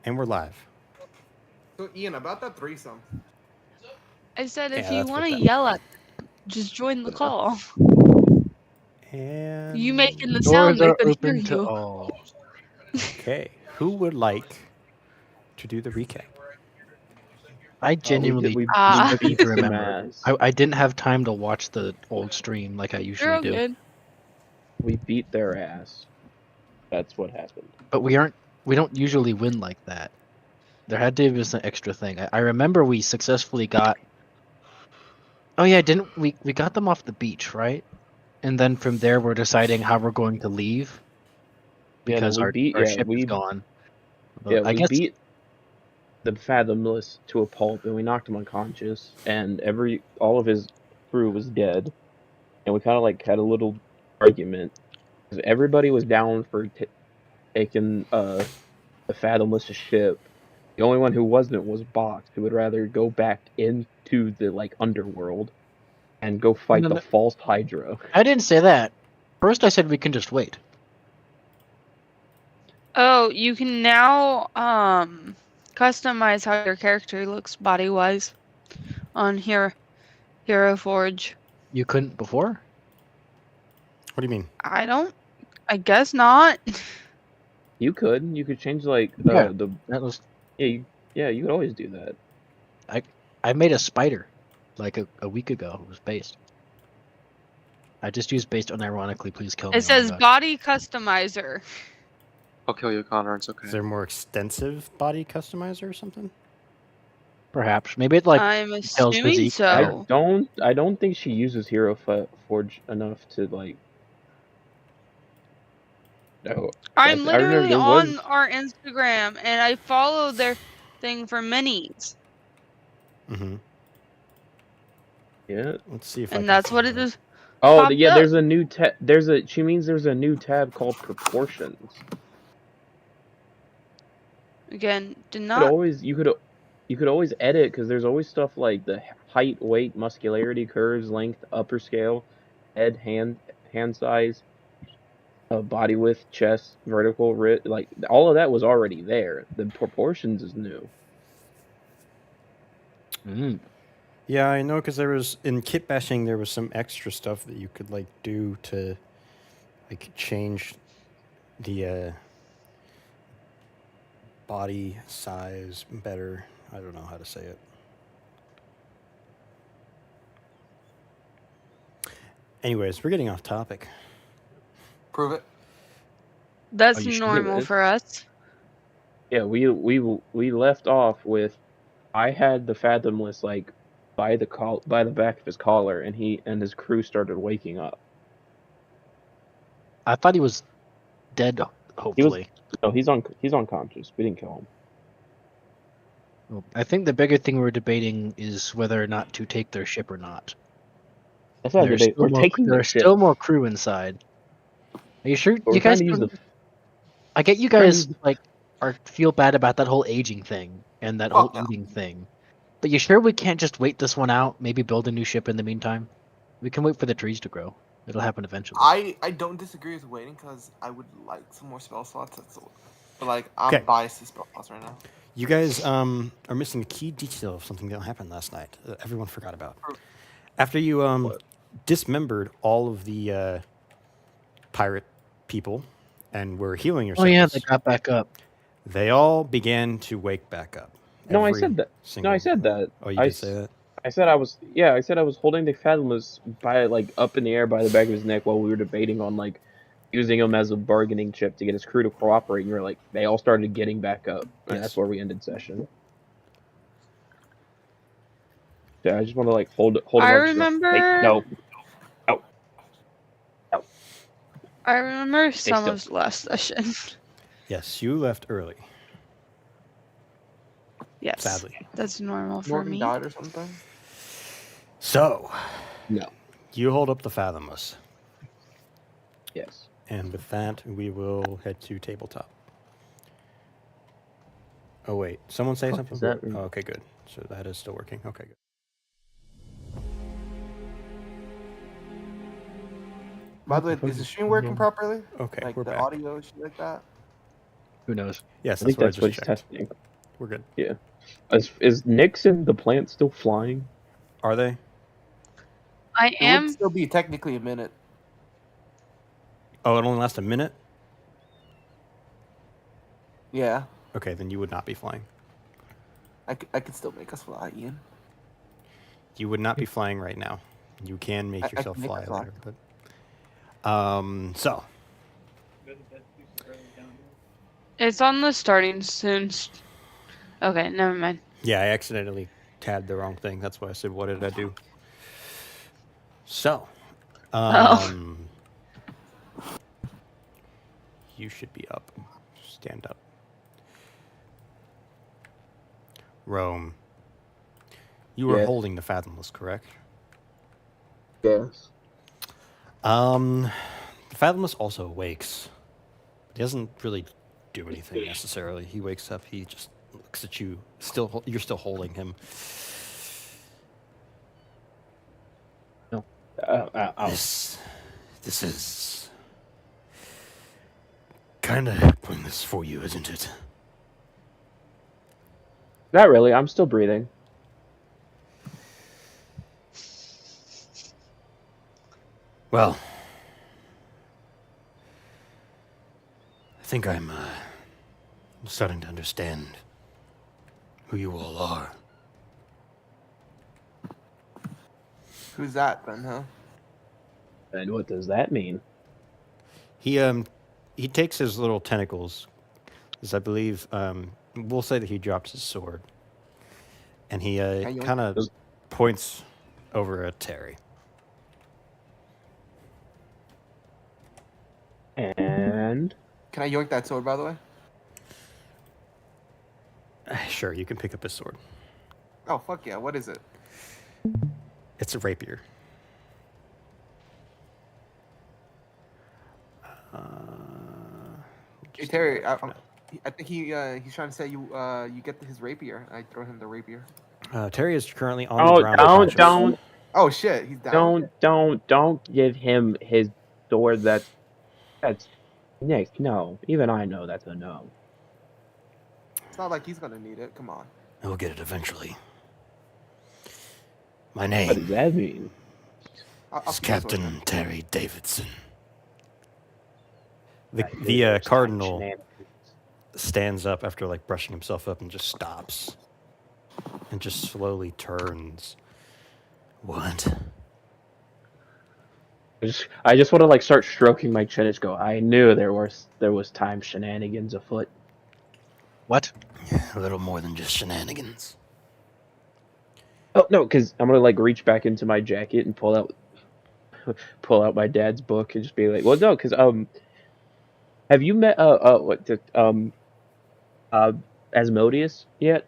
And we're live. So Ian, about that threesome. I said if Yeah, you that's want what to that yell at, just join the call. And You making the Doors sound, they are could hear open to you. all. okay. Who would like to do the recap? I genuinely we Ah. beat to some remember. ass. I didn't have time to watch the old stream like I You're usually all do. good. We beat their ass. That's what happened. But we don't usually win like that. There had to be some extra thing. I remember we successfully got. Oh yeah, didn't we got them off the beach, right? And then from there we're deciding how we're going to leave Yeah, then because we beat. our ship is gone. But I we guess beat the Fathomless to a pulp, and we knocked him unconscious. And all of his crew was dead. And we kind of like had a little argument. 'Cause everybody was down for taking the Fathomless ship. The only one who wasn't was Box, who would rather go back into the like underworld and go fight No, the no. false Hydra. I didn't say that. First I said we can just wait. Oh, you can now customize how your character looks body wise on Hero Forge. You couldn't before? What do you mean? I guess not. You could change like Yeah. the That was you could always do that. I made a spider like a week ago. It was based. I just used based unironically. Please kill me. It says body customizer. I'll kill you, Connor. It's okay. Is there more extensive body customizer or something? Perhaps. Maybe it like I'm tells assuming physique so. I don't think she uses Hero Forge enough to like. No, I'm I remember literally there on was. our Instagram and I follow their thing for minis. Mm-hmm. Yeah. Let's see if. And that's what it is. Oh, Popped yeah. up. There's a new tab. She means there's a new tab called proportions. Again, did You not. could always edit because there's always stuff like the height, weight, muscularity, curves, length, upper scale, head, hand size, body width, chest, vertical, like all of that was already there. The proportions is new. Yeah, I know because there was in kit bashing there was some extra stuff that you could like do to like change the body size better. I don't know how to say it. Anyways, we're getting off topic. Prove it. That's you should normal do it. for us. Yeah, we left off with I had the Fathomless like by the back of his collar, and he and his crew started waking up. I thought he was dead. Hopefully, he's unconscious. We didn't kill him. Well, I think the bigger thing we're debating is whether or not to take their ship or not. That's not a debate. We're taking the ship. There's still more crew inside. Are you sure? But You guys? I get you guys like feel bad about that whole aging thing and that whole eating thing. But you sure we can't just wait this one out? Maybe build a new ship in the meantime. We can wait for the trees to grow. It'll happen eventually. I don't disagree with waiting because I would like some more spell slots. But like I'm biased to spell slots right now. You guys are missing a key detail of something that happened last night that everyone forgot about. After you dismembered all of the pirate people and were healing yourselves. Oh yeah, they got back up. They all began to wake back up. No, I said that. No, I said that. Oh, you did say that? I said I was holding the Fathomless by like up in the air by the back of his neck while we were debating on like using him as a bargaining chip to get his crew to cooperate. And you're like, they all started getting back up, and that's where we ended session. Yeah, I just want to like hold. I remember. Wait, no. I remember some of the last session. Yes, you left early. Yes. Sadly. That's normal for Morgan me. died or something? So. No. You hold up the Fathomless. Yes. And with that, we will head to tabletop. Oh, wait. Someone say something? Oh, okay, good. So that is still working. Okay, good. By the way, is the stream working properly? Okay, like we're the back. audio, shit like that? Who knows? Yes, I that's think what I that's what just he's checked. testing. We're good. Yeah. Is Nixon the plant still flying? Are they? I It would am. still be technically a minute. Oh, it only lasts a minute? Yeah, Okay, then you would not be flying. I could still make us fly, Ian. You would not be flying right now. You can I make yourself can make fly us fly. later, but so It's on the starting soon. Okay, never mind. yeah, I accidentally tabbed the wrong thing. That's why I said, "What did I do?" So, Oh. you should be up. Stand up. Rome. You are Yes. holding the Fathomless, correct? Yes. The Fathomless also wakes. He doesn't really do anything necessarily. He wakes up. He just looks at you. You're still holding him. No. This is kind of pointless for you, isn't it? Not really. I'm still breathing. Well, I think I'm starting to understand who you all are. Who's that then, huh? And what does that mean? He takes his little tentacles, as I believe, we'll say that he drops his sword, and he yoink kind of those? points over at Terry. And Can I yoink that sword, by the way? Sure, you can pick up his sword. Oh, fuck yeah. What is it? It's a rapier. Hey, Terry, I think he's trying to say you get his rapier. I throw him the rapier. Terry is currently on the ground. unconscious. don't Oh shit, he's down. don't give him his sword. That's Nick. No, even I know that's a no. It's not like he's gonna need it. Come on. He'll get it eventually. My What name does that mean? I'll is keep the sword Captain then. Terry Davidson. That is The those Cardinal shenanigans. stands up after like brushing himself up and just stops and just slowly turns. What? I just want to like start stroking my chin and just go. I knew there was time shenanigans afoot. What? A little more than just shenanigans. Oh no, because I'm gonna like reach back into my jacket and pull out my dad's book and just be like, well, no, because have you met Asmodeus yet?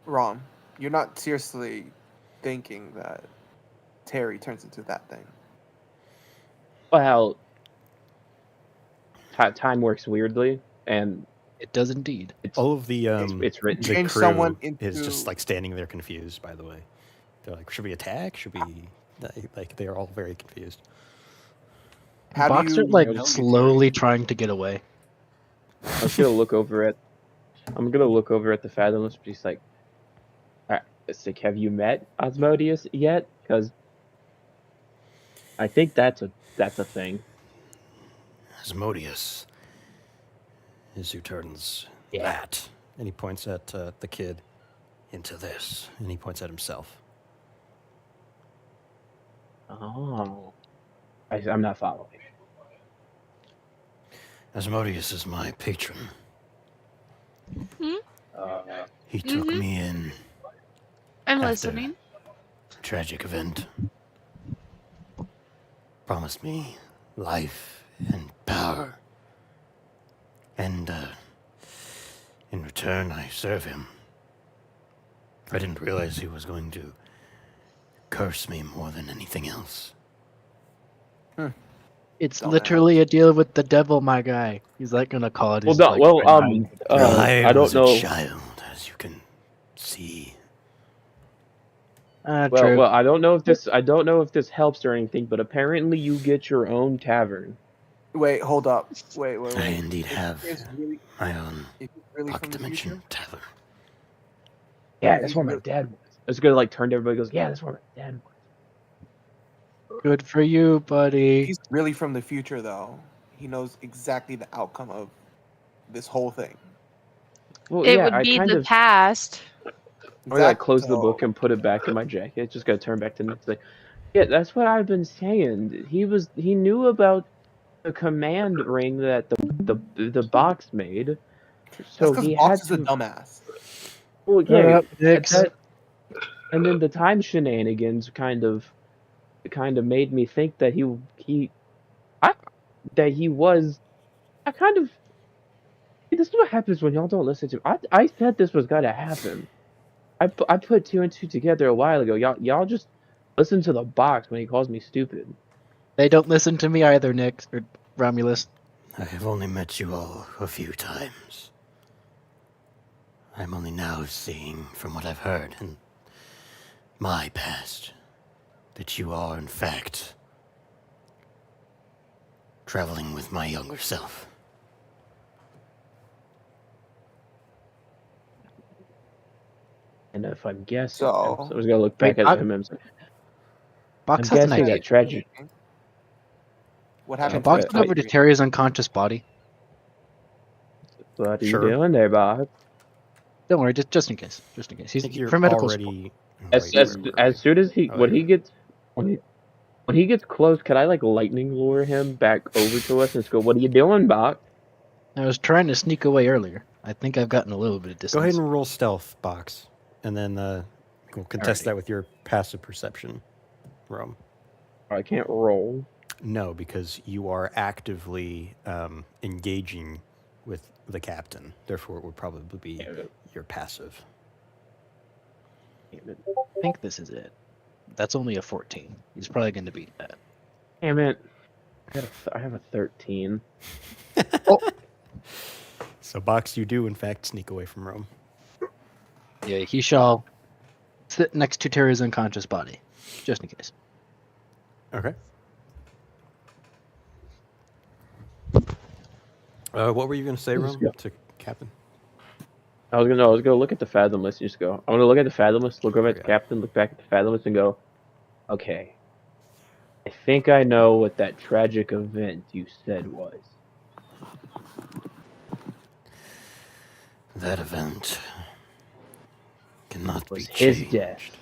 Ron, you're not seriously thinking that Terry turns into that thing. Well, time works weirdly, and It does indeed. All of the it's written. the Change crew someone is into- just like standing there confused. By the way, they're like, "Should we attack? Should we?" Like they are all very confused. How do Boxer you like know you, slowly trying to get away. I'm gonna look over at the Fathomless. Just like, it's like, have you met Asmodeus yet? Because I think that's a thing. Asmodeus is who turns that, and he points at the kid into this, and he points at himself. Oh, I'm not following. Asmodeus is my patron. He took me in I'm after listening. a tragic event. Promised me life and power. And in return, I serve him. I didn't realize he was going to curse me more than anything else. It's Dumbass. literally a deal with the devil, my guy. He's like gonna call it. Well, His, no, like, well, friend. I I don't was know. a child, as you can see. True. Well, I don't know if this helps or anything, but apparently you get your own tavern. Wait, hold up. Wait. I indeed If have he's really, my own if he's really pocket from the dimension future, tavern. Yeah, that's he's where my really- dad was. It's gonna like turn to everybody. Goes, yeah, that's where my dad was. Good for you, buddy. he's really from the future, though. He knows exactly the outcome of this whole thing. Well, It yeah, would I be kind the of. past. I like Exactly. close the book and put it back in my jacket. Just gotta turn back to the next day. Yeah, that's what I've been saying. He knew about the command ring that the box made, That's so because he Box had is a to. dumbass. Well, Shut yeah, up, Nix. and then the time shenanigans kind of made me think that that he was. I kind of. This is what happens when y'all don't listen to me. I said this was gonna happen. I put two and two together a while ago. Y'all just listen to the box when he calls me stupid. They don't listen to me either, Nix or Romulus. I have only met you all a few times. I'm only now seeing from what I've heard in my past that you are, in fact, traveling with my younger self. And if I'm guessing, So- I was gonna look back Wait, at him and say, Box I'm has an guessing idea. that tragic. What Can happened? Box to go over to Terry's unconscious body? What are Sure. you doing there, Bob? Don't worry, just in case. Just in case. I He's think you're for medical already... As Wait, where were you? soon as he Oh, when there he you gets when he gets close, can I like lightning lure him back over to us and just go, "What are you doing, Bob?" I was trying to sneak away earlier. I think I've gotten a little bit of distance. Go ahead and roll stealth, Box. And then we'll contest Alrighty. that with your passive perception, Rome. I can't roll. No, because you are actively engaging with the captain. Therefore, it would probably be Damn it. your passive. Damn it. I think this is it. That's only a 14. He's probably going to beat that. Damn it. I have a 13. So, Box, you do, in fact, sneak away from Rome. Yeah, he shall sit next to Terry's unconscious body, just in case. Okay. What were you going to say, Let's Rome, go. to Captain? I was gonna look at the Fathomless and just go. I'm gonna look at the Fathomless, look over at the Okay. captain, look back at the Fathomless, and go, okay. I think I know what that tragic event you said was. That event cannot Was be his changed. death.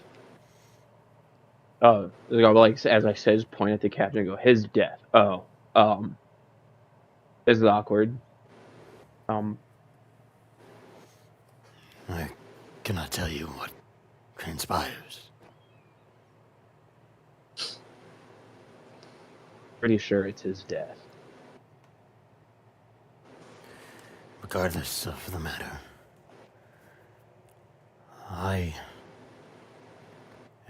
Oh, like as I said, just point at the captain and go, his death. Oh, this is awkward. I cannot tell you what transpires. Pretty sure it's his death. Regardless of the matter, I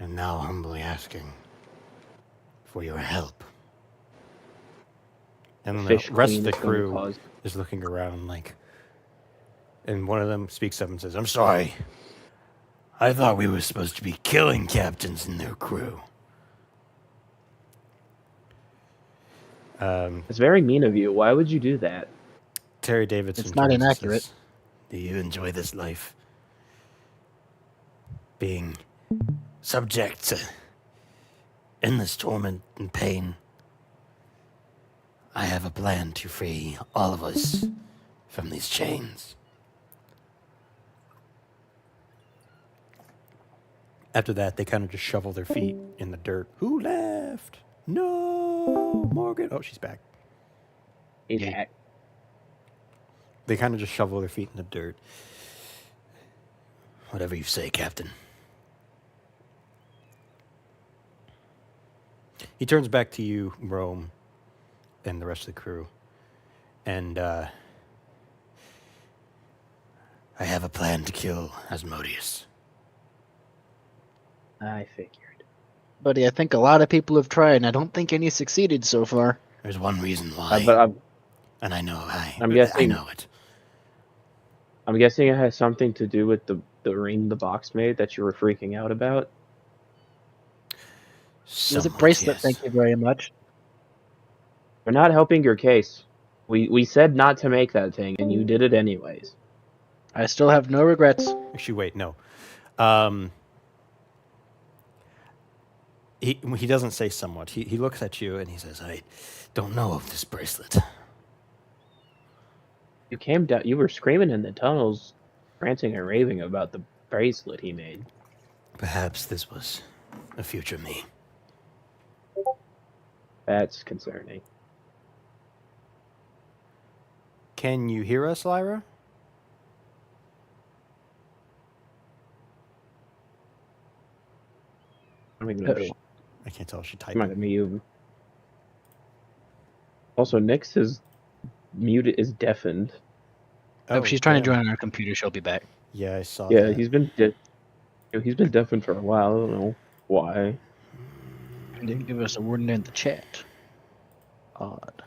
am now humbly asking for your help. And the Fish rest of Queen the is gonna crew cause- is looking around like, and one of them speaks up and says, "I'm sorry. I thought we were supposed to be killing captains and their crew." It's very mean of you. Why would you do that? Terry Davidson. It's not turns and inaccurate. says, "Do you enjoy this life? Being subject to endless torment and pain? I have a plan to free all of us from these chains." After that, they kind of just shovel their feet in the dirt. Who left? No, Morgan. Oh, she's back. Yeah. They kind of just shovel their feet in the dirt. Whatever you say, Captain. He turns back to you, Rome, and the rest of the crew. And, I have a plan to kill Asmodeus. I figured. Buddy, I think a lot of people have tried, and I don't think any succeeded so far. There's one reason why, But and I know I'm I guessing- know it. I'm guessing it has something to do with the ring the box made that you were freaking out about. It was a Somewhat, bracelet, yes. thank you very much. We're not helping your case. We said not to make that thing, and you did it anyways. I still have no regrets. Actually, wait, no. He doesn't say somewhat. He looks at you and he says, "I don't know of this bracelet." You came down. You were screaming in the tunnels, ranting and raving about the bracelet he made. Perhaps this was a future me. That's concerning. Can you hear us, Lyra? I mean, she I can't tell. She might typing. have muted. Also, Nyx is muted, is deafened. Oh, she's trying to damn. join on her computer. She'll be back. Yeah, I saw Yeah, that. he's been deafened for a while. I don't know why. He didn't give us a warning in the chat. Odd.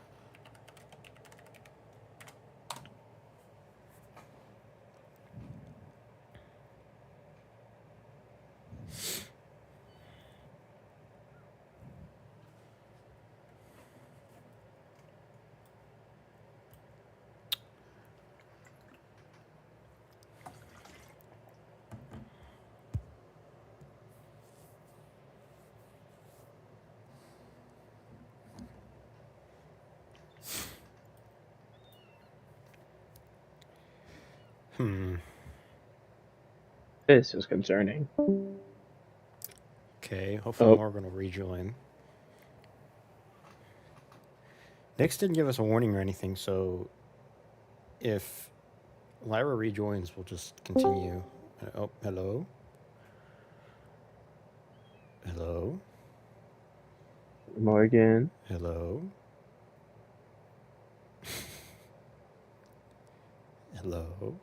This is concerning. Okay, hopefully Oh. Morgan will rejoin. Nyx didn't give us a warning or anything, so if Lyra rejoins, we'll just continue. Oh, hello? Hello? Morgan. Hello? Hello?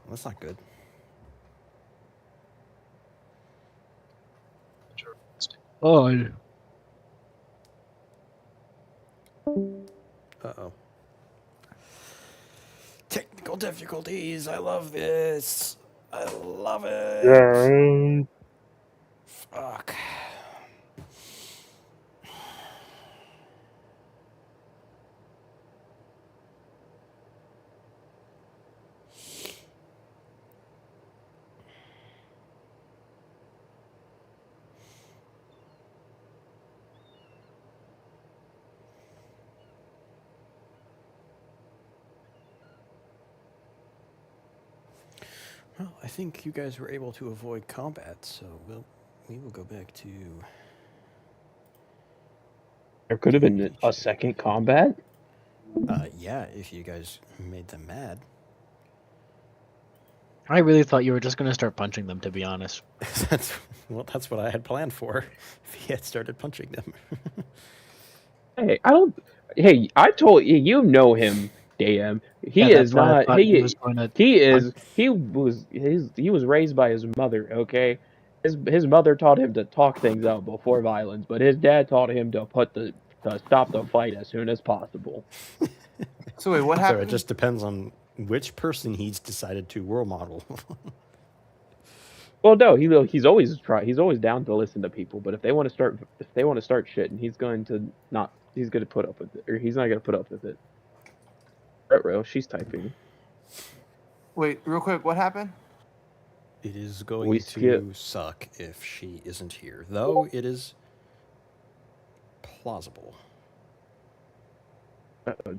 That's not good. Odd. Uh-oh. Technical difficulties. I love this. I love it. Yeah. Fuck. Well, I think you guys were able to avoid combat, so we will go back to... There could have been a second combat. Yeah, if you guys made them mad. I really thought you were just gonna start punching them, to be honest. that's what I had planned for. If he had started punching them. Hey, I don't. Hey, I told you. You know him, DM. He Yeah, is that's why I not. thought he was going to. He was raised by his mother. Okay, his mother taught him to talk things out before violence, but his dad taught him to stop the fight as soon as possible. So wait, what So happened? it just depends on which person he's decided to role model. Well, no, he's always down to listen to people, but if they want to start shit, and he's going to put up with it, or he's not going to put up with it. Retro, she's typing. Wait, real quick, what happened? It is going We to skip. suck if she isn't here, though it is plausible.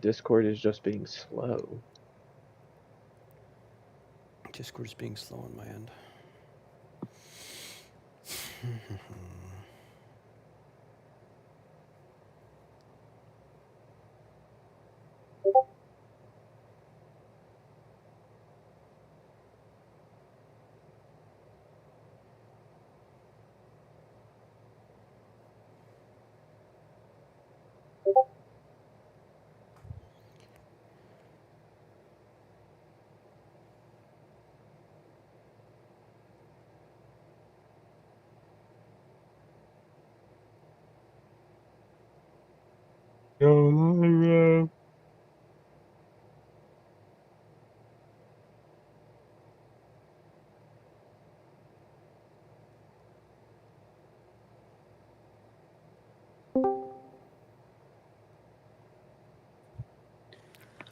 Discord is just being slow. Discord's being slow on my end.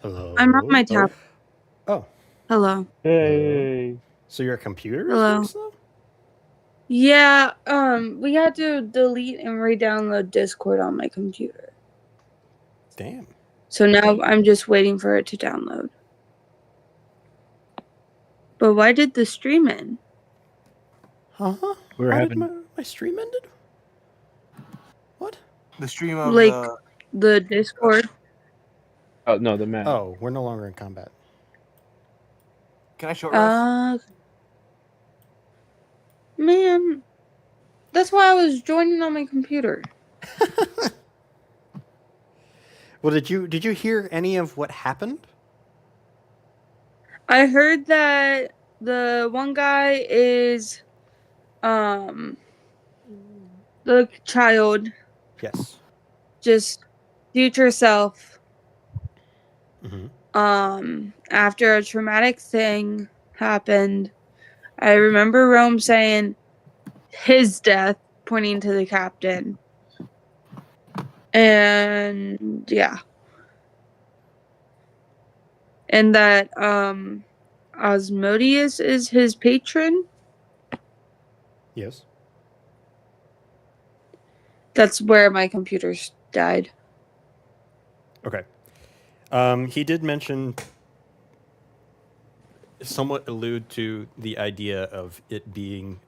Hello. I'm on my tab. Oh, Hello. Hey. so your computer is Hello. being slow? Yeah, we had to delete and re-download Discord on my computer. Damn. So now I'm just waiting for it to download. But why did the stream end? Huh? We're How did having my stream ended? What? The stream of Like the Discord. Oh no, the map. Oh, we're no longer in combat. Can I short rest? Man, that's why I was joining on my computer. Well, did you hear any of what happened? I heard that the one guy is the child, Yes. just future self. Mm-hmm. After a traumatic thing happened, I remember Rome saying his death, pointing to the captain. And yeah. And that Osmodius is his patron. Yes. That's where my computer died. Okay. He did mention, somewhat allude to the idea of it being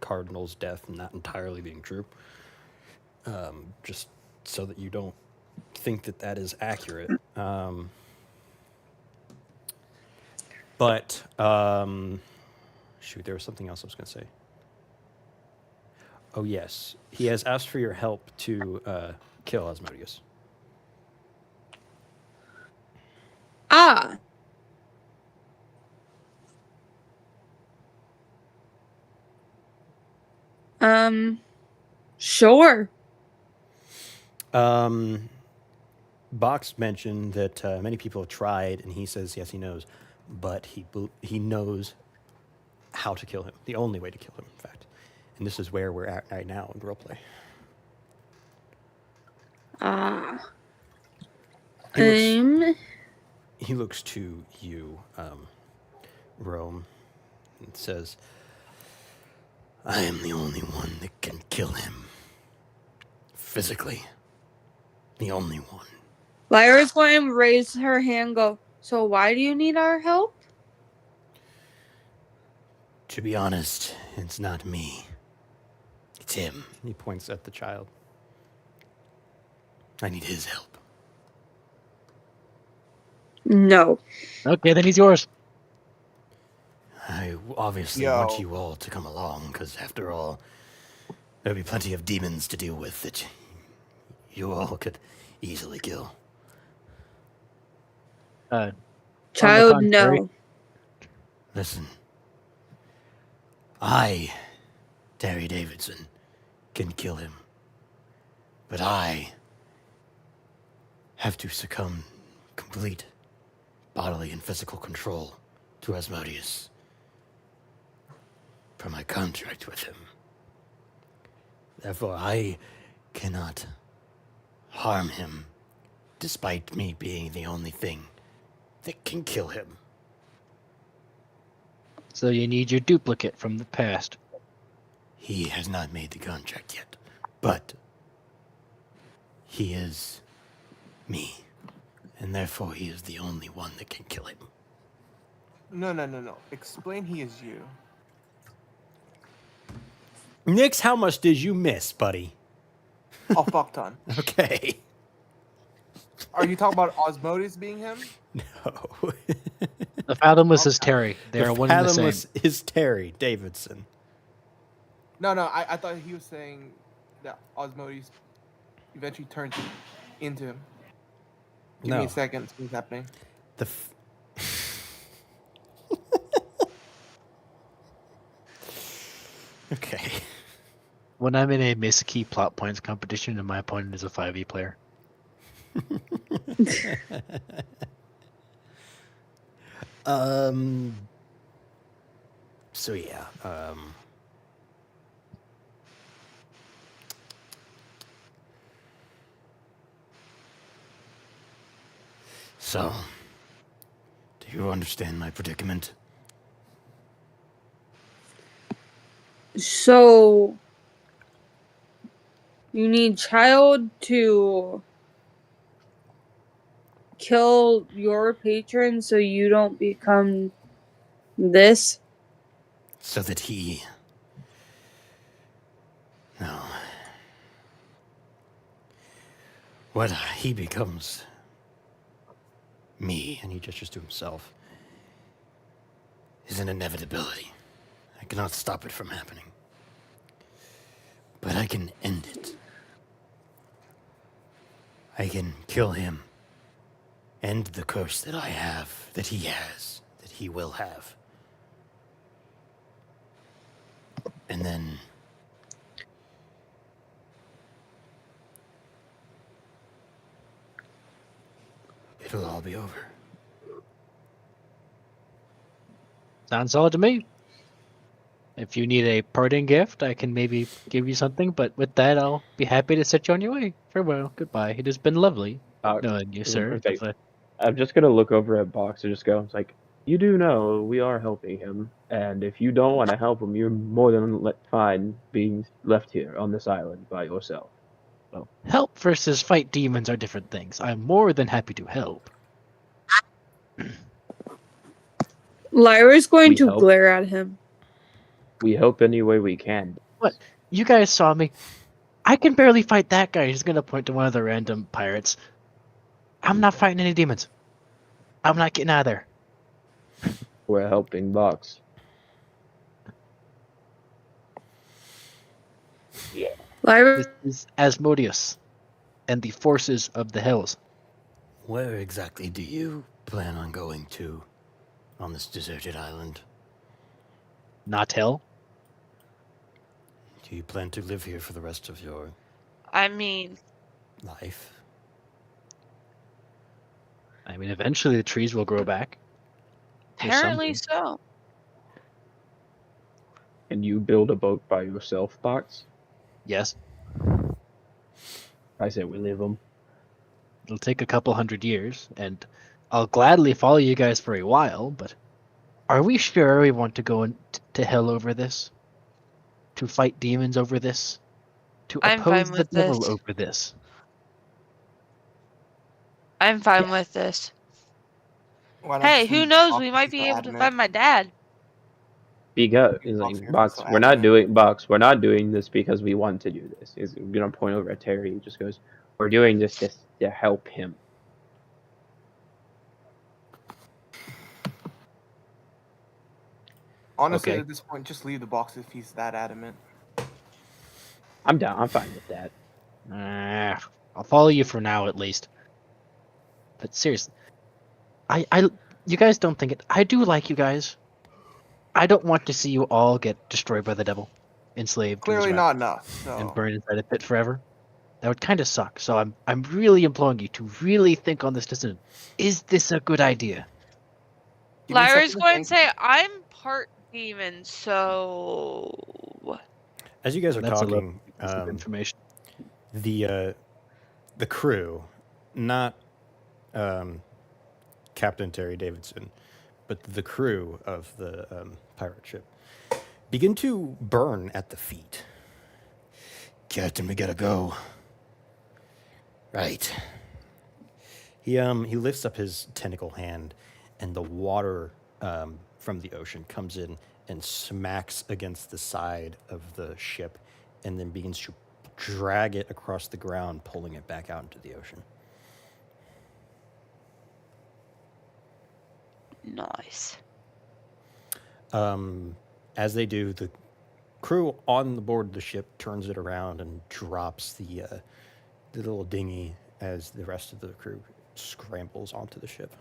Cardinal's death not entirely being true. Just so that you don't think that that is accurate. But shoot, there was something else I was going to say. Oh yes, he has asked for your help to kill Asmodeus. Ah. Sure. Box mentioned that many people have tried, and he says yes, he knows, but he knows how to kill him. The only way to kill him, in fact. And this is where we're at right now in roleplay. He looks to you, Rome, and says, I am the only one that can kill him. Physically. The only one. Lyra's going to raise her hand and go, so why do you need our help? To be honest, it's not me. It's him. He points at the child. I need his help. No. Okay, then he's yours. I obviously want you all to come along, because after all, there'll be plenty of demons to deal with that you all could easily kill. Child, no. Listen. I, Terry Davidson, can kill him. But I have to succumb complete bodily and physical control to Asmodeus for my contract with him. Therefore, I cannot harm him, despite me being the only thing that can kill him. So you need your duplicate from the past. He has not made the contract yet, but he is me, and therefore he is the only one that can kill him. No. Explain he is you. Nix, how much did you miss, buddy? Oh, fuck ton. Okay. Are you talking about Osmodius being him? No. The Fathomless is Terry. They are one and the same. Fathomless is Terry Davidson. No, I thought he was saying that Osmodius eventually turned into him. Give me a second. What's happening? Okay. When I'm in a miss key plot points competition and my opponent is a 5e player. So yeah. So You understand my predicament? So you need Child to kill your patron so you don't become this? So that he... No. What he becomes... me, and he gestures to himself, is an inevitability. I cannot stop it from happening. But I can end it. I can kill him. End the curse that I have, that he has, that he will have. And then... it'll all be over. Sounds solid to me. If you need a parting gift, I can maybe give you something, but with that, I'll be happy to set you on your way. Farewell, goodbye. It has been lovely knowing you, sir. I'm just gonna look over at Box and just go, it's like, you do know we are helping him, and if you don't want to help him, you're more than fine being left here on this island by yourself. Well, help versus fight demons are different things. I'm more than happy to help. Lyra's going We to help. glare at him. We help any way we can. What? You guys saw me. I can barely fight that guy. He's gonna point to one of the random pirates. I'm not fighting any demons. I'm not getting out of there. We're helping Box. Lyra, This is Asmodeus and the forces of the hills. Where exactly do you plan on going to on this deserted island? Not hell. Do you plan to live here for the rest of your I mean, life? I mean, eventually the trees will grow back. Or apparently something. so. Can you build a boat by yourself, Box? Yes, I say we leave him. it'll take a couple 100 years, and I'll gladly follow you guys for a while, but are we sure we want to go to hell over this? To fight demons over this? To I'm oppose fine the with devil this. over this? I'm fine Yeah. with this. Why not Hey, just who leave knows? Box We if might he's be so able to adamant? find my dad. Because Leave Box here if he's Box, so we're not adamant. we're not doing this because we want to do this. He's gonna point over at Terry. He just goes, we're doing this to help him. Honestly, Okay. at this point, just leave the box if he's that adamant. I'm down. I'm fine with that. I'll follow you for now, at least. But seriously, you guys don't think it. I do like you guys. I don't want to see you all get destroyed by the devil, enslaved, to his Clearly wrath, not enough. So. and burned inside a pit forever. That would kind of suck. So I'm really imploring you to really think on this decision. Is this a good idea? Give me a Lyra's second to going to think. say, I'm part demon, so. As you guys are That's a talking, piece of information. the crew, not Captain Terry Davidson, but the crew of the pirate ship, begin to burn at the feet. Captain, we gotta go. Right. He lifts up his tentacle hand, and the water from the ocean comes in and smacks against the side of the ship, and then begins to drag it across the ground, pulling it back out into the ocean. Nice. As they do, the crew on the board of the ship turns it around and drops the little dinghy as the rest of the crew scrambles onto the ship.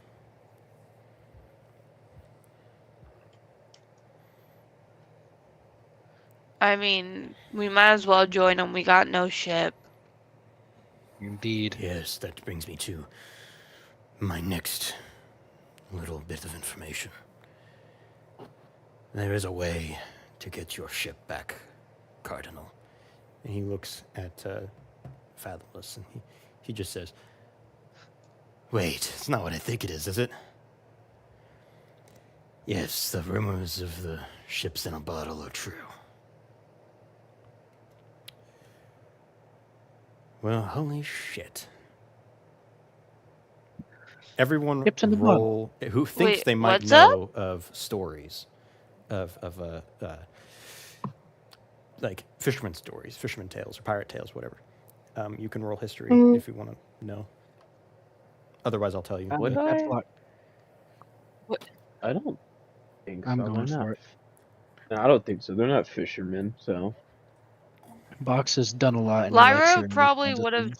I mean, we might as well join them. We got no ship. Indeed. Yes, that brings me to my next little bit of information. There is a way to get your ship back, Cardinal. And he looks at Fathomless, and he just says, "Wait, it's not what I think it is it?" Yes, the rumors of the ships in a bottle are true. Well, holy shit. Everyone Ships in a bottle. roll who thinks Wait, they might what's up? know of stories of like fisherman stories, fisherman tales, or pirate tales, whatever. You can roll history if you want to know. Otherwise, I'll tell you. Would That's I? what I don't think I'm so. going They're not. for it. No, I don't think so. They're not fishermen, so. Box has done a lot, and he likes Lyra hearing these probably kinds of would have. things.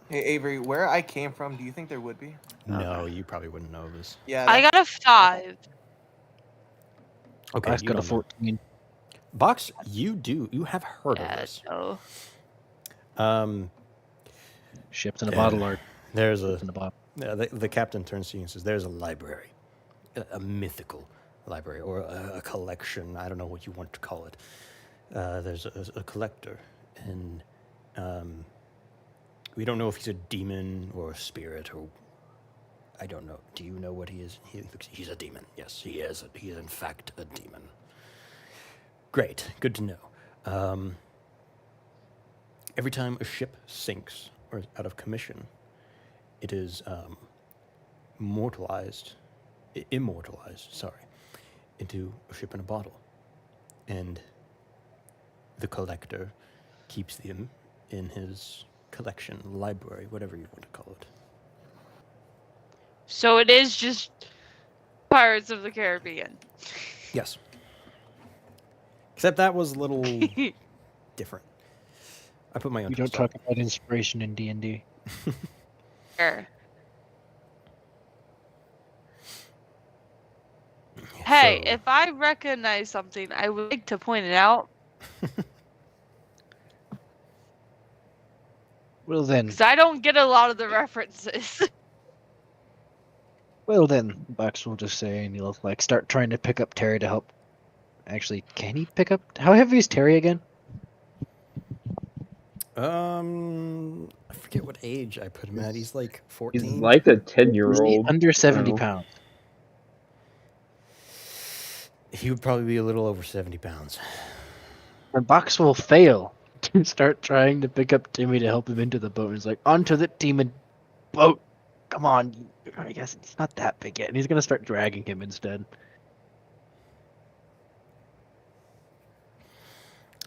Hey Avery, where I came from, do you think there would be? No, you probably wouldn't know this. Yeah. I got a 5. Okay, Box you got a don't know. 14. Box, you have heard of Yeah, this. no. Ships in a bottle are There's ships in a bottle. the captain turns to you and says, "There's a library, a mythical library, or a collection. I don't know what you want to call it. There's a collector, and we don't know if he's a demon or a spirit, or I don't know. Do you know what he is? He's a demon. Yes, he is. He is in fact a demon. Great, good to know. Every time a ship sinks or is out of commission, it is immortalized, into a ship in a bottle. And the collector keeps them in his collection, library, whatever you want to call it. So it is just Pirates of the Caribbean. Yes. Except that was a little different. I put my own We don't twist on talk about inspiration in D&D. Sure. Hey, So- if I recognize something, I would like to point it out. Well then, Because I don't get a lot of the references. Box will just say, and he'll like start trying to pick up Terry to help. Actually, can he pick up? How heavy is Terry again? I forget what age I put him at. He's like 14. He's like a Is he 10-year-old. under 70 No. pounds? He would probably be a little over 70 pounds. And Box will fail to start trying to pick up Timmy to help him into the boat. He's like, onto the demon boat. Come on. I guess it's not that big yet. And he's going to start dragging him instead.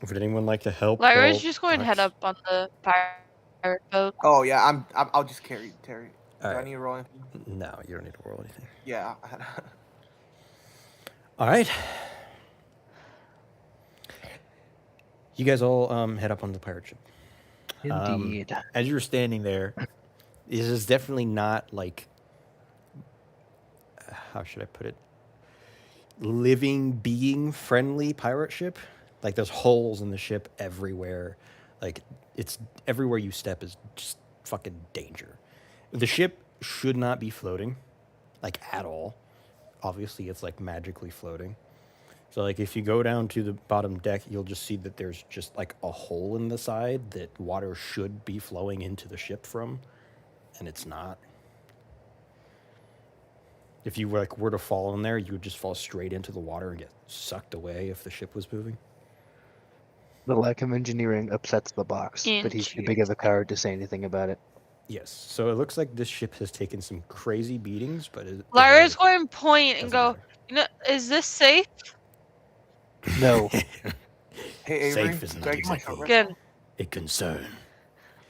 Would anyone like to help? Lyra's while just going Box- head up on the pirate boat. Oh yeah, I'll just carry Terry. Do All I right. need to roll anything? No, you don't need to roll anything. Yeah. All right. You guys all head up on the pirate ship. Indeed. As you're standing there, this is definitely not like, how should I put it? Living, being friendly pirate ship. Like there's holes in the ship everywhere. Like it's everywhere you step is just fucking danger. The ship should not be floating, like at all. Obviously, it's like magically floating. So like if you go down to the bottom deck, you'll just see that there's just like a hole in the side that water should be flowing into the ship from, and it's not. If you were to fall in there, you would just fall straight into the water and get sucked away if the ship was moving. The lack of engineering upsets the Box, but he's too big of a coward to say anything about it. Yes. So it looks like this ship has taken some crazy beatings, but Lyra's going to point and doesn't go, you know, is this safe? No. Hey Avery, Safe is do not I get my exactly short rest? Again, a concern.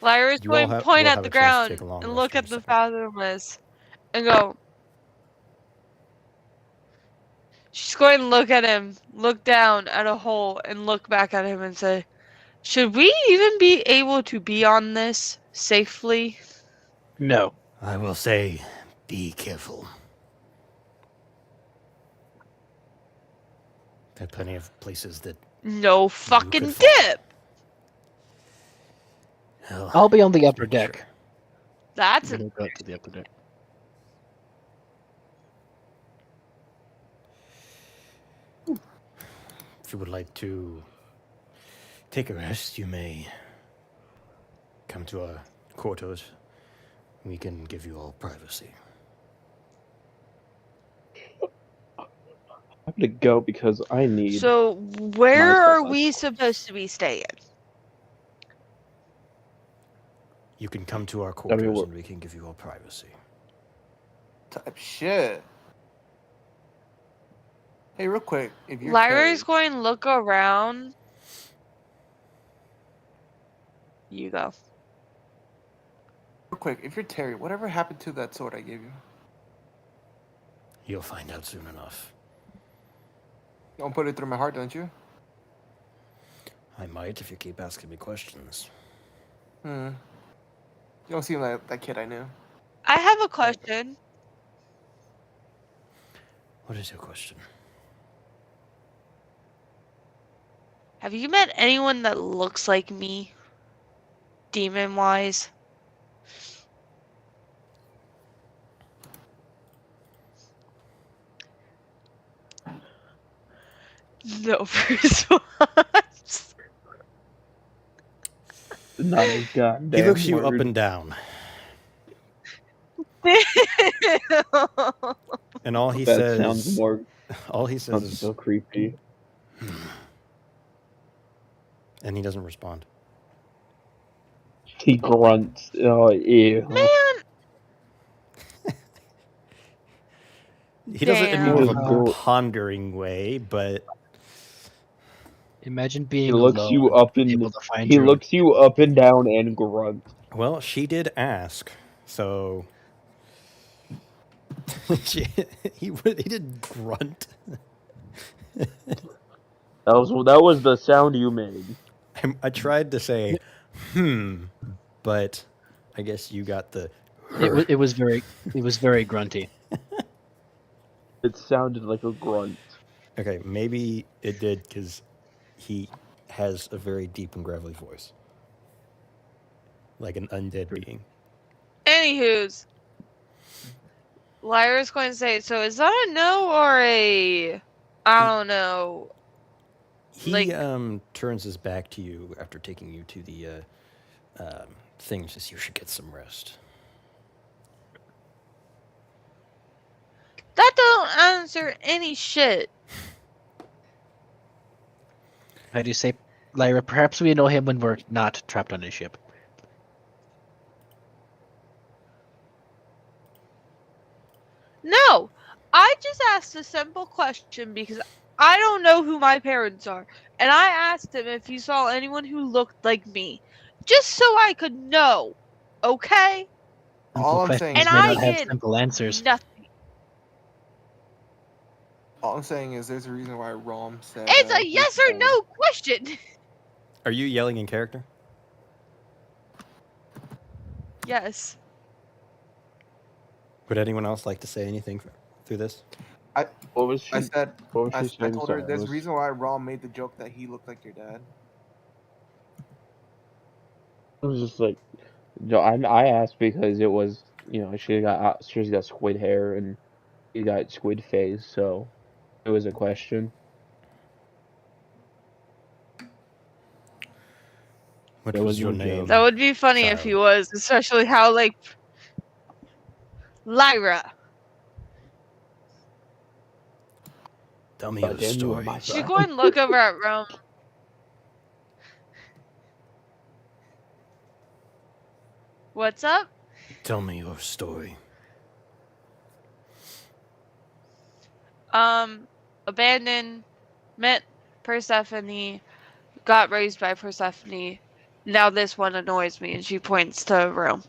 Lyra's You all going to have- point will at have the a chance to ground take a long and rest look in at a the second. fathomless and go. She's going to look at him, look down at a hole, and look back at him and say, should we even be able to be on this safely? No. I will say, be careful. There are plenty of places that. No fucking could fall. dip. Hell, I'll be on the just upper making deck. sure. That's We'll go up to the upper deck. If you would like to take a rest, you may come to our quarters We can give you all privacy. I'm gonna go because I need. So where my are stuff. we supposed to be staying? You can come to our quarters we're- and we can give you all privacy. Type shit. Hey, real quick, if you're Lyra's Terry, going to look around. You go. real quick, if you're Terry, whatever happened to that sword I gave you? You'll find out soon enough. Don't put it through my heart, don't you? I might if you keep asking me questions. You don't seem like that kid I knew. I have a question. What is your question? Have you met anyone that looks like me? Demon-wise? No response. Not a goddamn. He looks you word. up and down, and all he That says, sounds more. all he says Sounds is, so creepy. and he doesn't respond. He grunts. Oh, ew. Man, He does it in more of a Damn. pondering way, but Imagine being He looks alone you and up being and able to find he your looks you up and down and grunts. well, she did ask, so he did grunt. That was the sound you made. I tried to say, but I guess you got the. it was very grunty. It sounded like a grunt. Okay, maybe it did because he has a very deep and gravelly voice, like an undead being. anywho's. Lyra's going to say, so is that a no or a... I don't know. He Like- turns his back to you after taking you to the thing. Says you should get some rest. That don't answer any shit. How do you say, Lyra? Perhaps we know him when we're not trapped on his ship. No, I just asked a simple question because I don't know who my parents are. And I asked him if he saw anyone who looked like me. Just so I could know. Okay? All I'm Questions saying And is may I not have get simple answers. nothing. all I'm saying is there's a reason why Rom said It's a he's yes or old. no question. Are you yelling in character? Yes. Would anyone else like to say anything through this? What was she? I said What was I, she I saying? told her Sorry, there's a was- reason why Rom made the joke that he looked like your dad. It was just like, no, I asked because it was, she's got squid hair and he got squid face, so it was a question. What That was was your your name? joke. That would be funny if he was, especially how, like, Lyra. Tell me God your damn, you are story. my She's son. going to look over at Rome. What's up? Tell me your story. Abandoned, met Persephone, got raised by Persephone. Now this one annoys me, and she points to Rome.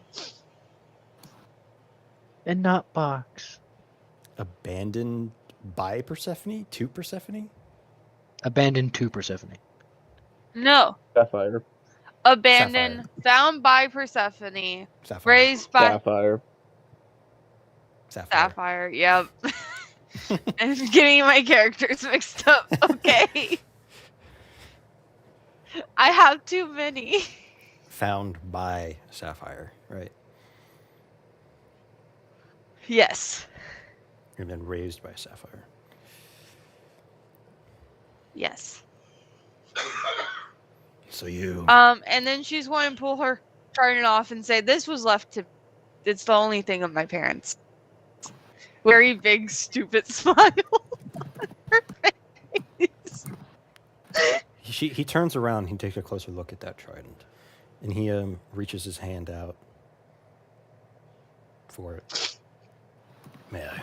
And not box. Abandoned by Persephone? To Persephone? Abandoned to Persephone. No. Sapphire. Abandoned, found by Persephone, Sapphire. raised by Sapphire. Sapphire. Yep. I'm getting my characters mixed up. Okay. I have too many. Found by Sapphire, right? Yes. And then raised by Sapphire. Yes. So you... And then she's going to pull her Cardinal off and say, "This was left to It's the only thing of my parents. Very big, stupid smile on her face. He turns around. He takes a closer look at that trident, and he reaches his hand out for it. May I?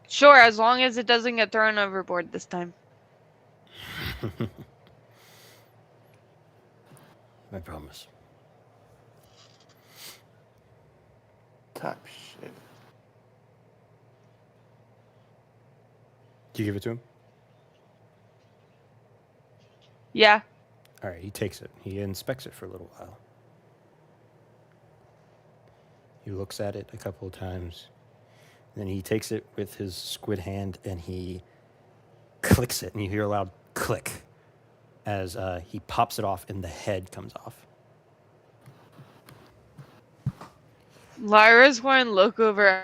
Sure, as long as it doesn't get thrown overboard this time. I promise. Type shit. Do you give it to him? Yeah. All right, he takes it. He inspects it for a little while. He looks at it a couple of times. Then he takes it with his squid hand and he clicks it, and you hear a loud click as he pops it off and the head comes off. Lyra's going to look over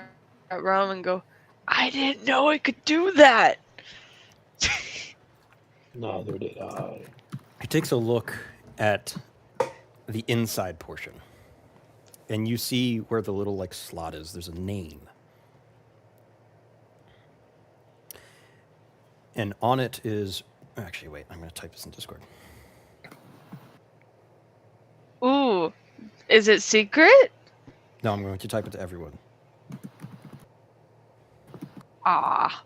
at Rome and go, I didn't know it could do that. Neither did I. He takes a look at the inside portion, and you see where the little like slot is. There's a name. And on it is... Actually, wait. I'm going to type this in Discord. Ooh. Is it secret? No, I'm going to type it to everyone. Ah.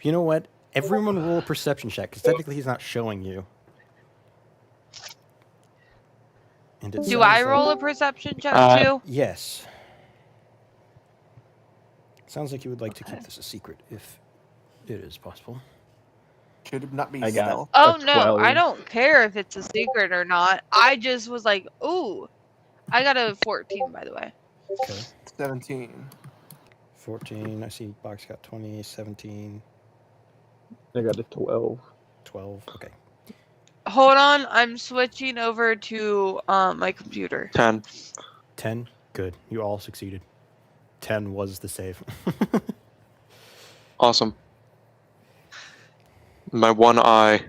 You know what? Everyone roll a perception check, because technically he's not showing you. And it Do I sounds roll like... a perception check too? Yes. Sounds like you would like to keep this a secret, if it is possible. Should it not be I got stealth? Oh a no, 12. I don't care if it's a secret or not. I just was like, ooh. I got a 14, by the way. Okay. 17. 14. I see Box got 20, 17, I got a 12. 12. Okay. Hold on, I'm switching over to my computer. 10. 10. Good. You all succeeded. 10 was the save. Awesome. My one eye.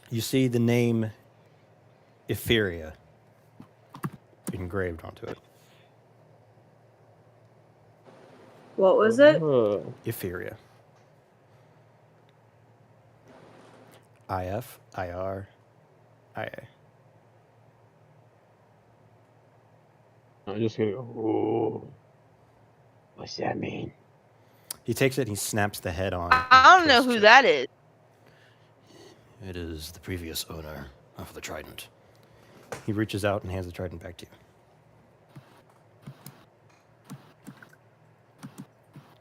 You see the name Etheria engraved onto it. What was it? Etheria. I-F-I-R-I-A. I'm just gonna go, ooh. What's that mean? He takes it and he snaps the head on. I don't know who that is. It is the previous owner of the trident. He reaches out and hands the trident back to you.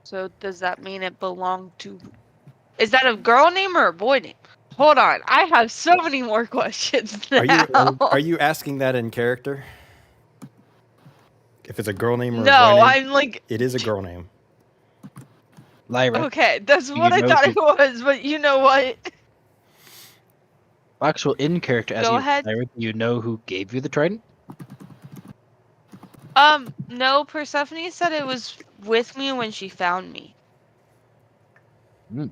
So does that mean it belonged to... Is that a girl name or a boy name? Hold on, I have so many more questions now. Are you asking that in character? If it's a girl name or a boy No, name? I'm like... It is a girl name. Lyra, Okay, that's You what I know thought who- it was, but you know what? actual in character, as Go you, ahead. Lyra, do you know who gave you the trident? No, Persephone said it was with me when she found me. And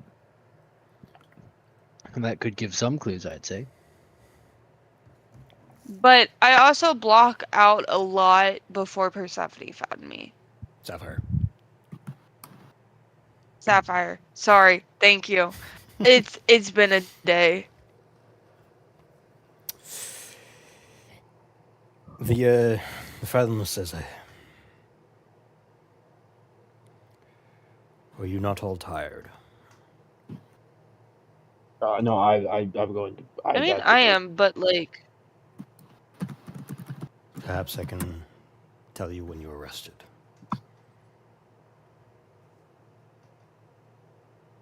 that could give some clues, I'd say. But I also block out a lot before Persephone found me. Sapphire. Sapphire. Sorry. Thank you. It's been a day. The Fathomless says, Were you not all tired? No, I'm going to. I mean, got I to- am, but like, Perhaps I can tell you when you were arrested.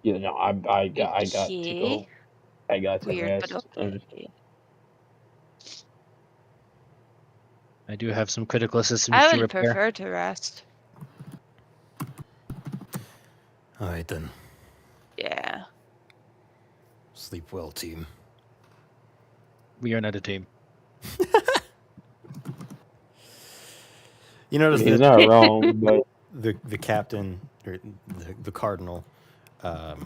Yeah, no, I got to Okay. go. I got to weird, rest. but okay. I do have some critical systems I to would repair. prefer to rest. All right, then. Yeah. Sleep well, team. We are not a team. You notice He's that not wrong, but the captain or the Cardinal, the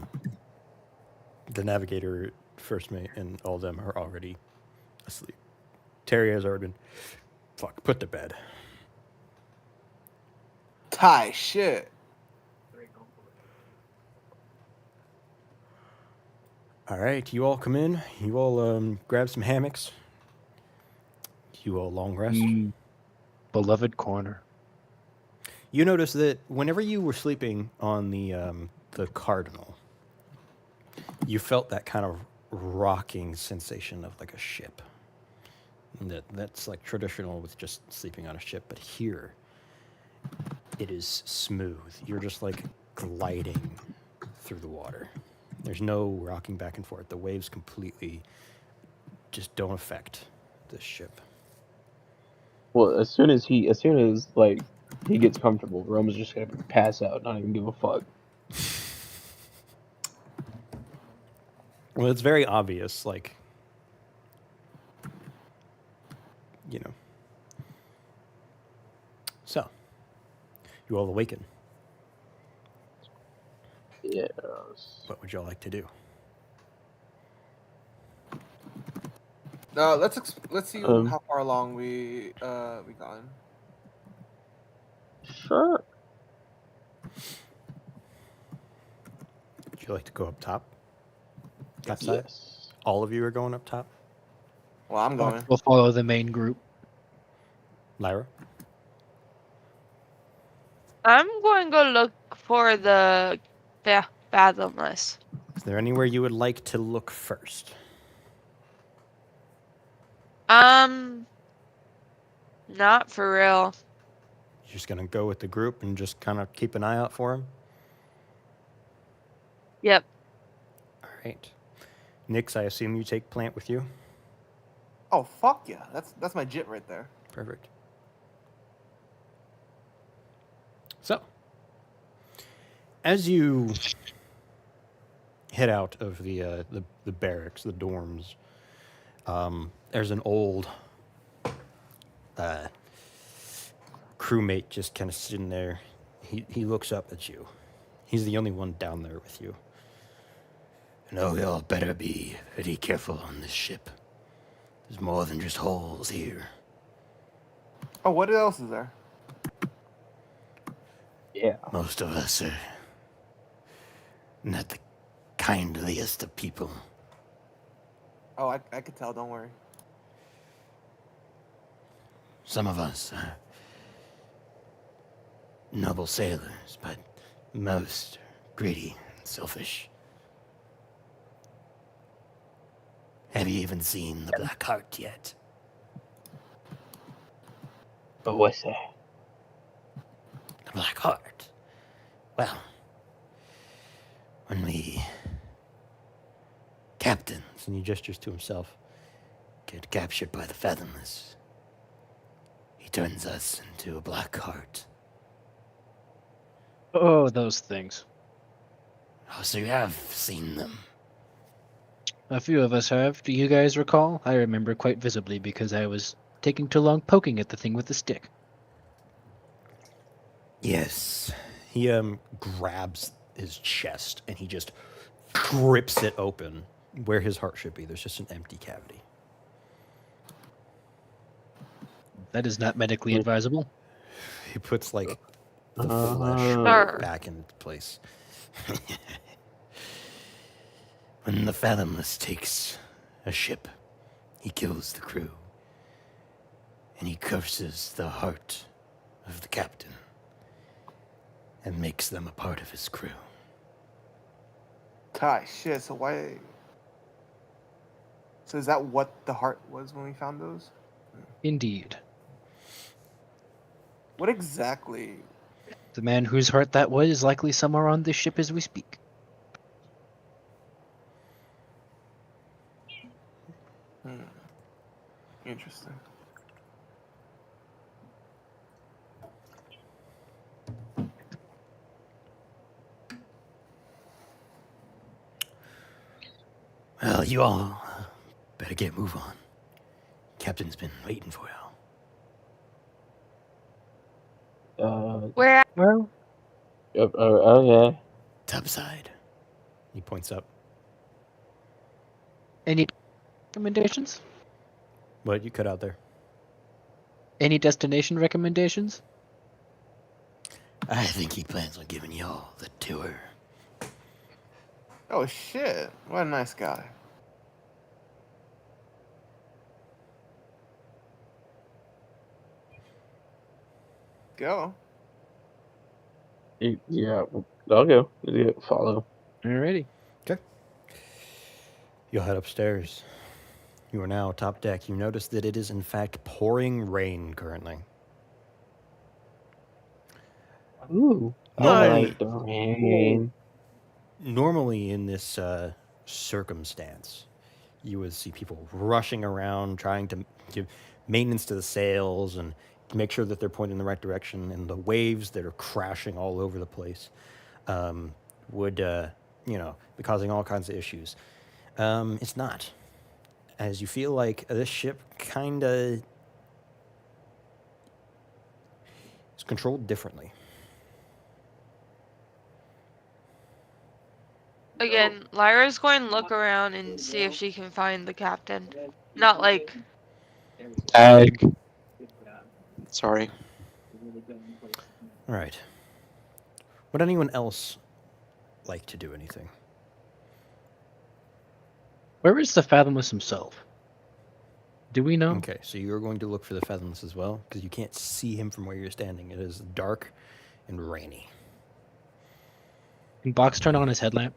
Navigator, First Mate, and all of them are already asleep. Terry has already been put to bed. Ty, shit. All right, you all come in. You all grab some hammocks. You all long rest. Beloved corner. You notice that whenever you were sleeping on the Cardinal, you felt that kind of rocking sensation of like a ship. And that's like traditional with just sleeping on a ship, but here it is smooth. You're just like gliding through the water. There's no rocking back and forth. The waves completely just don't affect this ship. Well, as soon as like he gets comfortable, Rome's just gonna pass out, not even give a fuck. Well, it's very obvious, like, you know. So, you all awaken. Yes. What would y'all like to do? Let's see Um, how far along we gone. Sure. Would you like to go up top? Top side? Yes. All of you are going up top? Well, I'm going. We'll follow the main group. Lyra? I'm going to go look for the fathomless. Is there anywhere you would like to look first? Not for real. You're just going to go with the group and just kind of keep an eye out for him? Yep. All right. Nix, I assume you take Plant with you? Oh fuck yeah, that's my jit right there. Perfect. So, as you head out of the barracks, the dorms, there's an old crewmate just kind of sitting there. He looks up at you. He's the only one down there with you. No, y'all better be very careful on this ship. There's more than just holes here. Oh, what else is there? Yeah. Most of us are not the kindliest of people. Oh, I could tell. Don't worry. Some of us are noble sailors, but most are greedy and selfish. Have you even seen the Black Heart yet? But what's that? The Black Heart? Well, when we captains, and he gestures to himself, get captured by the Fathomless, he turns us into a Black Heart. Oh, those things. Oh, so you have seen them. A few of us have. Do you guys recall? I remember quite visibly because I was taking too long poking at the thing with the stick. Yes. He grabs his chest and he just grips it open where his heart should be. There's just an empty cavity. That is not medically advisable. He puts like the Sure. flesh back into place. When the Fathomless takes a ship, he kills the crew. And he curses the heart of the captain and makes them a part of his crew. Ty, shit. So why? So is that what the heart was when we found those? Indeed. What exactly? The man whose heart that was is likely somewhere on this ship as we speak. Interesting. Well, you all better get move on. Captain's been waiting for y'all. Where? Well, Okay. Topside. He points up. Any recommendations? What you cut out there? Any destination recommendations? I think he plans on giving y'all the tour. Oh shit! What a nice guy. Go. Yeah, I'll go. Yeah, follow. Alrighty. You'll head upstairs. You are now top deck. You notice that it is in fact pouring rain currently. Ooh. Normally, Like the rain. normally in this circumstance, you would see people rushing around trying to give maintenance to the sails and make sure that they're pointing in the right direction, and the waves that are crashing all over the place would be causing all kinds of issues. It's not, as you feel like this ship kind of is controlled differently. Again, Lyra's going to look around and see if she can find the captain. Not like Ag. Sorry. All right. Would anyone else like to do anything? Where is the Fathomless himself? Do we know? Okay, so you're going to look for the Fathomless as well, because you can't see him from where you're standing. It is dark and rainy. Can Box turn on his headlamp?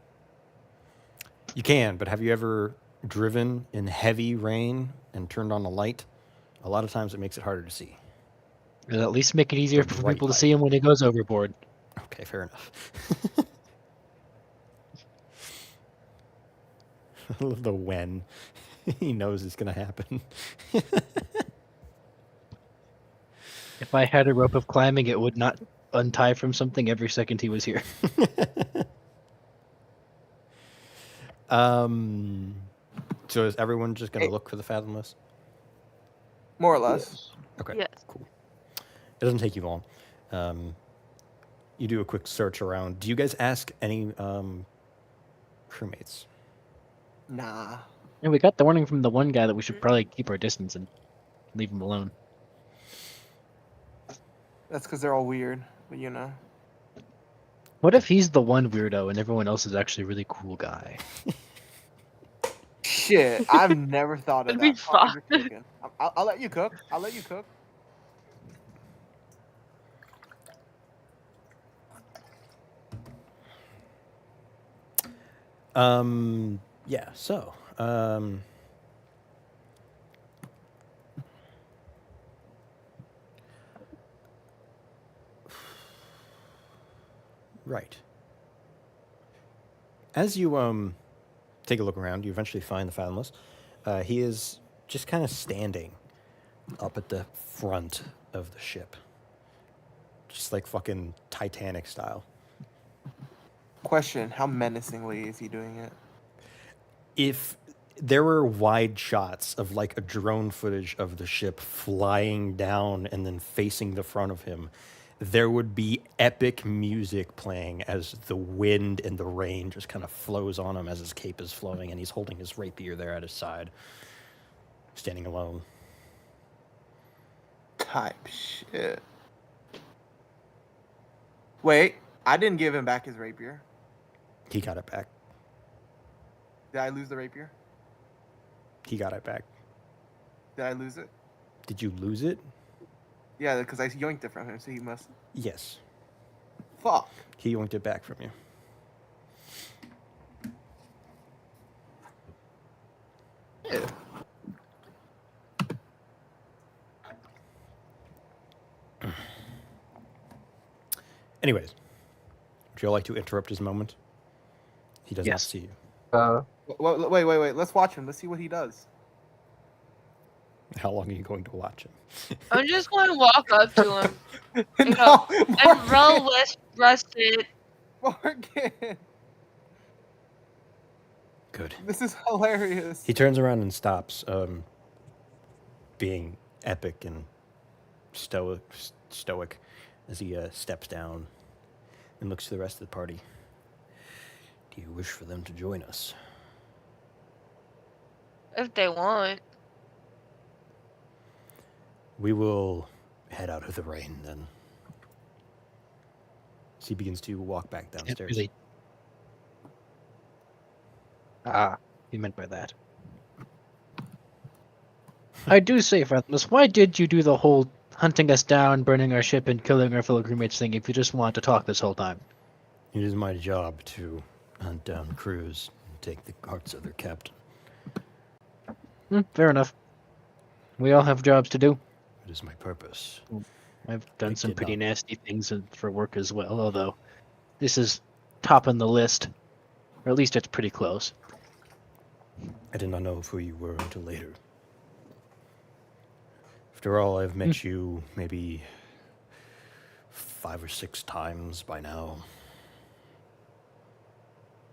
You can, but have you ever driven in heavy rain and turned on a light? A lot of times it makes it harder to see. It'll at least make it easier The for bright people to light. see him when he goes overboard. Okay, fair enough. I love the when. He knows it's going to happen. If I had a rope of climbing, it would not untie from something every second he was here. So is everyone just going to look for the Fathomless? More or less. Okay, yes. cool. It doesn't take you long. You do a quick search around. Do you guys ask any crewmates? Nah. And we got the warning from the one guy that we should probably keep our distance and leave him alone. That's because they're all weird, but you know. What if he's the one weirdo and everyone else is actually a really cool guy? Shit, I've never thought of It'd be that. Fucking fun. you're cooking. I'll let you cook. I'll let you cook. Yeah, so right. As you take a look around, you eventually find the Fathomless. He is just kind of standing up at the front of the ship. Just like fucking Titanic style. Question: how menacingly is he doing it? If there were wide shots of like a drone footage of the ship flying down and then facing the front of him, there would be epic music playing as the wind and the rain just kind of flows on him as his cape is flowing, and he's holding his rapier there at his side, standing alone. Type shit. Wait, I didn't give him back his rapier. He got it back. Did I lose the rapier? He got it back. Did I lose it? Did you lose it? Yeah, because I yoinked it from him, so he must. Yes. Fuck. He yoinked it back from you. Ew. Anyways, would you all like to interrupt his moment? He does not Yes. see you. Wait. Let's watch him. Let's see what he does. How long are you going to watch him? I'm just going to walk up to him and No, go, and roll rest it. Morgan. Good. This is hilarious. He turns around and stops, being epic and stoic as he steps down. and looks to the rest of the party. Do you wish for them to join us? If they want. We will head out of the rain then. She begins to walk back Can't downstairs. really. Ah, he meant by that. I do say, Fathomless, why did you do the whole hunting us down, burning our ship, and killing our fellow crewmates thing if you just wanted to talk this whole time? It is my job to hunt down crews and take the hearts of their captain. Fair enough. We all have jobs to do. It is my purpose. I've done I some did pretty not- nasty things for work as well, although this is top on the list. Or at least it's pretty close. I did not know who you were until later. After all, I've met you maybe 5 or 6 times by now.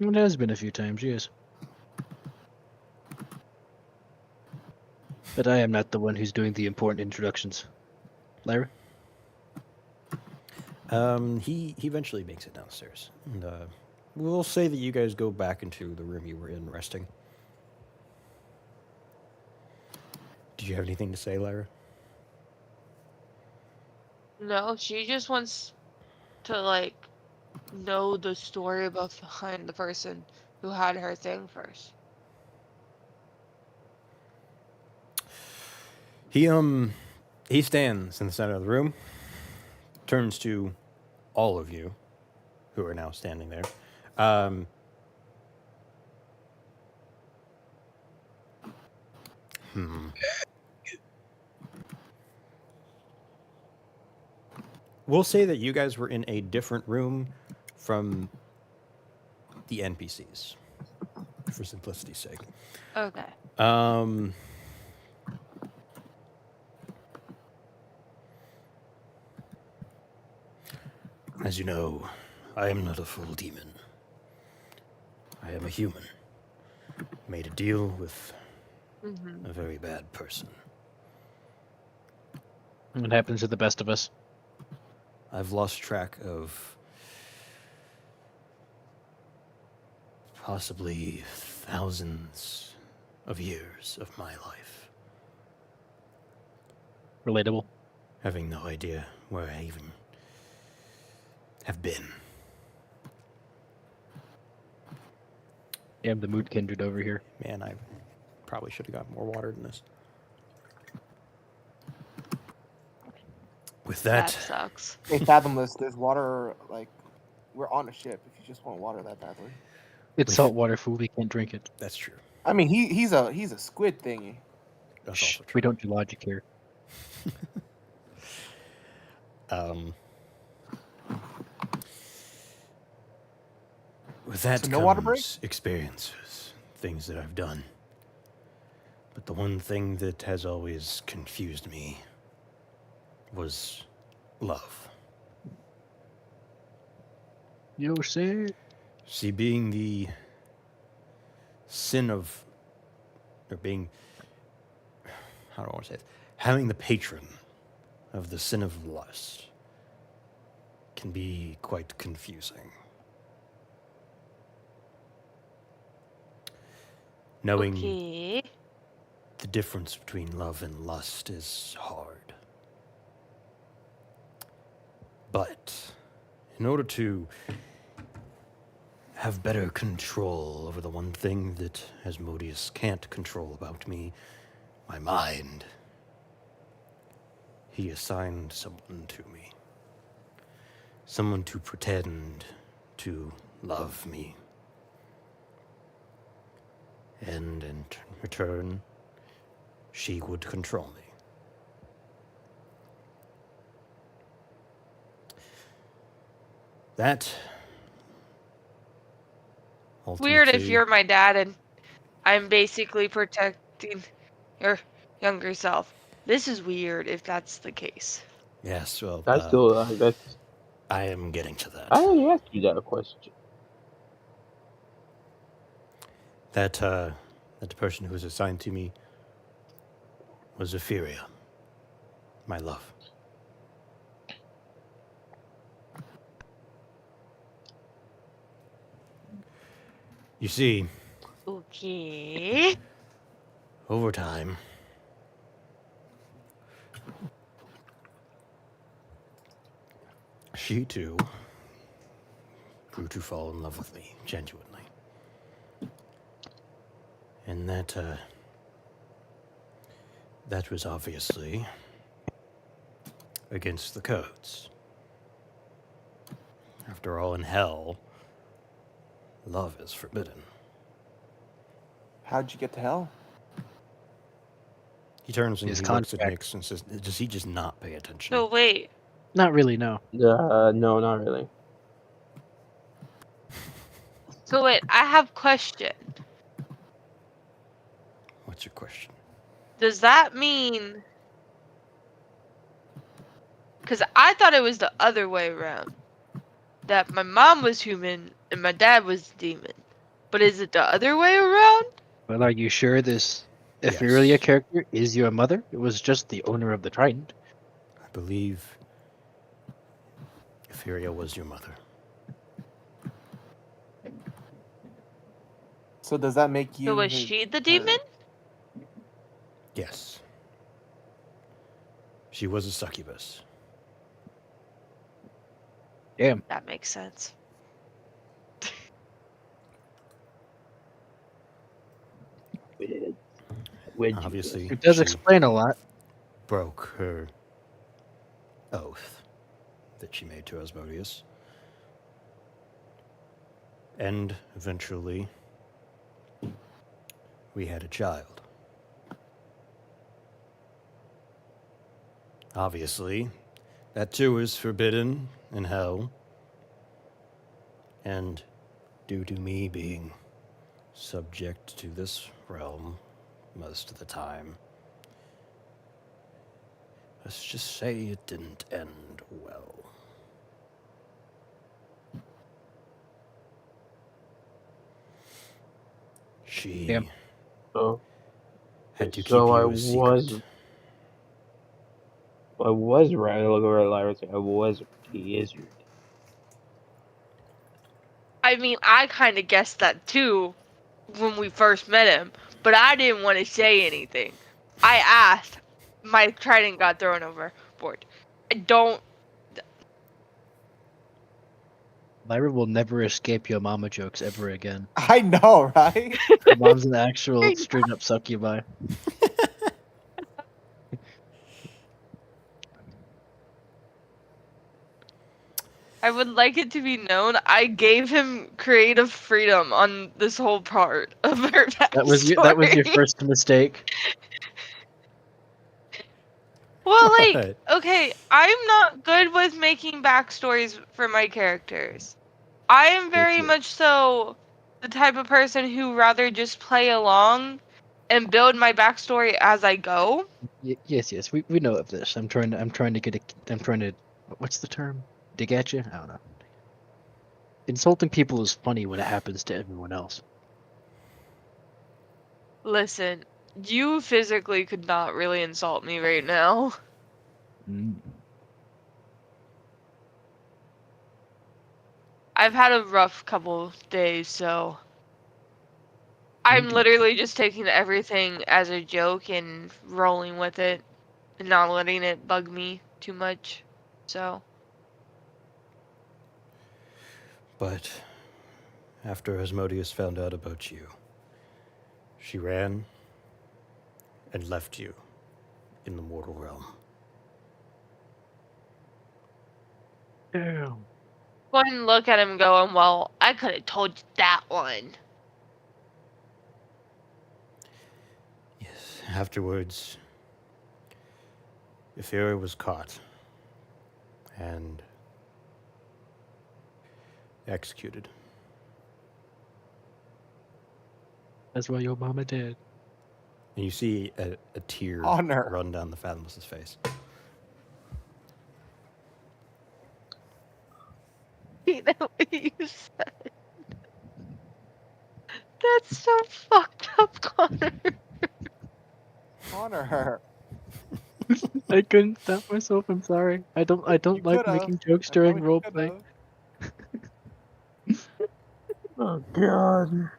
It has been a few times, yes. But I am not the one who's doing the important introductions. Lyra? He eventually makes it downstairs. And we'll say that you guys go back into the room you were in resting. Did you have anything to say, Lyra? No, she just wants to, like, know the story behind the person who had her thing first. He stands in the center of the room, turns to all of you who are now standing there. We'll say that you guys were in a different room from the NPCs, for simplicity's sake. Okay. As you know, I am not a full demon. I am a human. Made a deal with a very bad person. It happens to the best of us. I've lost track of possibly thousands of years of my life, Relatable. having no idea where I even have been. Damn, the mood kindred over here. Man, I probably should have got more water than this. With That that, sucks. Hey, Fathomless, there's water, like, we're on a ship if you just want water that badly. It's With- saltwater food, we can't drink it. that's true. I mean, he's a squid thingy. That's Shh, also true. we don't do logic here. With that So no water break? comes experiences, things that I've done. But the one thing that has always confused me was love. Yo, say. See, being the sin of, or being, how do I want to say it? Having the patron of the sin of lust can be quite confusing. Knowing Okay. the difference between love and lust is hard. But in order to have better control over the one thing that Asmodeus can't control about me, my mind, he assigned someone to me. Someone to pretend to love me. And in return, she would control me. That Weird if ultimately- you're my dad and I'm basically protecting your younger self. This is weird if that's the case. Yes, well, That's I am getting to that. I already asked you that question. That the person who was assigned to me was Etheria, my love. You see, Okay. over time, she too grew to fall in love with me, genuinely. And that was obviously against the codes. After all, in hell, love is forbidden. How'd you get to hell? He turns and His he looks at contract. Nix and says, does he just not pay attention? So wait. Not really, no. No, not really. So wait, I have question. What's your question? Does that mean? Because I thought it was the other way around. That my mom was human and my dad was demon. But is it the other way around? Well, are you sure this Yes. Etheria character is your mother? It was just the owner of the trident. I believe Etheria was your mother. So does that make you? So was she the demon? Yes. She was a succubus. Damn. That makes sense. Obviously, It does she explain a lot. broke her oath that she made to Asmodeus. And eventually, we had a child. Obviously, that too is forbidden in hell. And due to me being subject to this realm most of the time, let's just say it didn't end well. She Yep. So, had to keep so you a secret. I was right. I look over at Lyra and say, I was right. He is your dad. I mean, I kind of guessed that too when we first met him, but I didn't want to say anything. I asked. My trident got thrown overboard. I don't. Lyra will never escape your mama jokes ever again. I know, right? Her mom's an actual straight up succubi. I would like it to be known I gave him creative freedom on this whole part of her backstory. That was your first mistake. Well, like, What? okay, I'm not good with making backstories for my characters. I am very you. much so the type of person who rather just play along and build my backstory as I go. Yes, we know of this. I'm trying to what's the term? Dig at you? I don't know. Insulting people is funny when it happens to everyone else. Listen, you physically could not really insult me right now. Mm. I've had a rough couple days, so I'm literally just taking everything as a joke and rolling with it and not letting it bug me too much. So, But after Asmodeus found out about you, she ran and left you in the mortal realm. Damn. go ahead and look at him going, well, I could have told you that one. Yes. Afterwards, Etheria was caught and executed. That's why your mama did. And you see a tear Honor. run down the Fathomless's face. You know what you said? That's so fucked up, Connor. Honor her. I couldn't stop myself. I'm sorry. I don't You like could've. making jokes I during know you roleplay. could've. Oh, God.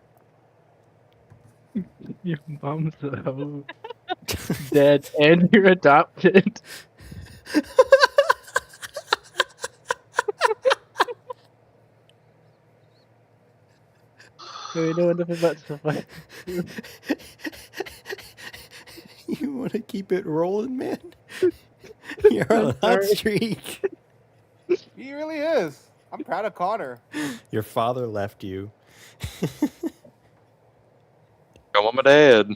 Your mom's a hoe. Dead, and you're adopted. We know enough about stuff like You want to keep it rolling, man? You're on a hot sorry. streak. He really is. I'm proud of Connor. Your father left you. I want my dad.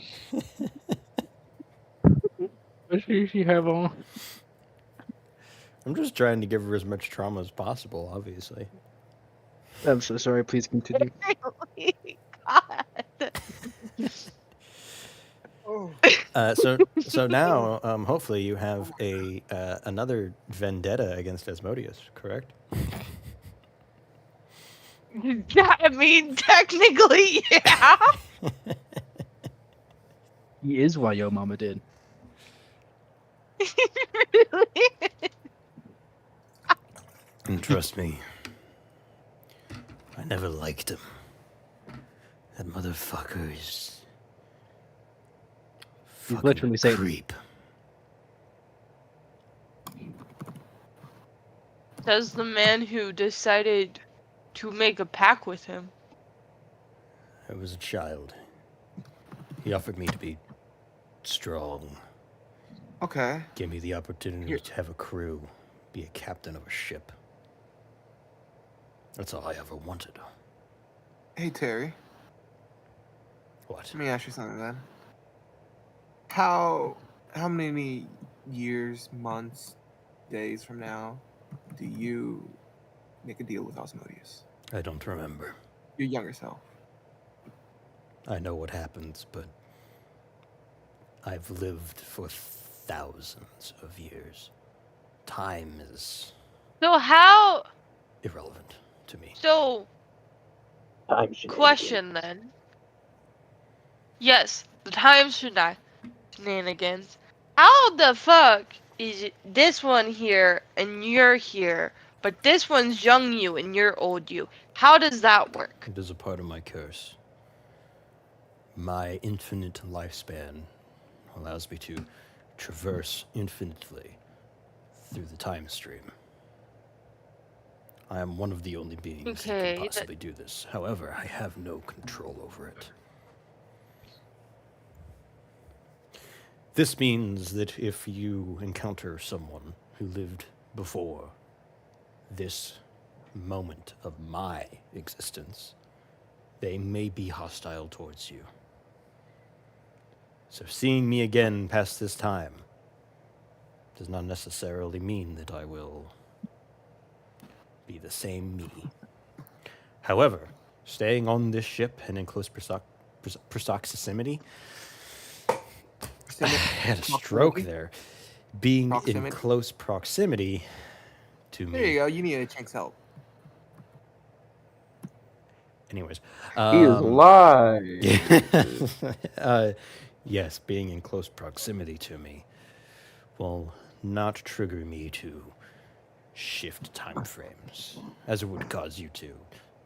What should she have on? I'm just trying to give her as much trauma as possible, obviously. I'm so sorry. Please continue. Really? God. Oh. So now, hopefully, you have a another vendetta against Asmodeus, correct? I mean, technically, yeah. He is why your mama did. Really? And trust me, I never liked him. That motherfucker is He's fucking literally saying- creep. Says the man who decided to make a pact with him. I was a child. He offered me to be strong. Okay. Gave me the opportunity Here- to have a crew, be a captain of a ship. That's all I ever wanted. Hey Terry, What? let me ask you something then. How many years, months, days from now do you make a deal with Osmodeus? I don't remember. Your younger self. I know what happens, but I've lived for thousands of years. Time is So how? irrelevant to me. So Time shenanigans. question then. Yes, the time shenanigans. How the fuck is it this one here and you're here, but this one's young you and you're old you? How does that work? It is a part of my curse. My infinite lifespan allows me to traverse infinitely through the time stream. I am one of the only beings that Okay, can that- possibly do this. However, I have no control over it. This means that if you encounter someone who lived before this moment of my existence, they may be hostile towards you. So seeing me again past this time does not necessarily mean that I will be the same me. However, staying on this ship and in close proximity, I had a stroke Proximity? there. Being in Proximity? close proximity to me. There you go. You need a Chink's help. Anyways. He is lying. Yes, being in close proximity to me will not trigger me to shift time frames, as it would cause you to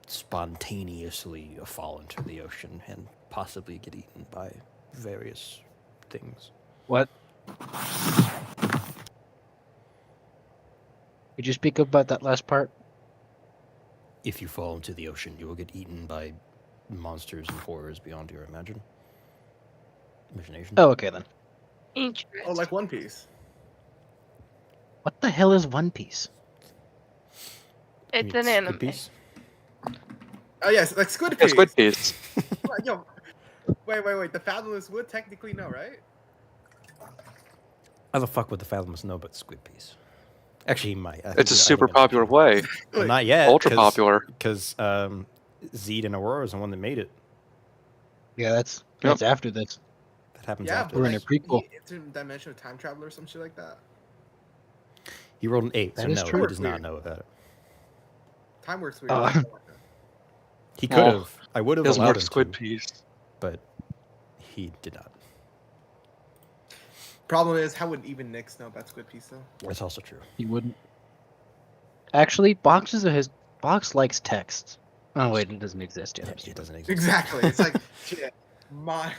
spontaneously fall into the ocean and possibly get eaten by various things. What? Could you speak about that last part? If you fall into the ocean, you will get eaten by monsters and horrors beyond your imagination. Oh, okay then. Interesting. Oh, like One Piece. What the hell is One Piece? You It's mean an Squid anime. Piece? Oh yes, like Squid Yeah, Piece. Squid Piece. Yo, wait. The Fabulous would technically know, right? How the fuck would the Fathomless know about Squid Piece? Actually, he might. It's a super popular way. Well, not yet. Ultra popular. Because Zed and Aurora is the one that made it. Yeah, that's after this. That happens Yeah, after. We're in a prequel. Interdimensional time traveler or some shit like that. He rolled an 8, so That is no, true. he does not know about it. Time works weird. Oh. He could Well, have. I would have There's more allowed to him Squid to, Piece. but he did not. Problem is, how would even Nyx know about Squid Piece though? That's also true. He wouldn't. Actually, Box likes text. Oh wait, it doesn't exist yet. Yeah, it doesn't exist. Exactly. It's like shit. My.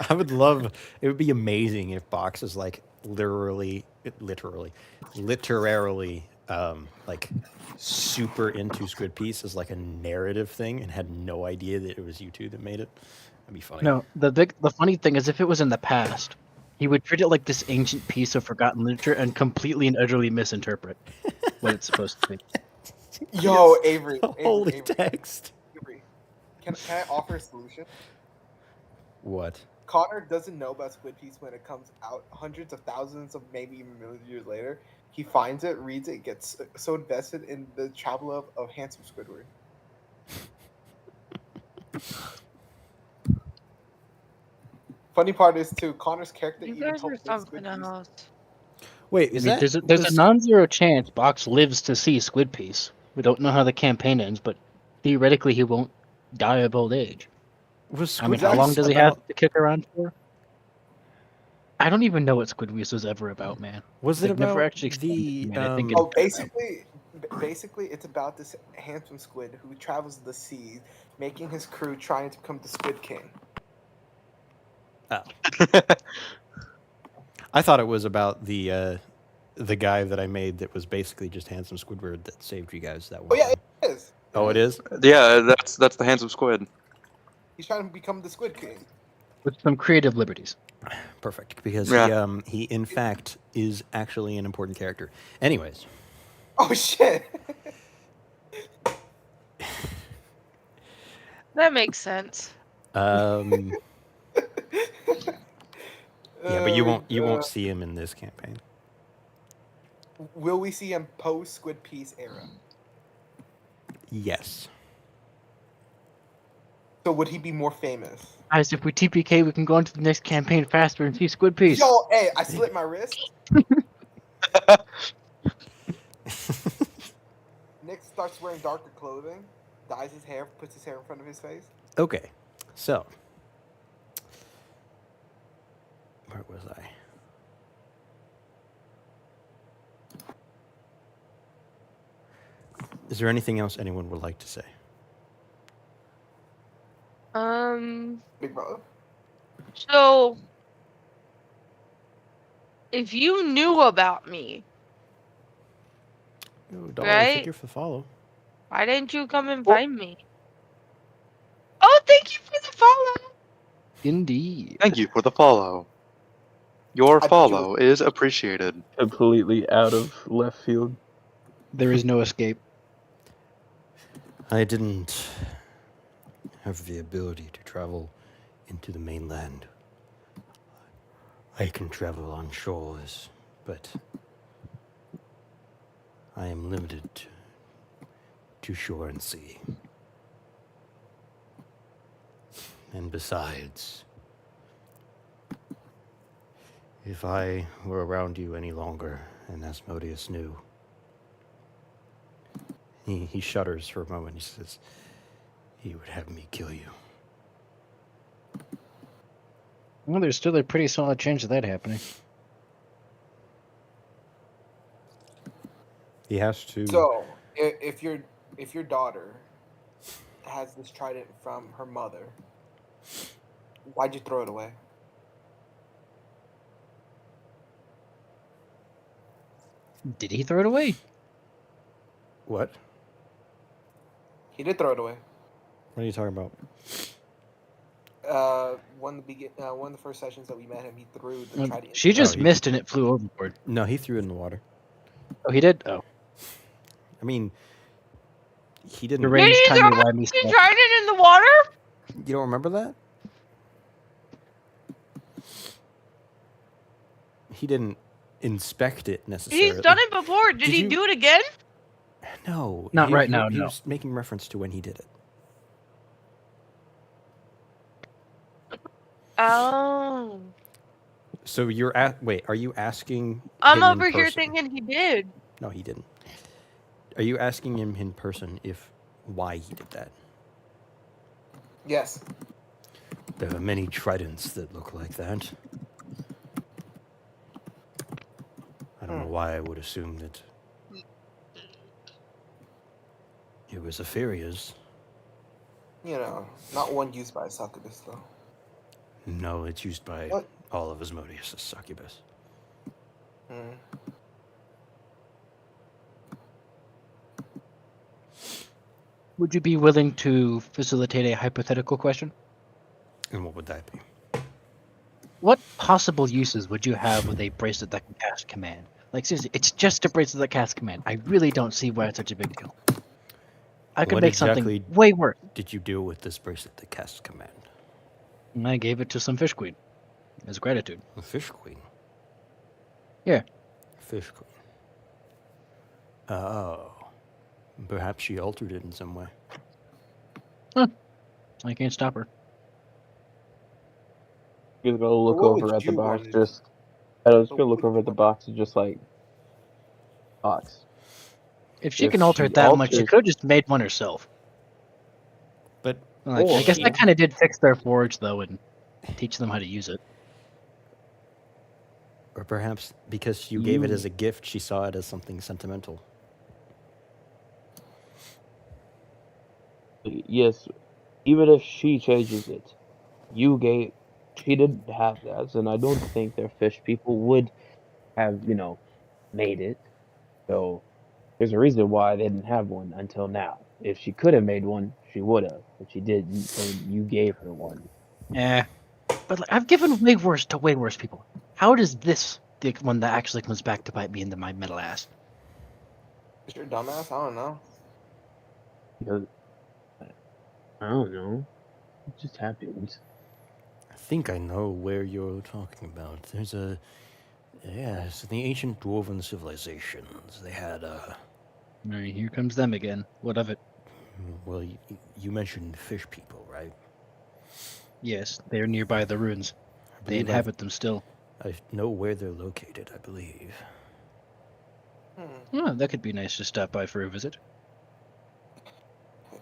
I would love. It would be amazing if Box is like literally, like super into Squid Piece as like a narrative thing and had no idea that it was you two that made it. That'd be funny. No, the funny thing is, if it was in the past, he would treat it like this ancient piece of forgotten literature and completely and utterly misinterpret what it's supposed to be. Yo, Avery. The Avery, holy Avery, text. Avery. Can I offer a solution? What? Connor doesn't know about Squid Piece when it comes out hundreds of thousands of maybe even millions of years later. He finds it, reads it, gets so invested in the travel of handsome Squidward. Funny part is too, Connor's character You even guys are helped make something Squid Piece. else. Wait, I is mean, that there's a was- non-zero chance Box lives to see Squid Piece. We don't know how the campaign ends, but theoretically he won't die of old age. was I mean, Squid how long Piece does he about? have to kick around for? I don't even know what Squid Piece was ever about, man. Was it They've never about actually explained it the? to me, and I think Oh, basically, it's about this handsome squid who travels the seas, making his crew trying to become the Squid King. I thought it was about the guy that I made that was basically just handsome Squidward that saved you guys that one. Oh yeah, time. it is. Oh, it is. Yeah, that's the handsome squid. He's trying to become the Squid King. with some creative liberties. Perfect, because Yeah. he in fact is actually an important character. Anyways, Oh shit! That makes sense. yeah, but you won't Uh, see him in this campaign. Will we see him post Squid Piece era? Yes. So would he be more famous? Guys, if we TPK, we can go into the next campaign faster and see Squid Piece. Yo, hey, I slit my wrist. Nick starts wearing darker clothing, dyes his hair, puts his hair in front of his face. Okay, so where was I? Is there anything else anyone would like to say? Big brother. So if you knew about me, $1 Right. figure for the follow. why didn't you come and find me? Oh, thank you for the follow. Indeed. Thank you for the follow. Your I bet you follow is appreciated. Completely out of left field. There is no escape. I didn't have the ability to travel into the mainland. I can travel on shores, but I am limited to shore and sea. And besides, if I were around you any longer, and Asmodeus knew, he shudders for a moment. He says, he would have me kill you. Well, there's still a pretty solid chance of that happening. He has to. So, if your daughter has this trident from her mother, why'd you throw it away? Did he throw it away? What? He did throw it away. What are you talking about? One of the first sessions that we met him, he threw the trident. She just he- missed and it flew overboard. No, he threw it in the water. Oh, he did? Oh. I mean, he The didn't. rain Did he timey throw wimey You stuff. tried it in the water? You don't remember that? He didn't inspect it necessarily. He's done it before. Did he you- do it again? No. Not he right was- now, He no. was making reference to when he did it. Oh. So you're at. Wait, are you asking? I'm him in over here person? thinking he did. No, he didn't. Are you asking him in person why he did that? Yes. There are many tridents that look like that. I don't know why I would assume that it was Apheria's. You know, not one used by a succubus though. No, it's used by What? all of Asmodeus' succubus. Hmm. Would you be willing to facilitate a hypothetical question? And what would that be? What possible uses would you have with a bracelet that can cast command? Like seriously, it's just a bracelet that casts command. I really don't see why it's such a big deal. I could What make something exactly way worse. did you do with this bracelet that casts command? And I gave it to some fish queen as gratitude. The Fish Queen. Yeah. Fish Queen. Oh. Perhaps she altered it in some way. I can't stop her. He's gonna look what would over at the you box. want? Just, I was But gonna what look would over you at the want? box and just like, box. If she If can alter she it that much, she alters- could have just made one herself. But Like, I Or- guess that kind of did fix their forge though, and teach them how to use it. or perhaps because you gave it You- as a gift, she saw it as something sentimental. Yes, even if she changes it, she didn't have that, and I don't think their fish people would have, made it. So there's a reason why they didn't have one until now. If she could have made one, she would have, but she didn't, and you gave her one. Yeah. But like, I've given way worse to way worse people. How does this the one that actually comes back to bite me into my middle ass? Is your dumbass? I don't know. Because I don't know, it just happens. I think I know where you're talking about. There's a... Yes, the ancient dwarven civilizations. They had Alright, here comes them again. What of it? well, you mentioned fish people, right? Yes, they're nearby the ruins. I They believe inhabit them still. I know where they're located, I believe. Hmm. Oh, that could be nice to stop by for a visit.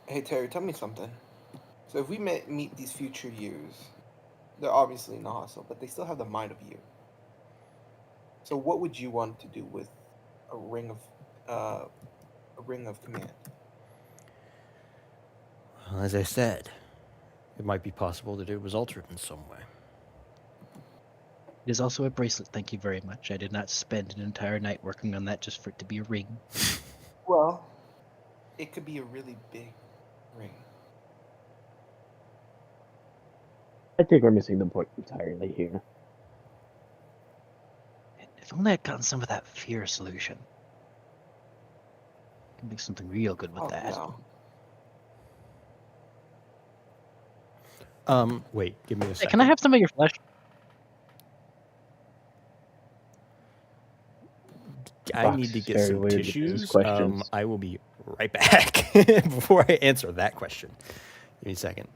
Hey Terry, tell me something. So if we meet these future yous, they're obviously not hostile, but they still have the mind of you. So what would you want to do with a ring of command? Well, as I said, it might be possible that it was altered in some way. It is also a bracelet, thank you very much. I did not spend an entire night working on that just for it to be a ring. Well, it could be a really big ring. I think we're missing the point entirely here. If only I'd gotten some of that fear solution. Could make something real good with that. No. Wait, give me a Hey, second. can I have some of your flesh? I Box need to is get very some weird with these tissues. questions. I will be right back before I answer that question. Give me a second.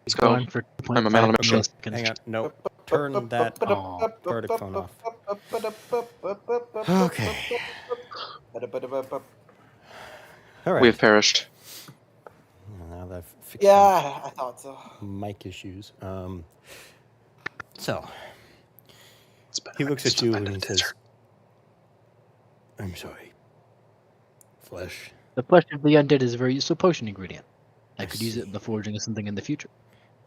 He's go. gone for I'm a man on a 2.5 mission. milliseconds. Hang on. No. Turn that Aw. verdict phone off. Okay. All We have right. perished. Now that I've fixed Yeah, I thought so. the mic issues. So It's been he looks at it's you been and a he says, desert. "I'm sorry. Flesh. The flesh of the undead is a very useful potion ingredient. I I could use it in the see. forging of something in the future.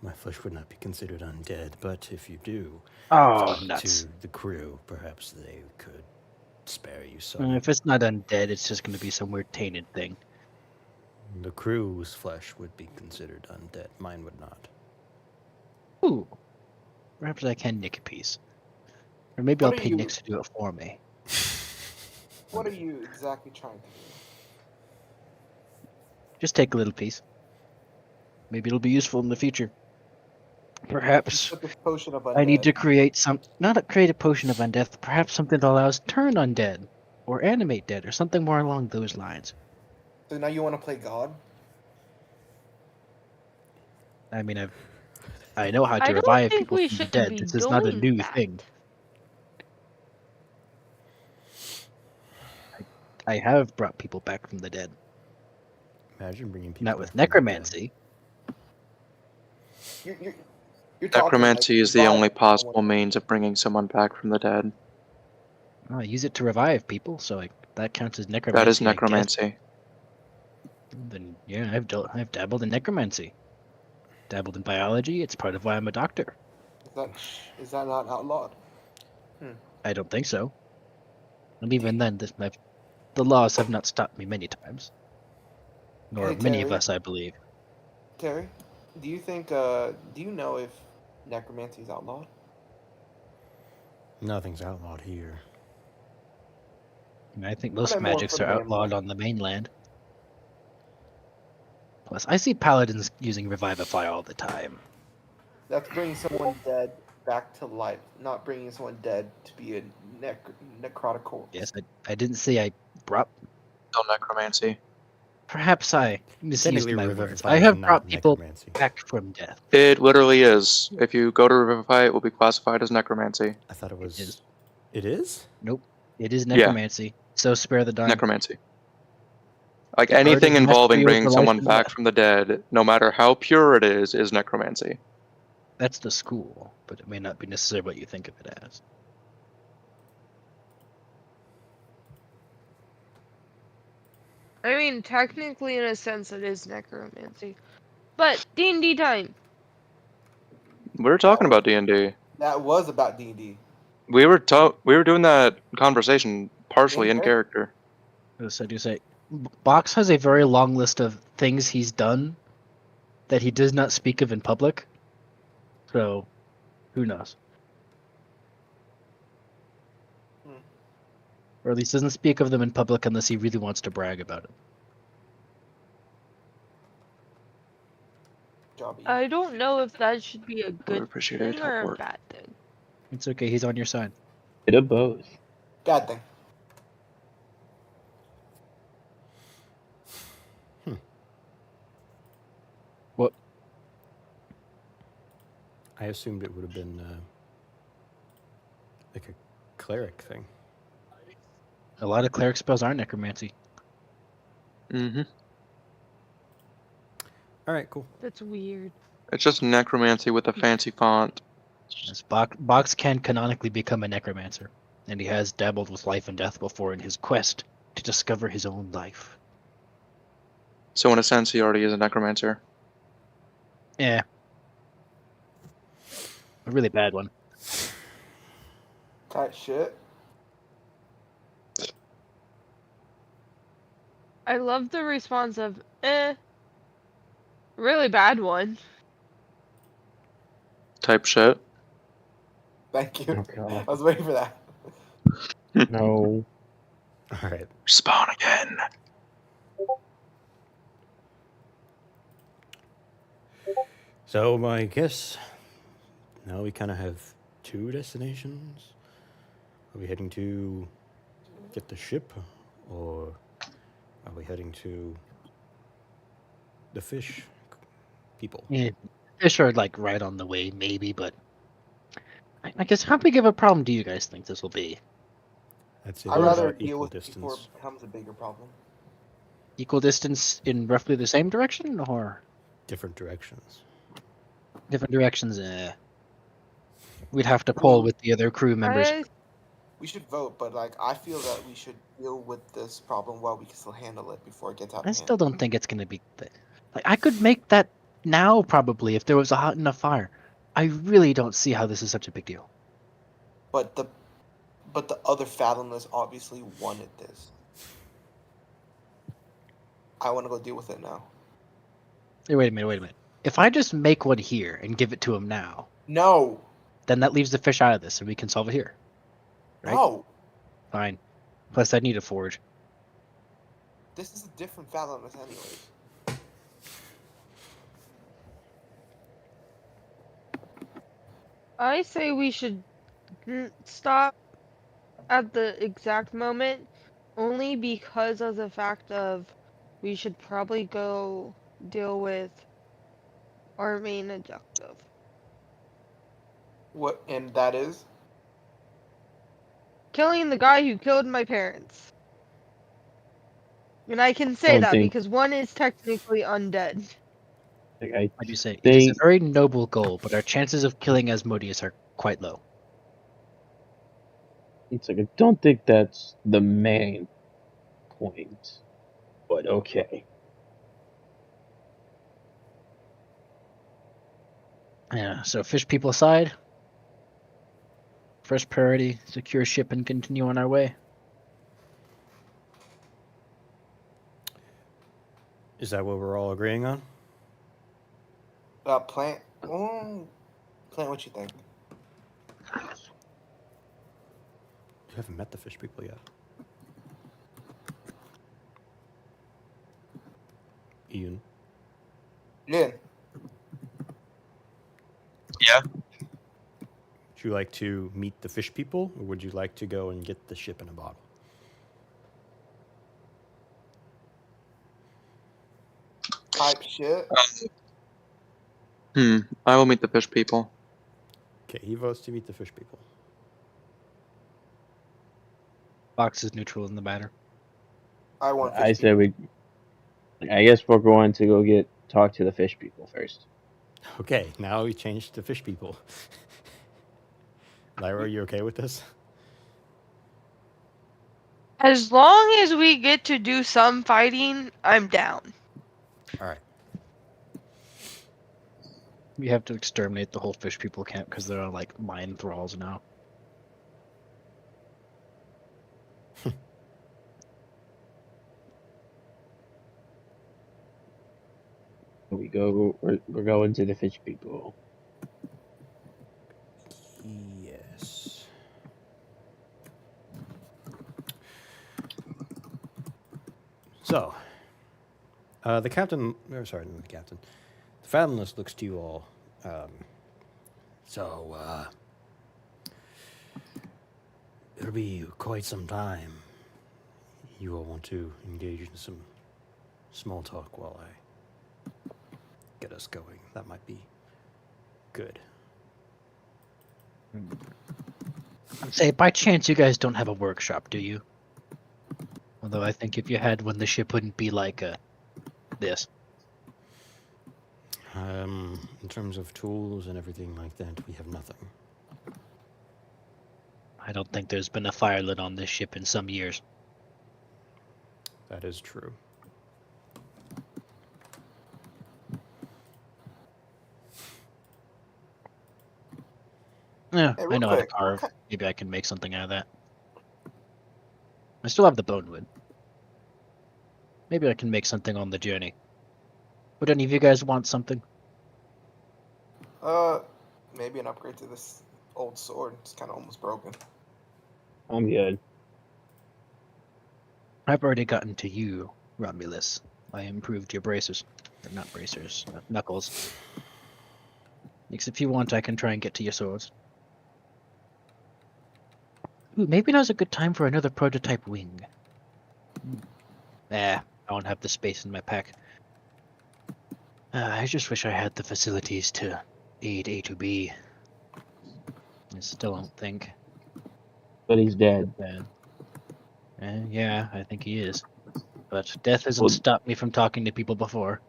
My flesh would not be considered undead, but if you do Oh, talk nuts. to the crew, perhaps they could spare you some. If it's not undead, it's just going to be some weird tainted thing. The crew's flesh would be considered undead. Mine would not. Ooh. Perhaps I can nick a piece. Or maybe What I'll are pay you- Nix to do it for me. What are you exactly trying to do? Just take a little piece. Maybe it'll be useful in the future. Perhaps Put this potion of undead. I need to create create a potion of undeath, perhaps something that allows turn undead, or animate dead, or something more along those lines. So now you want to play God? I mean, I know how I to don't revive think people we from the should dead. be This is not a doing new that. thing. I have brought people back from the dead. Imagine bringing people. Not back with from the dead. necromancy. You're talking Necromancy like is the only reviving possible someone. means of bringing someone back from the dead. I use it to revive people, so that counts as necromancy. That is I guess. necromancy. Then yeah, I've dabbled in necromancy. Dabbled in biology. It's part of why I'm a doctor. Is that not outlawed? I don't think so. And even then, the laws have not stopped me many times. Nor Hey, many of Terry. us, I believe. Terry, do you think? Do you know if necromancy is outlawed? Nothing's outlawed here. I mean, I think I most meant more magics for are the outlawed mainland. on the mainland. Plus, I see paladins using Revivify all the time. That's bringing someone dead back to life, not bringing someone dead to be a necrotic corpse. Yes, I didn't say I brought. Still necromancy. Perhaps I misused Technically, my Revivify words. I is have not brought people necromancy. back from death. It literally is. If you go to Revivify, it will be classified as necromancy. I thought it was. is. It is? Nope, it is necromancy. So spare the dying. Necromancy. Like The art anything of involving mastery bringing over life someone and back death. from the dead, no matter how pure it is necromancy. That's the school, but it may not be necessarily what you think of it as. I mean, technically, in a sense, it is necromancy. But D&D time. We were talking about D&D. That was about D&D. We were doing that conversation partially in Okay. character. So do say, Box has a very long list of things he's done that he does not speak of in public. So, who knows? Or at least doesn't speak of them in public unless he really wants to brag about it. Job easy. I don't know if that should be a I would good appreciate thing help or a work. bad thing. It's okay, he's on your side. Bit of both. Bad thing. What? I assumed it would have been like a cleric thing. A lot of cleric spells are necromancy. Mm-hmm. All right, cool. That's weird. It's just necromancy with a fancy font. Yes, Box can canonically become a necromancer, and he has dabbled with life and death before in his quest to discover his own life. So in a sense, he already is a necromancer. Yeah. A really bad one. Tight shit. I love the response of, really bad one. Type shit. Thank you. Oh, God. I was waiting for that. No. All right. Spawn again. So I guess now we kind of have two destinations. Are we heading to get the ship, or are we heading to the fish people? Yeah. fish are like right on the way, maybe, but I guess how big of a problem do you guys think this will be? I'd say I'd those rather are deal equal with it before distance. it becomes a bigger problem. Equal distance in roughly the same direction, or Different directions. different directions? We'd have to I poll mean, with the other crew members. we should vote, but like I feel that we should deal with this problem while we can still handle it before it gets out I of still hand. don't think it's gonna be. Like I could make that now probably if there was a hot enough fire. I really don't see how this is such a big deal. But the other fathomless obviously wanted this. I want to go deal with it now. Hey, wait a minute. If I just make one here and give it to him now, No. then that leaves the fish out of this, and we can solve it here. Right? No. Fine. Plus, I need a forge. This is a different fathomless anyways. I say we should stop at the exact moment, only because of the fact of we should probably go deal with our main objective. What? And that is? Killing the guy who killed my parents. And I can say Don't that think- because one is technically undead. Like, I What'd you say? It is a think very noble goal, but our chances of killing Asmodeus are quite low. it's like I don't think that's the main point, but okay. Yeah, so fish people aside, first priority, secure ship and continue on our way. Is that what we're all agreeing on? Plant. Plant, what you think? You haven't met the fish people yet. Ian. Lynn. Yeah. Would you like to meet the fish people, or would you like to go and get the ship in a bottle? Type shit. I will meet the fish people. Okay, he votes to meet the fish people. Fox is neutral in the matter. I want. I fish said we. I guess we're going to go talk to the fish people first. Okay, now we changed to fish people. Lyra, are you okay with this? As long as we get to do some fighting, I'm down. All right. We have to exterminate the whole fish people camp because they're all like mind thralls now. We're going to the fish people. Yes. So, the captain, or sorry, not the captain, the fathomless looks to you all. It'll be quite some time. You all want to engage in some small talk while I get us going. That might be good. I'd say, by chance, you guys don't have a workshop, do you? Although I think if you had one, the ship wouldn't be like this. In terms of tools and everything like that, we have nothing. I don't think there's been a fire lit on this ship in some years. That is true. Yeah, Hey, I real know how to quick, carve. Maybe I can make something out of that. I still have the bone wood. Maybe I can make something on the journey. Would any of you guys want something? Maybe an upgrade to this old sword. It's kind of almost broken. I'm good. I've already gotten to you, Romulus. I improved your bracers. Or not bracers, knuckles. Next, if you want, I can try and get to your swords. Ooh, maybe now's a good time for another prototype wing. I don't have the space in my pack. I just wish I had the facilities to aid A to B. I still don't think But he's dead. bad. Yeah, I think he is. But death hasn't Well- stopped me from talking to people before.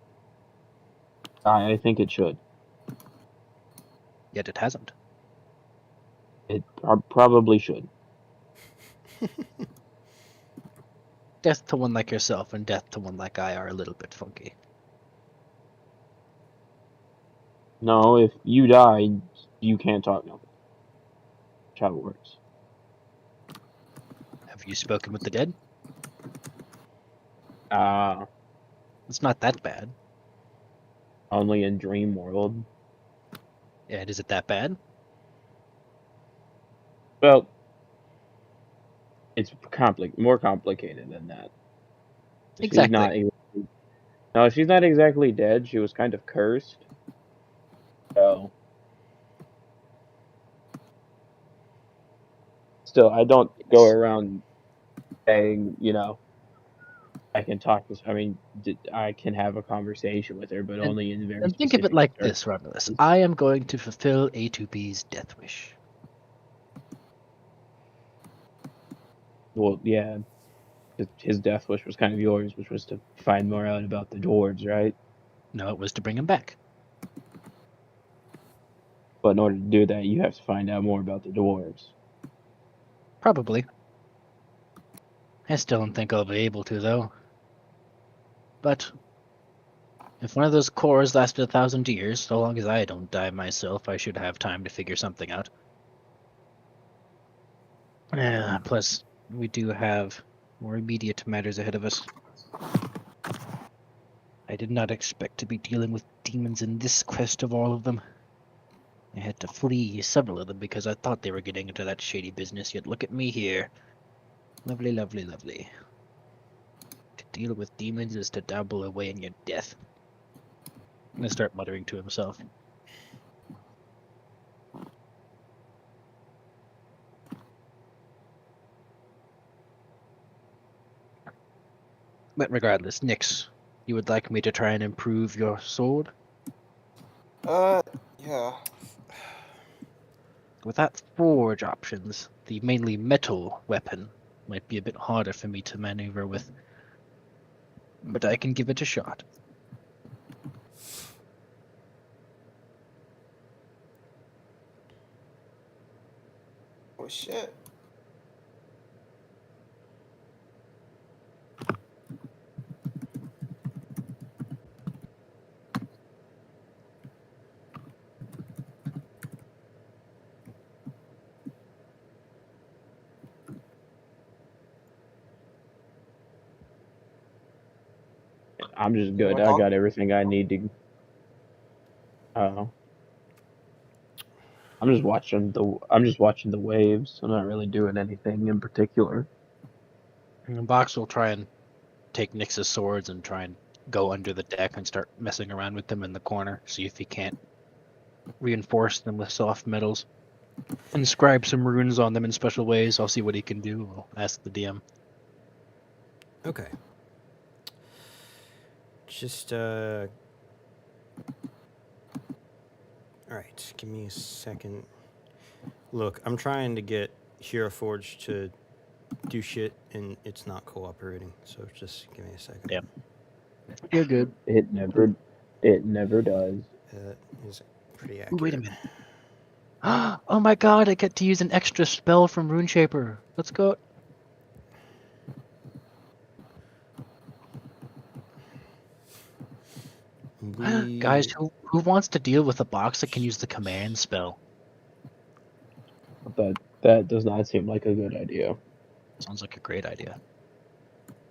I think it should. Yet it hasn't. It probably should. Death to one like yourself and death to one like I are a little bit funky. No, if you die, you can't talk now. That's how it works. Have you spoken with the dead? It's It's not that bad. only in dream world. And is it that bad? Well, it's more complicated than that. Exactly. She's not. No, she's not exactly dead. She was kind of cursed. So, still, I don't go around saying, I can talk to. I mean, I can have a conversation with her, but And- only in very. And think of it specific like circumstances. this, Romulus. I am going to fulfill A to B's death wish. Well, yeah. His death wish was kind of yours, which was to find more out about the dwarves, right? No, it was to bring him back. But in order to do that, you have to find out more about the dwarves. Probably. I still don't think I'll be able to, though. But if one of those cores lasted 1,000 years, so long as I don't die myself, I should have time to figure something out. Plus, we do have more immediate matters ahead of us. I did not expect to be dealing with demons in this quest of all of them. I had to flee several of them because I thought they were getting into that shady business, yet look at me here. Lovely, lovely, lovely. To deal with demons is to dabble away in your death. I'm gonna start muttering to himself. But regardless, Nyx, you would like me to try and improve your sword? Yeah. Without forge options, the mainly metal weapon might be a bit harder for me to maneuver with. But I can give it a shot. Oh shit. I'm just good. wanna I talk? got everything I need to. I'm just watching the waves. I'm not really doing anything in particular. And Box will try and take Nyx's swords and try and go under the deck and start messing around with them in the corner, see if he can't reinforce them with soft metals. Inscribe some runes on them in special ways. I'll see what he can do. I'll ask the DM. Okay. Just all right, give me a second. Look, I'm trying to get Hero Forge to do shit, and it's not cooperating. So just give me a second. Yeah. You're good. It never does. That is pretty Ooh, accurate. wait a minute. Oh my god, I get to use an extra spell from RuneShaper. Let's go. Guys, who wants to deal with a box that can use the command spell? But that does not seem like a good idea. Sounds like a great idea.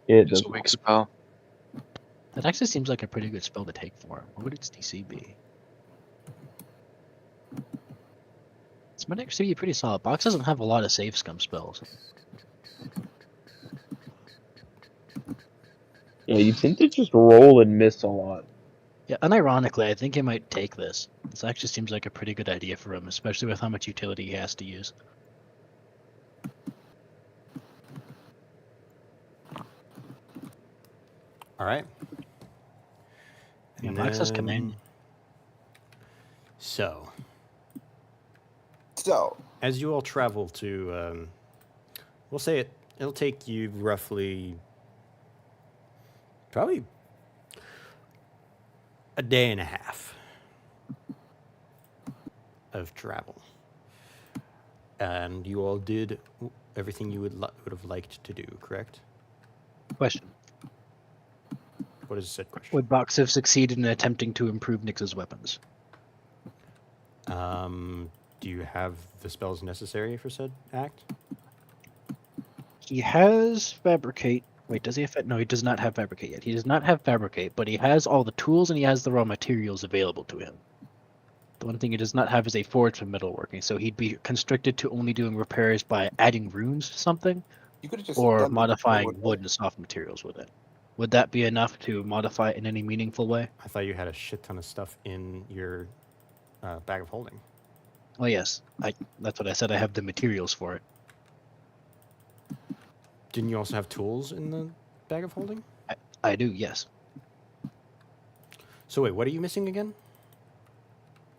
It Just does a weak not. spell. That actually seems like a pretty good spell to take for him. What would its DC be? This might actually be pretty solid. Box doesn't have a lot of save scum spells. Yeah, you tend to just roll and miss a lot. Yeah, unironically, I think he might take this. This actually seems like a pretty good idea for him, especially with how much utility he has to use. All right. Yeah, And Box has then- command. So, So, as you all travel to, we'll say it'll take you roughly, probably a day and a half of travel. And you all did everything you would have liked to do, correct? Question. What is said question? Would Box have succeeded in attempting to improve Nyx's weapons? Do you have the spells necessary for said act? He has Fabricate. Wait, does he have... No, he does not have Fabricate yet. He does not have Fabricate, but he has all the tools and he has the raw materials available to him. The one thing he does not have is a forge for metalworking, so he'd be constricted to only doing repairs by adding runes to something you could have just or done the modifying wood, wood and soft materials with it. Would that be enough to modify it in any meaningful way? I thought you had a shit ton of stuff in your bag of holding. Oh yes, that's what I said. I have the materials for it. Didn't you also have tools in the bag of holding? I do, yes. So wait, what are you missing again?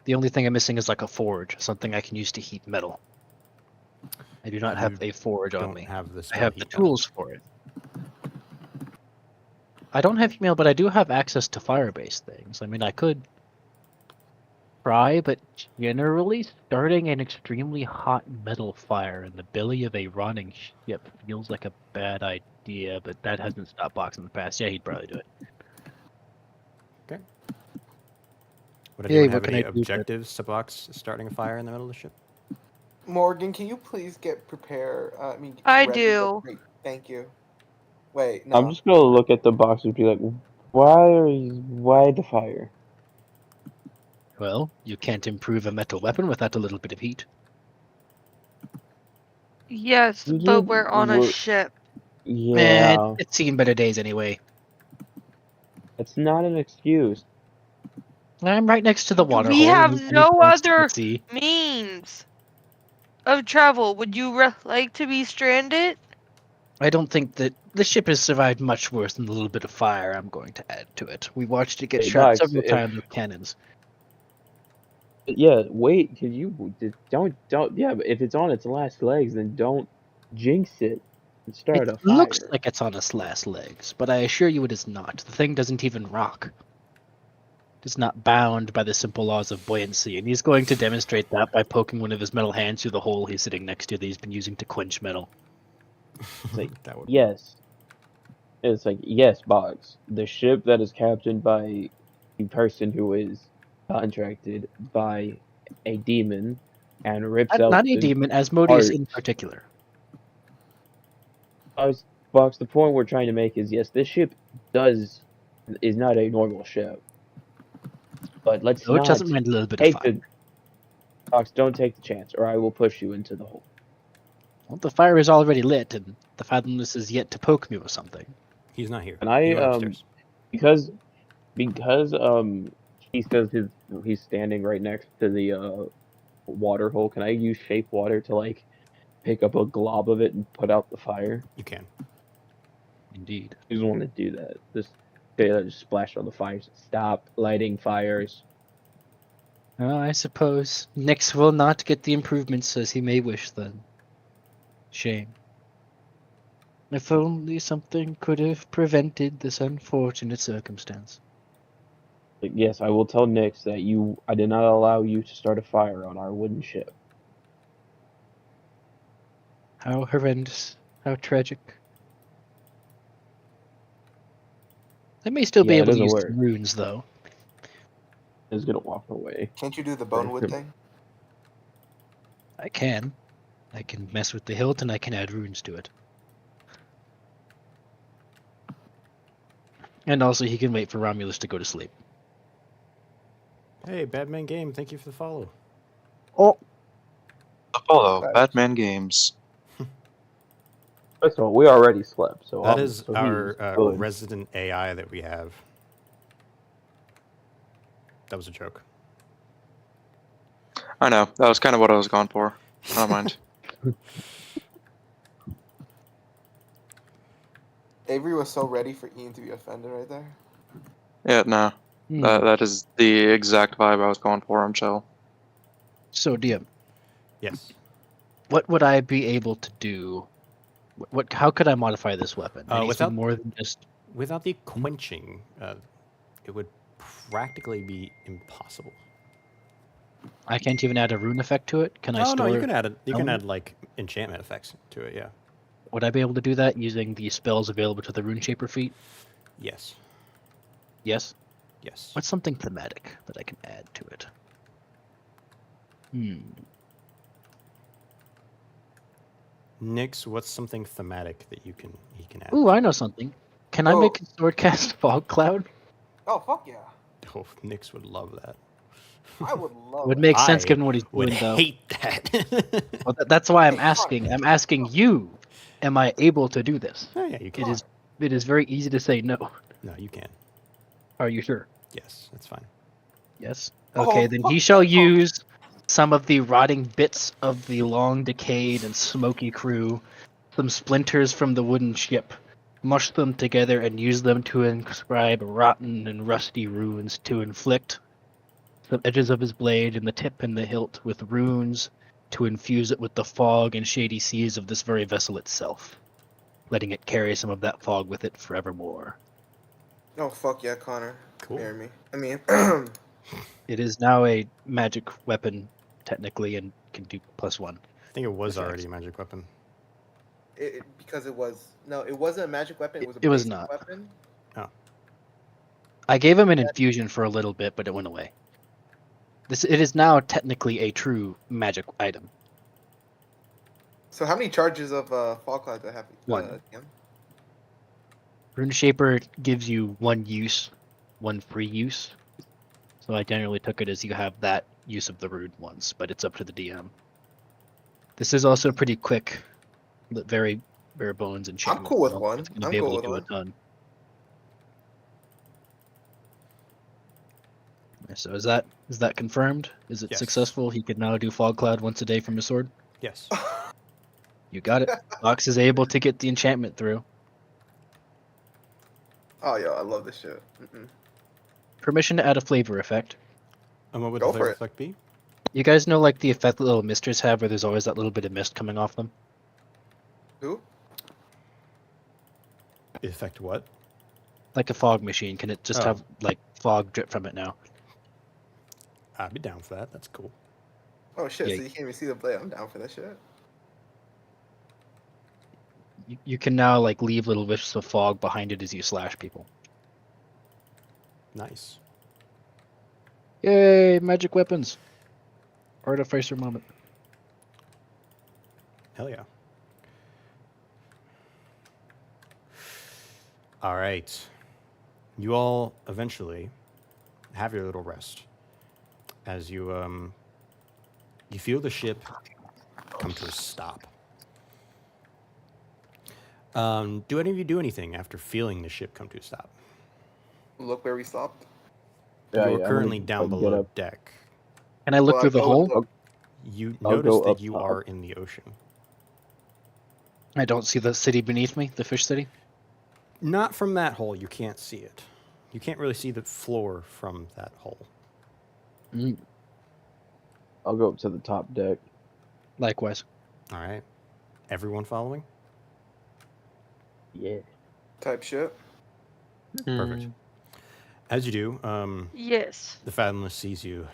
The only thing I'm missing is like a forge, something I can use to heat metal. I do not have You a forge on Don't me. have the I spell have the heat metal. tools for it. I don't have email, but I do have access to fire-based things. I mean, I could try, but generally, starting an extremely hot metal fire in the belly of a rotting ship feels like a bad idea, but that hasn't stopped Box in the past. Yeah, he'd probably do it. Would Hey, anyone what have can any I do for- objectives to Box starting a fire in the middle of the ship? Morgan, can you please get I ready? do. Great, thank you. Wait, no. I'm just gonna look at the box and be like, why the fire? Well, you can't improve a metal weapon without a little bit of heat. Yes, You but did we're on a wo- ship. Yeah, Man, it's seen better days anyway. it's not an excuse. I'm right next to the water We hole. have and no anything else to other see. means of travel. Would you like to be stranded? I don't think that the ship has survived much worse than the little bit of fire I'm going to add to it. We watched it get Hey, shot Bugs, several if- times with cannons. Yeah, wait, cause you don't yeah, but if it's on its last legs, then don't jinx it and start a It fire. looks like it's on its last legs, but I assure you it is not. The thing doesn't even rock. It's not bound by the simple laws of buoyancy, and he's going to demonstrate that by poking one of his metal hands through the hole he's sitting next to that he's been using to quench metal. like, That would Yes. It's like, yes, Boggs. The ship that is captained by a person who is contracted by a demon and rips out Not a the demon, Asmodeus heart. in particular. Boggs, the point we're trying to make is, yes, this ship is not a normal ship. But let's So it not doesn't mind a little bit of take fire. the Boggs, don't take the chance, or I will push you into the hole. Well, the fire is already lit, and the Fathomless is yet to poke me with something. He's not here. And I, He went upstairs. because he says he's standing right next to the water hole. Can I use shape water to like pick up a glob of it and put out the fire? You can. Indeed. I just want to do that. Just splash on the fires. Stop lighting fires. Well, I suppose Nyx will not get the improvements as he may wish then. Shame. If only something could have prevented this unfortunate circumstance. Like, yes, I will tell Nyx that I did not allow you to start a fire on our wooden ship. How horrendous. How tragic. I may still be Yeah, it able to doesn't use work. some runes, though. He's gonna walk away. Can't you do the bonewood thing? I can. I can mess with the hilt and I can add runes to it. And also he can wait for Romulus to go to sleep. Hey, Batman Game, thank you for the follow. Oh! Follow Right. Batman Games. First of all, we already slept, so That is so our he's good. resident AI that we have. That was a joke. I know. That was kind of what I was going for. I don't mind. Avery was so ready for Ian to be offended right there. Yeah, no. That is the exact vibe I was going for on Chill. So, DM, Yes. what would I be able to do? How could I modify this weapon? Anything without- more than just Without the quenching, it would practically be impossible. I can't even add a rune effect to it. Can I Oh store? no, you can add it. You can element? add like enchantment effects to it. Yeah. Would I be able to do that using the spells available to the Rune Shaper feat? Yes. Yes. Yes. What's something thematic that I can add to it? Nyx, what's something thematic that he can add? Ooh, I know something. Can I Oh. make a sword cast Fog Cloud? Oh fuck yeah! Oh, Nyx would love that. I would love. Would it. make sense I given what he's would doing, though. hate that. Well, that's why I'm Hey, Connor. asking. I'm asking you. Am I able to do this? Oh yeah, you can. It is very easy to say no. No, you can. Are you sure? Yes, that's fine. Yes. Oh, Okay, then he fuck shall that. Oh. use some of the rotting bits of the long decayed and smoky crew, some splinters from the wooden ship, mush them together and use them to inscribe rotten and rusty runes to inflict the edges of his blade and the tip and the hilt with runes to infuse it with the fog and shady seas of this very vessel itself, letting it carry some of that fog with it forevermore. Oh fuck yeah, Connor. Cool. Marry me. I mean, It is now a magic weapon, technically, and can do +1. I think it was Effects. already a magic weapon. because it wasn't a magic weapon. It was a It was basic not. weapon. I gave him an infusion for a little bit, but it went away. It is now technically a true magic item. So how many charges of Fall Cloud do I have? One. DM? Rune Shaper gives you one use, one free use. So I generally took it as you have that use of the rune once, but it's up to the DM. This is also pretty quick, very bare bones enchantment. cool with so one. It's going to I'm be able cool to with do a ton. So is that confirmed? Is it Yes. successful? He can now do Fog Cloud once a day from his sword? Yes. You got it. Fox is able to get the enchantment through. Oh yo, I love this shit. Mm-mm. Permission to add a flavor effect. And what would Go the for flavor it. effect be? You guys know like the effect that little misters have where there's always that little bit of mist coming off them? Who? Effect what? Like a fog machine. Can it just Oh. have like fog drip from it now? I'd be down for that. That's cool. Oh shit! Yeah. So you can't even see the blade. I'm down for that shit. You can now like leave little wisps of fog behind it as you slash people. Nice. Yay, magic weapons. Artificer moment. Hell yeah. All right. You all eventually have your little rest as you feel the ship come to a stop. Do any of you do anything after feeling the ship come to a stop? Look where we stopped. Yeah, You're yeah, I'm currently gonna down get below up. deck. Can I look Well, through the I'll hole? look. You I'll notice go that up you top. are in the ocean. I don't see the city beneath me, the fish city. Not from that hole. You can't see it. You can't really see the floor from that hole. I'll go up to the top deck. Likewise. All right. Everyone following? Yeah. Type shit. Perfect. As you do, Yes. the Fathomless sees you.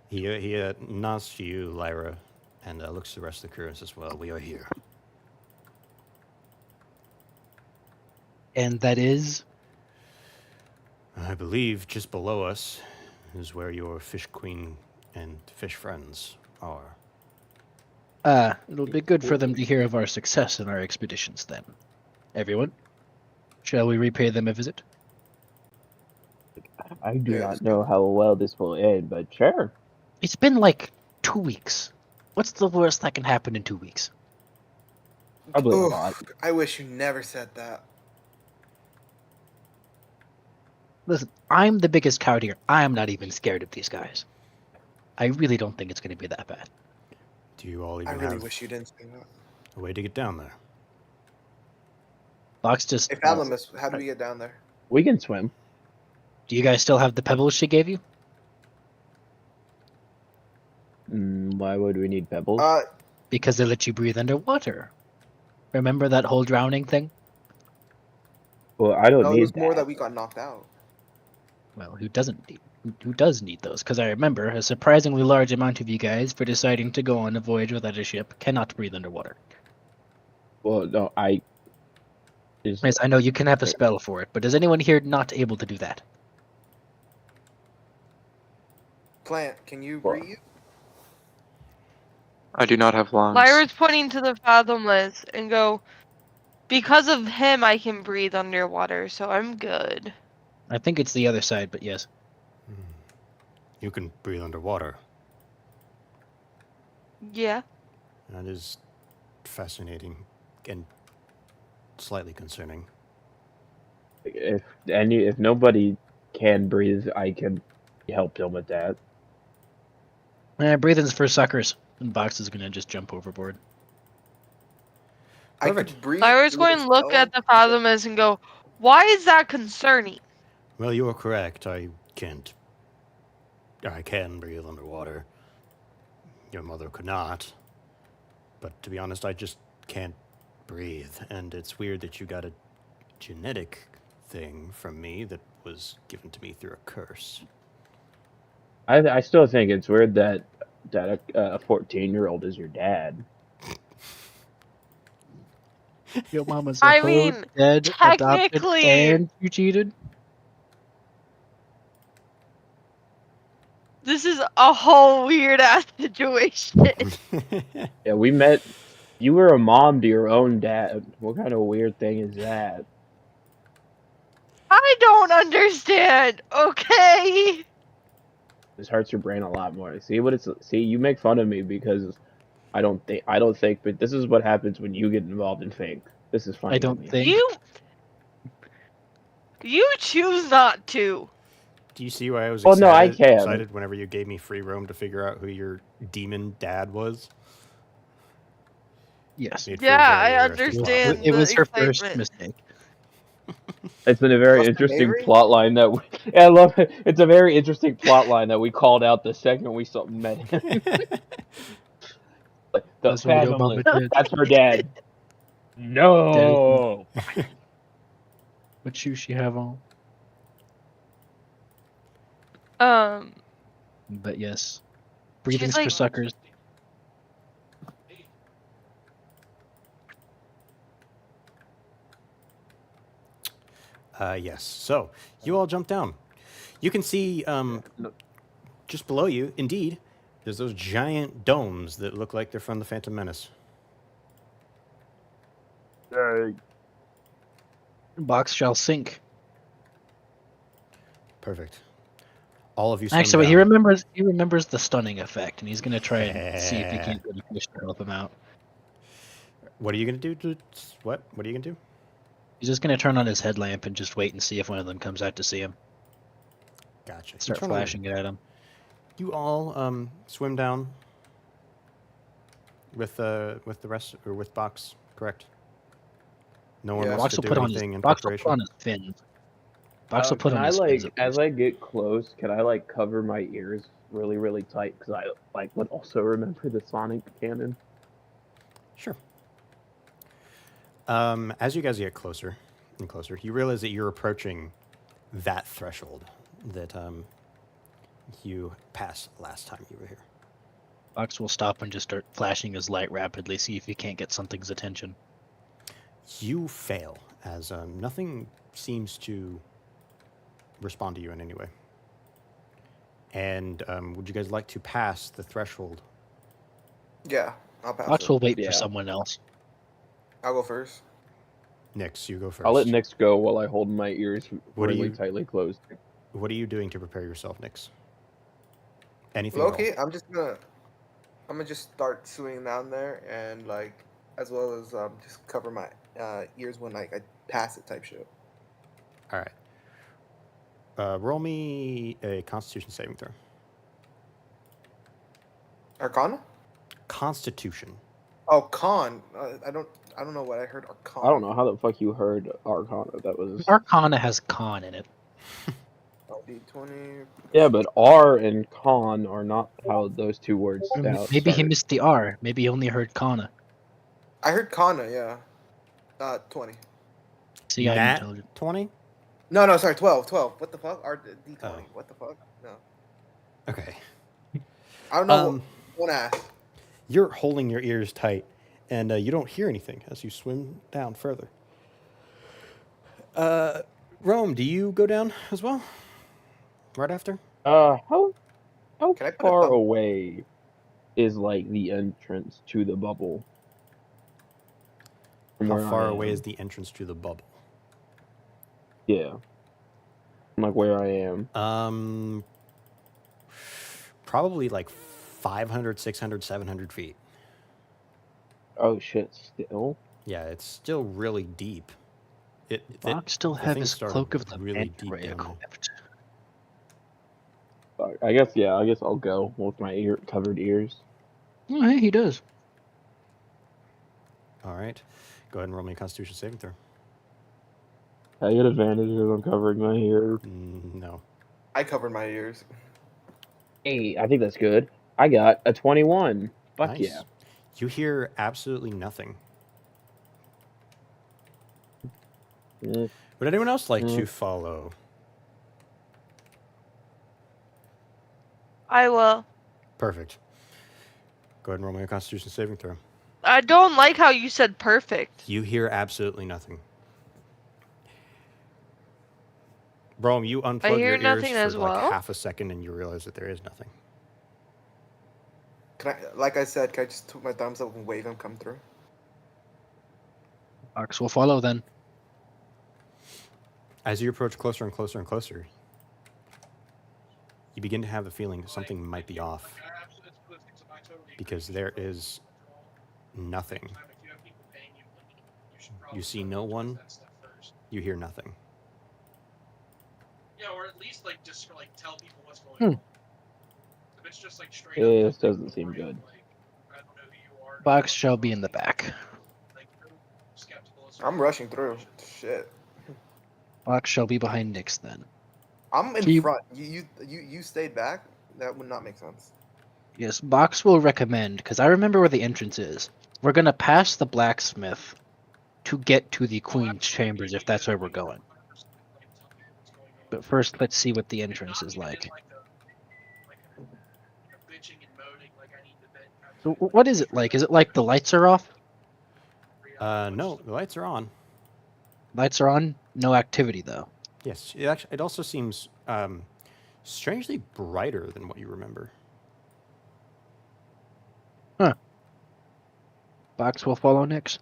He nods to you, Lyra, and looks to the rest of the crew and says, "Well, we are here." And that is I believe just below us is where your fish queen and fish friends are. it'll be good for them to hear of our success in our expeditions then. Everyone, shall we repay them a visit? I do Yeah, not let's know how well this will end, but sure. It's been like 2 weeks. What's the worst that can happen in 2 weeks? Probably a Oof, lot. I wish you never said that. Listen, I'm the biggest coward here. I am not even scared of these guys. I really don't think it's going to be that bad. Do you all I even really have wish you didn't say that. a way to get down there? Fox just Hey, Fathomless, how do we get down there? We can swim. Do you guys still have the pebbles she gave you? Why would we need pebbles? Because they let you breathe underwater. Remember that whole drowning thing? Well, I don't No, it need was more that. that we got knocked out. Well, who doesn't need? Who does need those? Because I remember a surprisingly large amount of you guys, for deciding to go on a voyage without a ship, cannot breathe underwater. Well, no, Yes, I know you can have a spell for it, but is anyone here not able to do that? Plant, can you What? breathe? I do not have lungs. Lyra's pointing to the fathomless and go, because of him I can breathe underwater, so I'm good. I think it's the other side, but yes. You can breathe underwater. Yeah. That is fascinating and slightly concerning. If nobody can breathe, I can help him with that. Breathing's for suckers. And Box is gonna just jump overboard. I Perfect. could breathe. Lyra's through going the to look spell. at the fathomless and go, why is that concerning? Well, you are correct. I can breathe underwater. Your mother could not. But to be honest, I just can't breathe. And it's weird that you got a genetic thing from me that was given to me through a curse. I still think it's weird that a 14-year-old is your dad. Your mama's I hoe, mean, dead, adopted, technically- and you cheated. This is a whole weird ass situation. Yeah, we met. You were a mom to your own dad. What kind of weird thing is that? I don't understand, okay? This hurts your brain a lot more. See, you make fun of me because I don't think, but this is what happens when you get involved in fake. This is funny. I to don't me. think. You choose not to. Do you see why I was Oh, no, I can. excited whenever you gave me free roam to figure out who your demon dad was? Yes. Made for a Yeah, very I interesting plot. understand. It was the her first excitement. mistake. It's been a very Plus the interesting Mary? plot line that I love it. It's a very interesting plot line that we called out the second we met him. Like, the That's what your mama fathomless. did. That's her dad. No. What shoes she have on? But yes, breathing's for like- suckers. Yes. So, you all jump down. You can see just below you, indeed, there's those giant domes that look like they're from the Phantom Menace. Box shall sink. Perfect. All of you swim Actually, down. he remembers the stunning effect, and he's gonna try and see if he can't get a fish to help him out. What are you going to do? What are you going to do? He's just gonna turn on his headlamp and just wait and see if one of them comes out to see him. Gotcha. Start Turn on- flashing it at him. You all swim down with the rest, or with Box, correct? No one Yeah. wants Box to will do put on his anything in Box will put preparation. on his fins. Box will put Can on I his fins. like at as least. I get close? Can I like cover my ears really, really tight because I like would also remember the sonic cannon. Sure. As you guys get closer and closer, you realize that you're approaching that threshold that you passed last time you were here. Box will stop and just start flashing his light rapidly, see if he can't get something's attention. You fail, as nothing seems to respond to you in any way. And would you guys like to pass the threshold? Yeah, I'll pass Box it. will wait Yeah. for someone else. I'll go first. Nix, you go first. I'll let Nix go while I hold my ears What do really you- tightly closed. What are you doing to prepare yourself, Nix? Anything Well, at all? okay, I'm gonna just start swimming down there and like as well as just cover my ears when like I pass it type shit. All right. Roll me a Constitution saving throw. Arcana? Constitution. Oh, con. I don't know what I heard. Arcana. I don't know how the fuck you heard Arcana. That was Arcana has con in it. Oh, D20. Yeah, but R and con are not how those two words Maybe he start. missed the R. Maybe he only heard Kana. I heard Kana, yeah. 20. See, I'm Nat intelligent. 20? No, sorry, 12. What the fuck? D20. Oh. What the fuck? No. Okay. I don't know. Don't ask. You're holding your ears tight, and you don't hear anything as you swim down further. Rome, do you go down as well? Right after? How Can I put a far thumb- away is like the entrance to the bubble? From How where far I away am? is the entrance to the bubble? Yeah. From, like where I am. Probably like 500, 600, 700 feet. Oh shit! Still. Yeah, it's still really deep. Fox still the have thing his started cloak of the really manta deep ray down there. equipped. Fuck, I guess I'll go with my covered ears. Oh, hey, he does. All right. Go ahead and roll me a Constitution saving throw. I get advantage because I'm covering my ears. No. I covered my ears. Hey, I think that's good. I got a 21. Fuck Nice. yeah. You hear absolutely nothing. Mm, Would anyone else like to follow? I will. Perfect. Go ahead and roll me a Constitution saving throw. I don't like how you said perfect. You hear absolutely nothing. Bro, you unplug hear your ears nothing for as like well? half a second and you realize that there is nothing. Can I, like I said, can I just put my thumbs up and wave him come through? Fox will follow then. As you approach closer and closer and closer, you begin to have the feeling something might be off. Because there is nothing. You see no one. You hear nothing. Yeah, or at least like just like tell people what's going on. If it's just like straight This up, doesn't seem good. like, I don't know who you are. Fox shall be in the back. Like, skeptical as I'm rushing through. Shit. Fox shall be behind Nyx then. I'm in So you- front. You stayed back? That would not make sense. Yes, Box will recommend, because I remember where the entrance is. We're going to pass the blacksmith to get to the Queen's chambers, if that's where we're going. But first, let's see what the entrance is like. So what is it like? Is it like the lights are off? No, the lights are on. Lights are on, no activity though. Yes, it also seems strangely brighter than what you remember. Box will follow Nyx.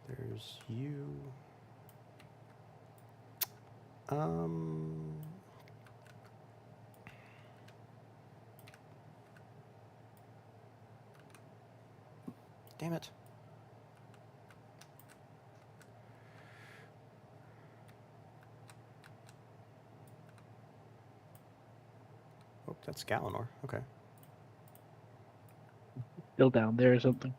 There's you. Damn it. Oh, that's Galenor. Okay. Still down there or something.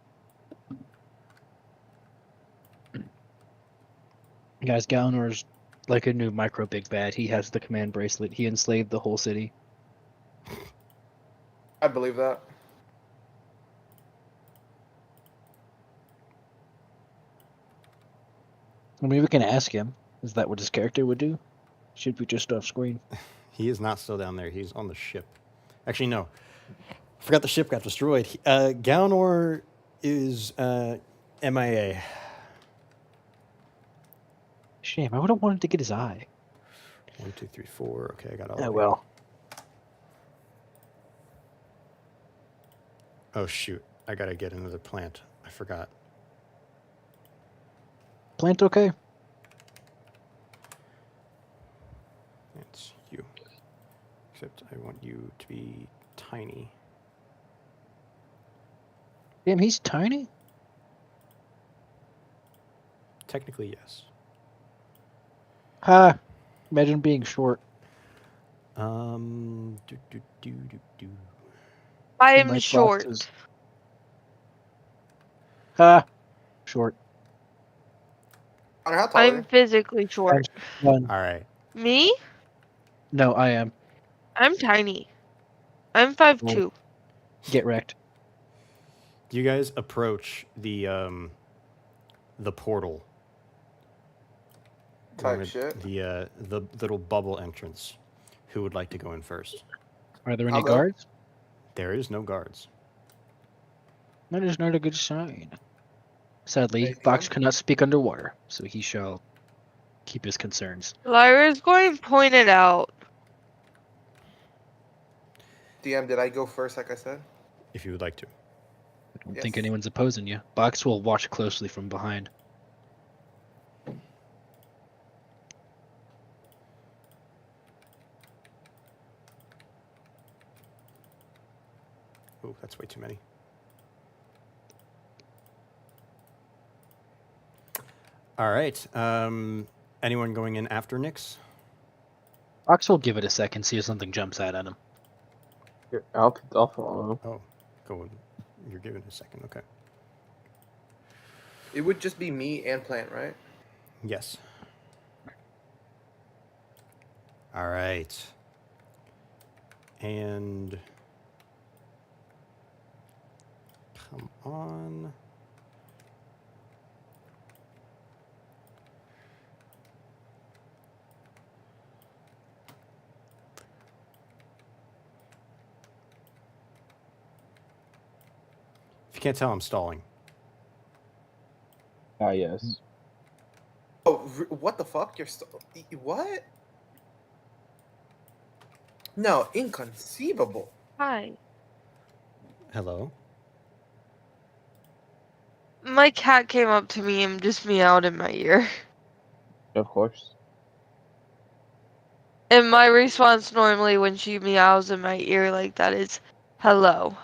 Guys, Galenor's like a new micro big bad. He has the command bracelet. He enslaved the whole city. I believe that. I mean, we can ask him. Is that what his character would do? Should we just off screen? He is not still down there. He's on the ship. Actually, no. I forgot the ship got destroyed. Galenor is MIA. Shame. I would have wanted to get his eye. 1, 2, 3, 4. Okay, I got all. Oh of it. well. Oh shoot! I gotta get another plant. I forgot. Plant okay? It's you. Except I want you to be tiny. Damn, he's tiny. Technically, yes. Ha! Imagine being short. Do. I And am like short. Box's. Ha! Short. Connor, how tall are I'm you? physically short. One. All right. Me? No, I am. I'm tiny. I'm 5'2". Get wrecked. You guys approach the portal. Type Or shit. the little bubble entrance. Who would like to go in first? Are there any I'll go. guards? There is no guards. That is not a good sign. Sadly, Anything Box else? cannot speak underwater, so he shall keep his concerns. Lyra's going to point it out. DM, did I go first, like I said? If you would like to. I don't think Yes. anyone's opposing you. Box will watch closely from behind. Oh, that's way too many. All right. Anyone going in after Nyx? Box will give it a second, see if something jumps out at him. Here, I'll follow. Oh, go. You're giving it a second. Okay. It would just be me and Plant, right? Yes. All right. And come on. If you can't tell, I'm stalling. Ah, yes. Oh, what the fuck? What? No, inconceivable. Hi. Hello. My cat came up to me and just meowed in my ear. Of course. And my response normally when she meows in my ear like that is, hello.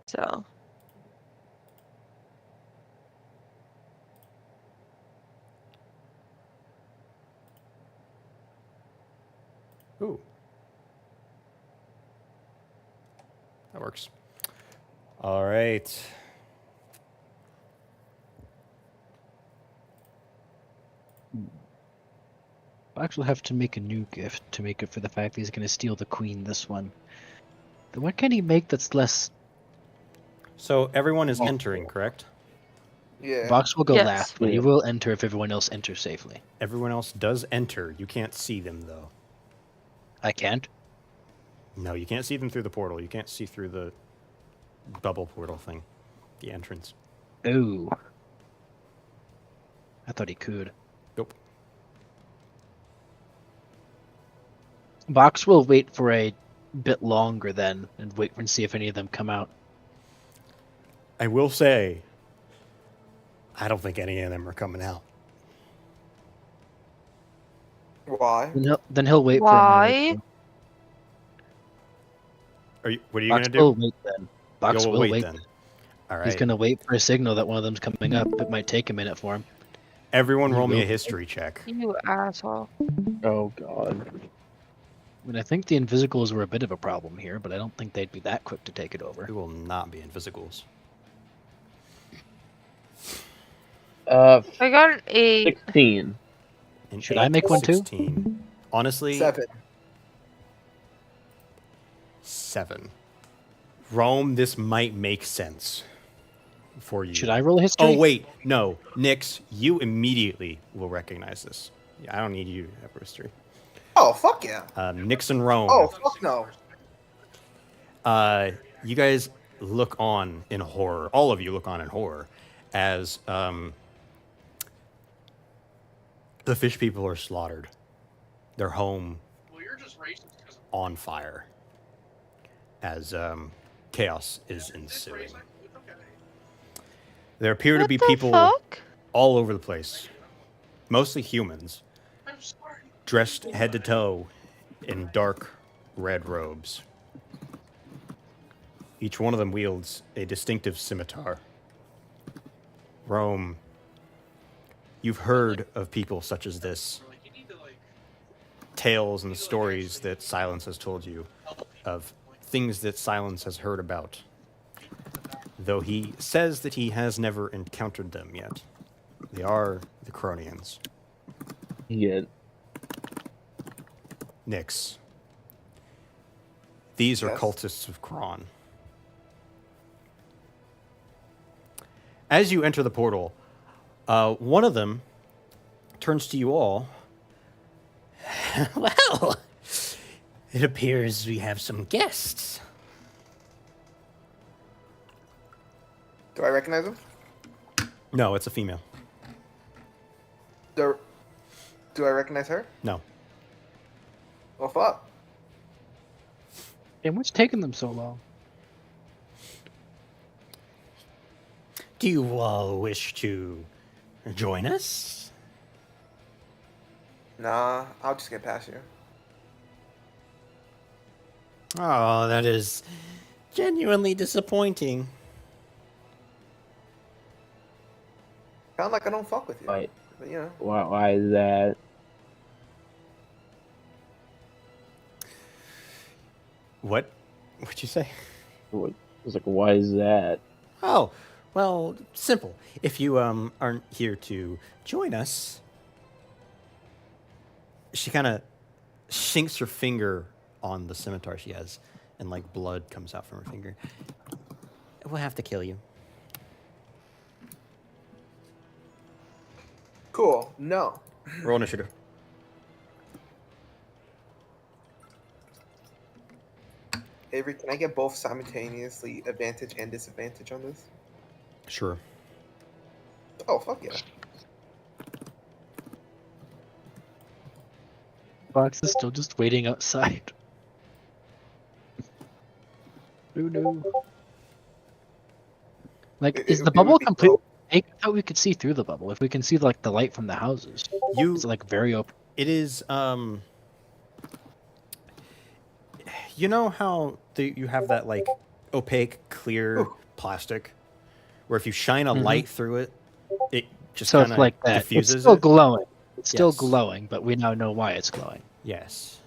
So. Ooh. That works. All right. Box will have to make a new gift to make up for the fact that he's going to steal the queen this one. Then what can he make that's less... So everyone is entering, correct? Yeah. Box will go Yes. last, but he Yeah. will enter if everyone else enters safely. Everyone else does enter. You can't see them, though. I can't? No, you can't see them through the portal. You can't see through the bubble portal thing. The entrance. Ooh. I thought he could. Nope. Box will wait for a bit longer then, and wait and see if any of them come out. I will say, I don't think any of them are coming out. Why? Then he'll wait Why? for What are you Box gonna will do? wait then. Box You'll will wait. then. All right. He's gonna wait for a signal that one of them's coming up. It might take a minute for him. Everyone, roll me will. a history check. You asshole. Oh god. I mean, I think the Invisicals were a bit of a problem here, but I don't think they'd be that quick to take it over. We will not be Invisicals. I got an 8. 16. An Should I 8, make one too? 16. Honestly, 7. 7. Rome, this might make sense for you. Should I roll a history? Oh, wait. No. Nyx, you immediately will recognize this. Yeah, I don't need you to have history. Oh, fuck yeah. Nyx and Rome. Oh, fuck no. You guys look on in horror. All of you look on in horror as the fish people are slaughtered. Their home Well, you're just racist because on fire as chaos is it's ensuing. racist. It's okay. There appear to What be the people fuck? all over the place, mostly humans, I'm sorry. dressed head to toe in dark red robes. Each one of them wields a distinctive scimitar. Rome, you've heard of people such as this, Like, you need to, like, tales and stories that Silence has told you help people. of things that Silence has heard about, though he says that he has never encountered them yet. They are the Cronians. Yeah. Nyx. These are Yes. cultists of Kron. As you enter the portal, one of them turns to you all. Well, it appears we have some guests. Do I recognize him? No, it's a female. Do I recognize her? No. Well, fuck. And what's taking them so long? Do you all wish to join us? Nah, I'll just get past you. Oh, that is genuinely disappointing. Sound like I don't fuck with you. Why? But, you know. Why is that? What? What'd you say? What? I was like, why is that? Oh, well, simple. If you aren't here to join us, she kind of sinks her finger on the scimitar she has, and like blood comes out from her finger. We'll have to kill you. Cool. No. Roll initiative. Avery, can I get both simultaneously advantage and disadvantage on this? Sure. Oh, fuck yeah. Fox is still just waiting outside. Oh no. Like, is the It bubble would be complete? cool. I thought we could see through the bubble. If we can see like the light from the houses, You. it's like very open. It is. You know how you have that like opaque, clear Ooh. plastic, where if you shine a Mhm. light through it, it just So kind it's of like that. diffuses It's still it. glowing. It's still Yes. glowing, but we now know why it's glowing. Yes.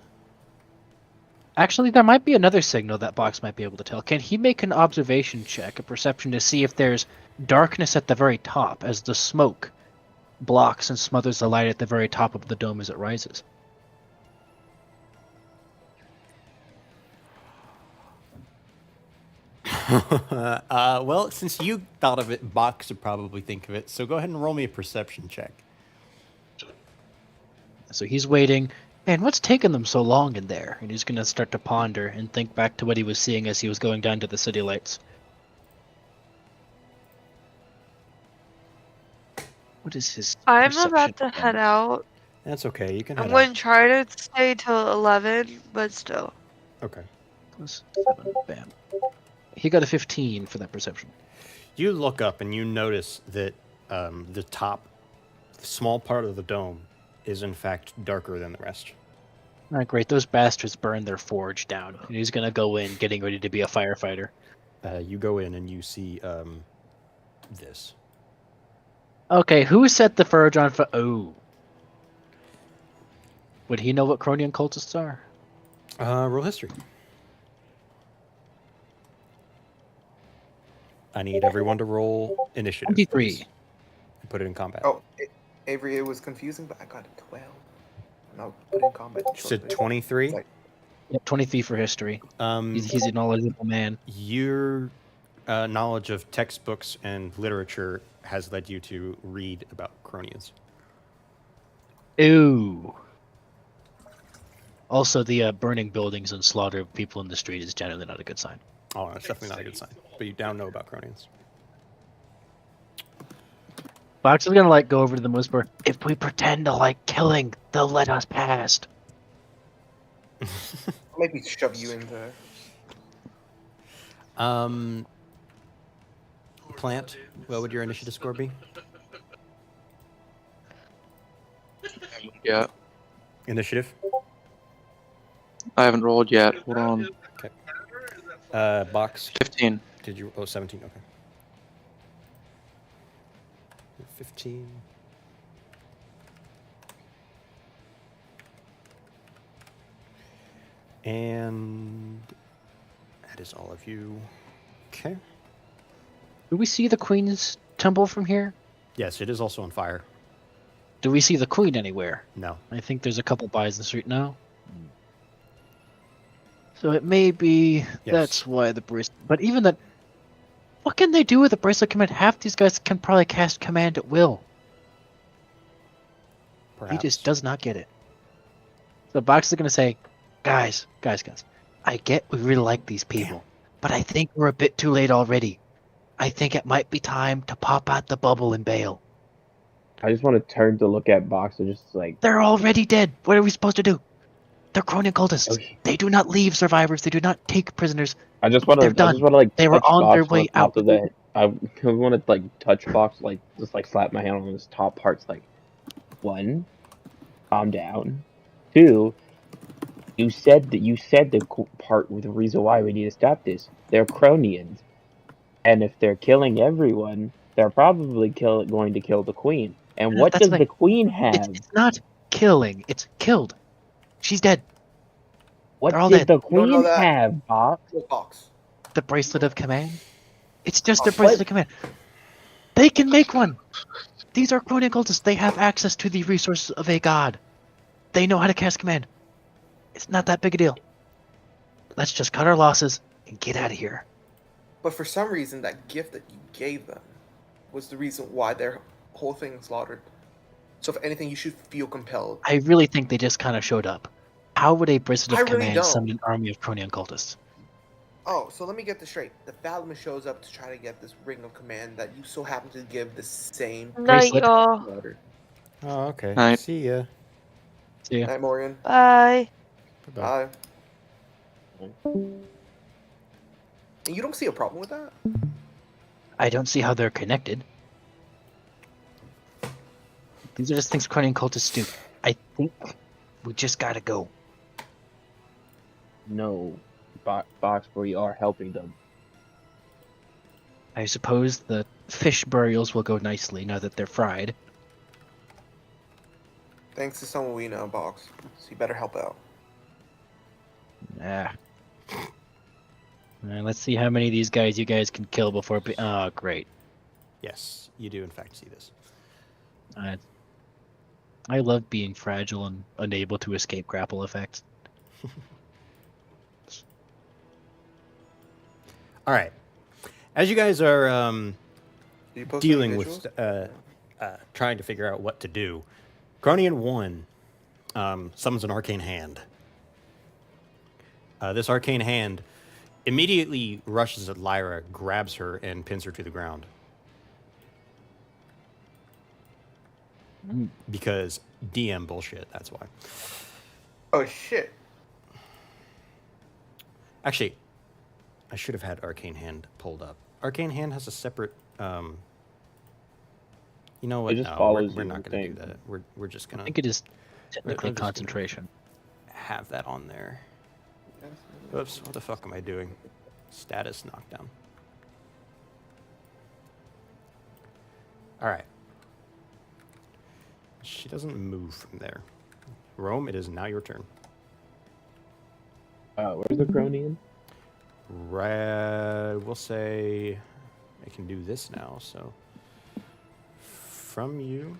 Actually, there might be another signal that Box might be able to tell. Can he make an observation check, a perception, to see if there's darkness at the very top as the smoke blocks and smothers the light at the very top of the dome as it rises? Well, since you thought of it, Box would probably think of it. So go ahead and roll me a perception check. So he's waiting. Man, what's taking them so long in there? And he's gonna start to ponder and think back to what he was seeing as he was going down to the city lights. What is his? I'm perception about to again? head out. That's okay. You can I'm head going out. to try to stay till 11, but still. Okay. Plus 7, bam. He got a 15 for that perception. You look up and you notice that the top small part of the dome is in fact darker than the rest. Alright, great. Those bastards burned their forge down. And he's gonna go in getting ready to be a firefighter. You go in and you see this. Okay, who set the forge on fire? Oh. Would he know what Cronian cultists are? Roll history. I need everyone to roll initiative. 23. please, and put it in combat. Oh, Avery, it was confusing, but I got a 12. And I'll put in combat. You said 23. Like- Yep, 23 for history. He's a knowledgeable man. Your knowledge of textbooks and literature has led you to read about Cronians. Ooh. Also, the burning buildings and slaughter of people in the street is generally not a good sign. Oh, that's definitely not a good sign. But you now know about Cronians. Fox is gonna go over to them and whisper, "If we pretend to like killing, they'll let us past." Maybe shove you into. Plant, what would your initiative score be? Yeah, Initiative? I haven't rolled yet. Hold on. Box, 15. did you? Oh, 17, okay. 15. And that is all of you. Okay. Do we see the Queen's temple from here? Yes, it is also on fire. Do we see the queen anywhere? No. I think there's a couple buys in the street now. So it may be that's why the bracelet. But even that, what can they do with the bracelet command? Half these guys can probably cast command at will. Perhaps. He just does not get it. The box is gonna say, guys, I get we really like these people, but I think we're a bit too late already. I think it might be time to pop out the bubble and bail. I just want to turn to look at Box and just like, They're already dead. What are we supposed to do? They're Cronin cultists. okay. They do not leave survivors. They do not take prisoners. I just want to They're done. like They were touch on Box their on way the top out. of that. I want to like touch Box, like just like slap my hand on his top parts, like 1, calm down. 2, you said the part with the reason why we need to stop this. They're Cronians, and if they're killing everyone, they're probably going to kill the queen. And what That's does the queen have? It's not killing. It's killed. She's dead. What they're all did dead. the You don't know queen that. have, Box? What box? The bracelet of command. It's just Oh, a bracelet of command. They can make one. These are Cronin cultists. They have access to the resources of a god. They know how to cast command. It's not that big a deal. Let's just cut our losses and get out of here. But for some reason, that gift that you gave them was the reason why their whole thing slaughtered. So if anything, you should feel compelled. I really think they just kind of showed up. How would a bracelet I of really command don't. summon an army of Cronian cultists? Oh, so let me get this straight. The Thalamus shows up to try to get this ring of command that you so happen to give the same Night, Bracelet. y'all. order. Oh, okay. Night. See ya. See ya. Night, Morgan. Bye. Bye-bye. Bye. And you don't see a problem with that? I don't see how they're connected. These are just things Cronian cultists do. I think we just gotta go. No, Box, we are helping them. I suppose the fish burials will go nicely now that they're fried. Thanks to someone we know, Box. So you better help out. Ah. Alright, let's see how many of these guys you guys can kill before. Oh, great. Yes, you do in fact see this. I love being fragile and unable to escape grapple effects. All right. As you guys are Do you post any dealing visuals? with trying to figure out what to do, Cronian 1 summons an arcane hand. This arcane hand immediately rushes at Lyra, grabs her, and pins her to the ground. Because DM bullshit, that's why. Oh shit. Actually, I should have had Arcane Hand pulled up. Arcane Hand has a separate. You know what? It just No, follows we're you, not I going to do think. that. We're just I going think to it is technically I'm just gonna- concentration. have that on there. Oops, what the fuck am I doing? Status knockdown. All right. She doesn't move from there. Rome, it is now your turn. Where's the Cronian? We'll say I can do this now, so from you,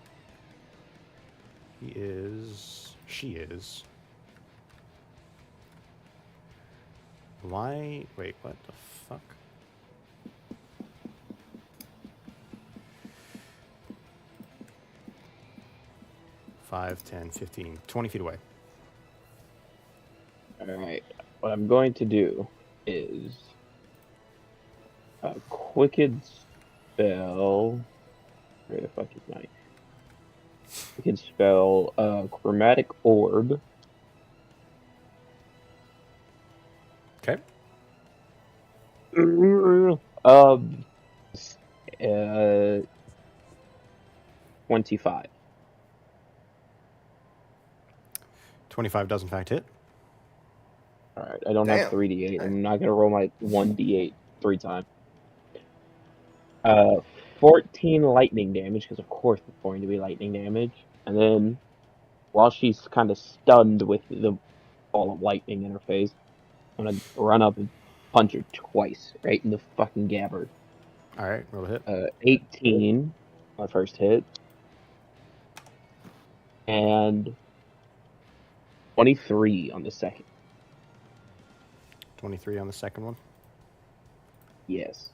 she is. Why, wait, what the fuck? Five, 10, 15, 20 feet away. Alright, what I'm going to do is a Quicken spell. Where the fuck is my Quicken spell? Chromatic Orb. Okay. Um, 25. 25 does in fact hit. Alright, I don't Damn. have 3d8. I'm not gonna roll my 1d8 3 times. 14 lightning damage, because of course it's going to be lightning damage. And then, while she's kind of stunned with the ball of lightning in her face, I'm gonna run up and punch her twice, right in the fucking gabber. All right, roll a hit. 18, my first hit. And 23 on the second. 23 on the second one. Yes.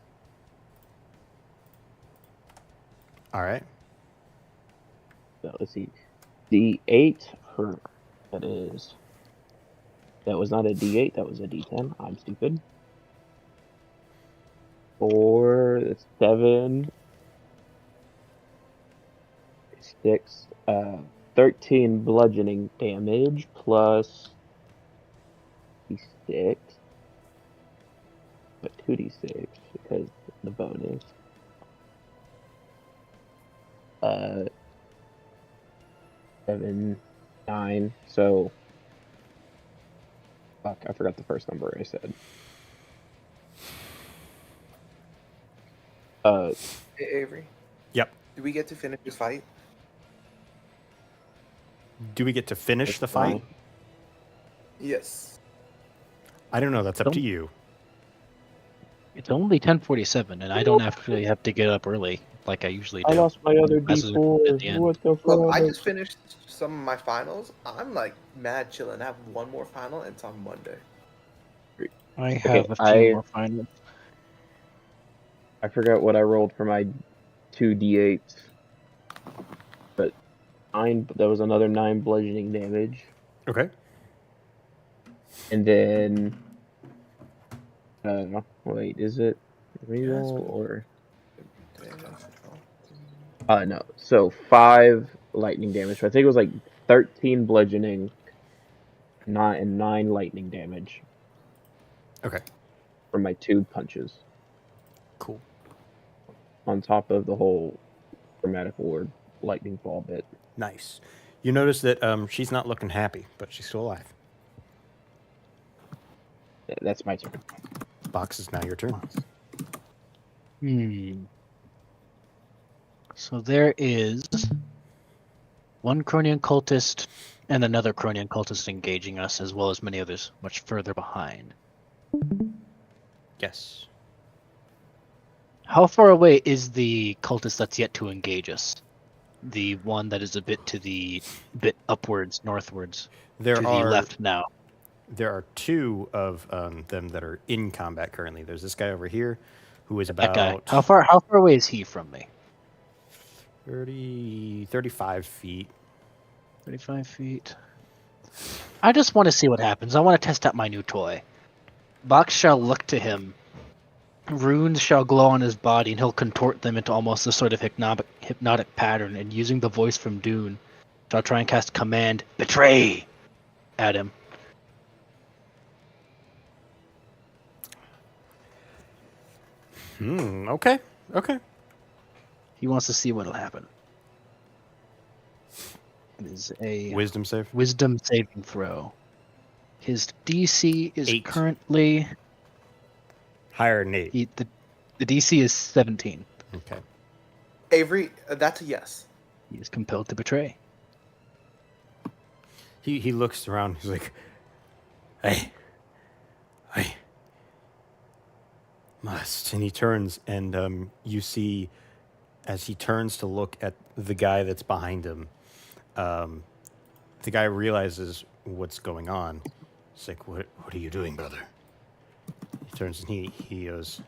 All right. So let's see. D8 for that is. That was not a D8. That was a D10. I'm stupid. 4. That's 7. 6. 13 bludgeoning damage plus D6. But 2D6 because the bonus. 7, 9. So, fuck, I forgot the first number I said. Hey, Avery. Yep. Do we get to finish this fight? Do we get to finish the fight? Yes. I don't know. That's up to you. It's only 10:47, and I don't actually have to get up early like I usually do. I lost my other Classes are D4. at the end. What the fuck? Look, I just finished some of my finals. I'm like mad chilling. I have one more final, and it's on Monday. I have a few I- more finals. I forgot what I rolled for my 2D8s. But 9, that was another 9 bludgeoning damage. Okay. And then, wait, is it reroll or? No. So 5 lightning damage. So I think it was like 13 bludgeoning, 9 lightning damage. Okay. For my 2 punches. Cool. On top of the whole chromatic orb lightning ball bit. Nice. You notice that she's not looking happy, but she's still alive. Yeah, that's my turn. Box is now your turn. So there is one Cronian cultist and another Cronian cultist engaging us, as well as many others much further behind. Yes. How far away is the cultist that's yet to engage us? The one that is a bit upwards, northwards, There to the are left now. There are 2 of them that are in combat currently. There's this guy over here, who is That guy. about How far away is he from me? 35 feet. 35 feet. I just want to see what happens. I want to test out my new toy. Box shall look to him. Runes shall glow on his body, and he'll contort them into almost a sort of hypnotic pattern, and using the voice from Dune, shall try and cast command, betray, at him. Okay. Okay. He wants to see what'll happen. It is a Wisdom save. wisdom saving throw. His DC is 8. currently... Higher than 8. The DC is 17. Okay. Avery, that's a yes. He is compelled to betray. He looks around. He's like, I must. And he turns, and you see, as he turns to look at the guy that's behind him, the guy realizes what's going on. He's like, what are you doing, brother? He turns and he goes,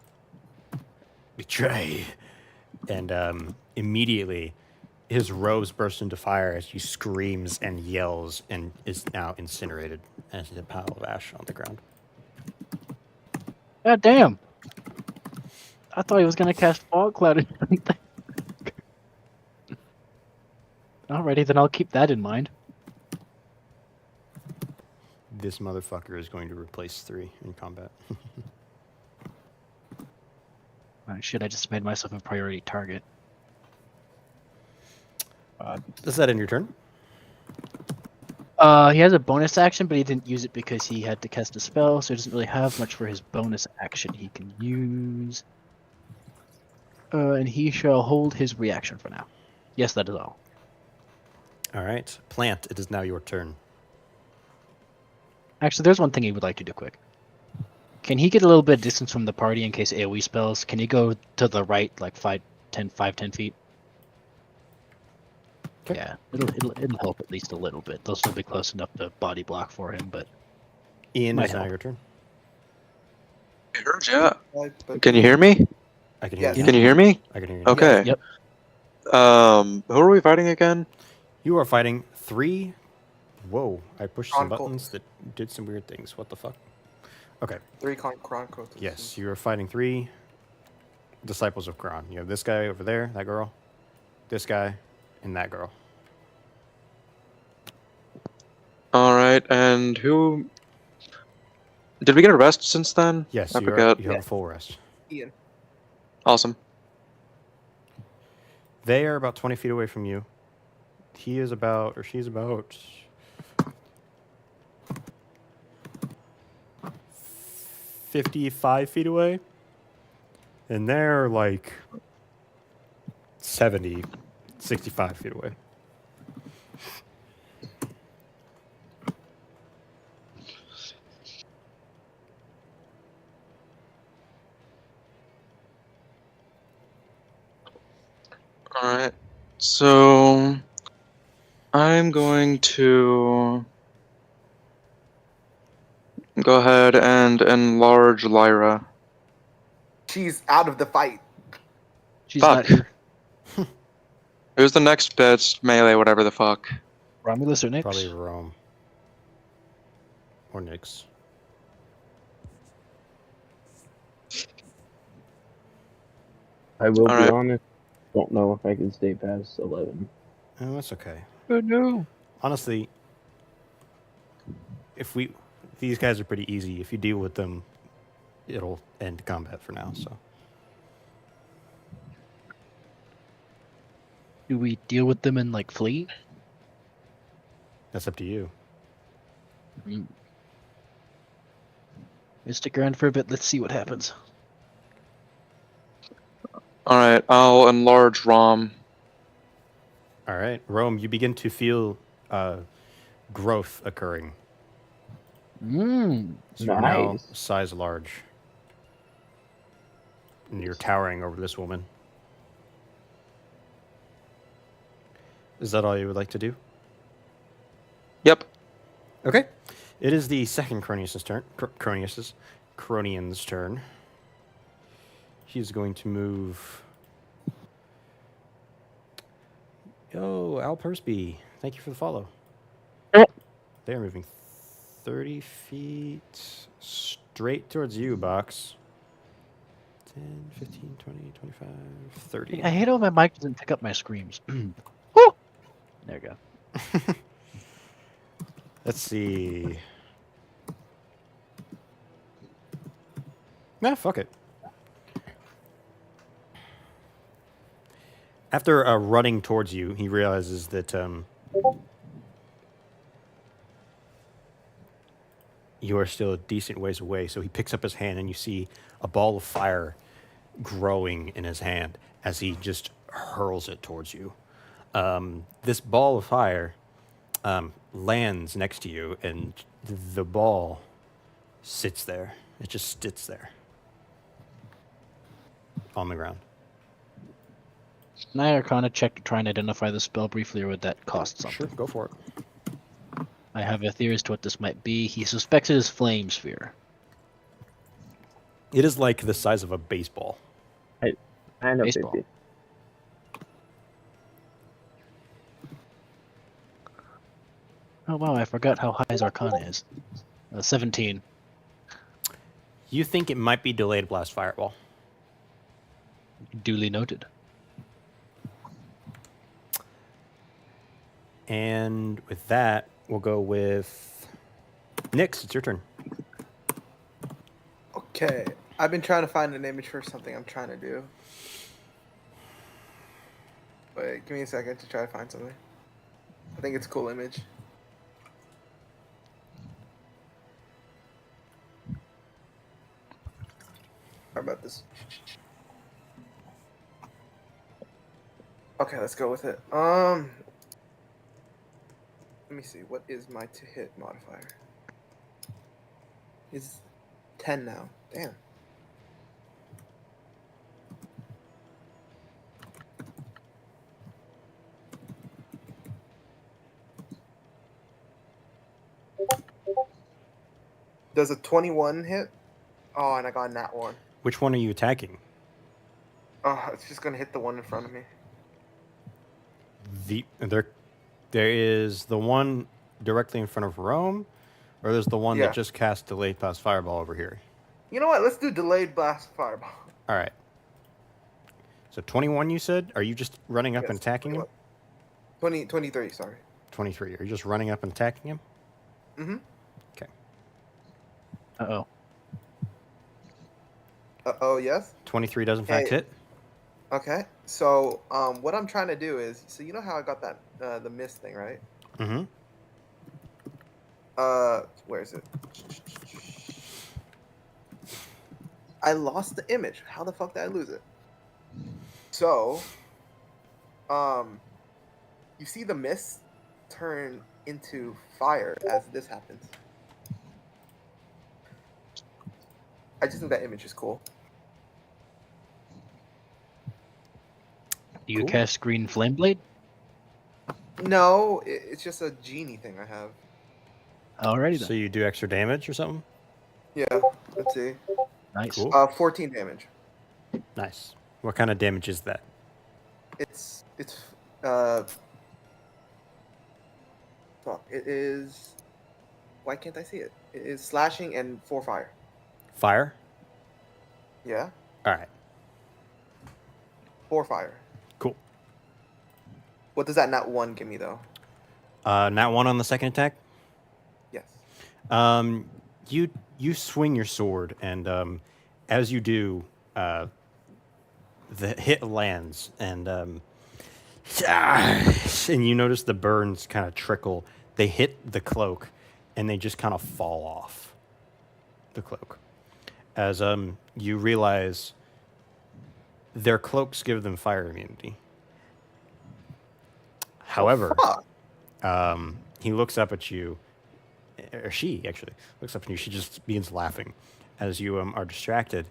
betray. And immediately, his robes burst into fire as he screams and yells and is now incinerated as a pile of ash on the ground. God damn! I thought he was gonna cast fog cloud or something. Alrighty, then I'll keep that in mind. This motherfucker is going to replace 3 in combat. Oh, shit, I just made myself a priority target. Is that in your turn? He has a bonus action, but he didn't use it because he had to cast a spell, so he doesn't really have much for his bonus action he can use. And he shall hold his reaction for now. Yes, that is all. All right. Plant, it is now your turn. Actually, there's one thing he would like to do quick. Can he get a little bit of distance from the party in case AoE spells? Can he go to the right, like 5, 10 feet? Okay. Yeah, it'll help at least a little bit. They'll still be close enough to body block for him, but Ian, Might it's now help. your turn. I heard ya. But Can you hear me? I can hear Yes. you. Can you hear me? I can hear you. now. Okay. Yep. Who are we fighting again? You are fighting 3. Whoa! I pushed some Chronicle. buttons that did some weird things. What the fuck? Okay. 3 Chronicles. Yes, you are fighting 3 disciples of Kron. You have this guy over there, that girl, this guy, and that girl. All right, and who? Did we get a rest since then? Yes, I you forgot. have a full rest. Ian. Awesome. They are about 20 feet away from you. He is about, or she's about 55 feet away. And they're like 70, 65 feet away. All right. So I'm going to go ahead and enlarge Lyra. She's out of the fight. she's Fuck. not here. Who's the next best melee, whatever the fuck? Romulus or Nyx? Probably Rome. Or Nyx. I will be Alright. honest. Don't know if I can stay past 11. Oh, that's okay. Oh no. Honestly, these guys are pretty easy. If you deal with them, it'll end combat for now. So Do we deal with them and like flee? that's up to you. Let's stick around for a bit. Let's see what happens. All right, I'll enlarge Rom. All right, Rome, you begin to feel growth occurring. Mmm. So you're now Nice. size large. And you're towering over this woman. Is that all you would like to do? Yep. Okay. It is the second Cronius's turn. Cronian's turn. He's going to move. Yo, Al Persby. Thank you for the follow. They're moving 30 feet straight towards you, Box. 10, 15, 20, 25, 30. I hate how my mic doesn't pick up my screams. Woo! There you go. Let's see. Nah, fuck it. After running towards you, he realizes that you are still a decent ways away. So he picks up his hand, and you see a ball of fire growing in his hand as he just hurls it towards you. This ball of fire lands next to you, and the ball sits there. It just sits there on the ground. Can I Arcana check to try and identify the spell briefly, or would that cost something? Sure, go for it. I have a theory as to what this might be. He suspects it is Flame Sphere. It is like the size of a baseball. I know Baseball. 50. Oh wow, I forgot how high his Arcana is. 17. You think it might be delayed blast fireball. Duly noted. And with that, we'll go with Nyx. It's your turn. Okay. I've been trying to find an image for something I'm trying to do. Wait, give me a second to try to find something. I think it's a cool image. How about this? Okay, let's go with it. Let me see. What is my to hit modifier? It's 10 now. Damn. Does a 21 hit? Oh, and I got a nat 1. Which one are you attacking? Oh, it's just gonna hit the one in front of me. There is the one directly in front of Rome, or there's the one Yeah. that just cast delayed blast fireball over here. You know what? Let's do delayed blast fireball. All right. So 21, you said? Are you just running up Yes, and attacking him? 23, sorry. 23. Are you just running up and attacking him? Mm-hmm. Okay. Uh-oh. Oh, yes? 23 does in fact Hey. hit. Okay. So, what I'm trying to do is, so you know how I got that, the mist thing, right? Mm-hmm. Where is it? I lost the image. How the fuck did I lose it? So, you see the mist turn into fire as this happens. I just think that image is cool. Do you Cool. cast Green Flame Blade? No, it's just a genie thing I have. Alrighty So then. you do extra damage or something? Yeah, let's see. Nice. Cool. 14 damage. Nice. What kind of damage is that? It's fuck. It is. Why can't I see it? It is slashing and 4 fire. Fire? Yeah, All right. 4 fire. Cool. What does that nat 1 give me though? Nat 1 on the second attack? Yes. You swing your sword, and as you do, the hit lands, and you notice the burns kind of trickle. They hit the cloak, and they just kind of fall off the cloak. As you realize their cloaks give them fire immunity. However, Fuck. he looks up at you, or she actually looks up at you. She just begins laughing as you are distracted.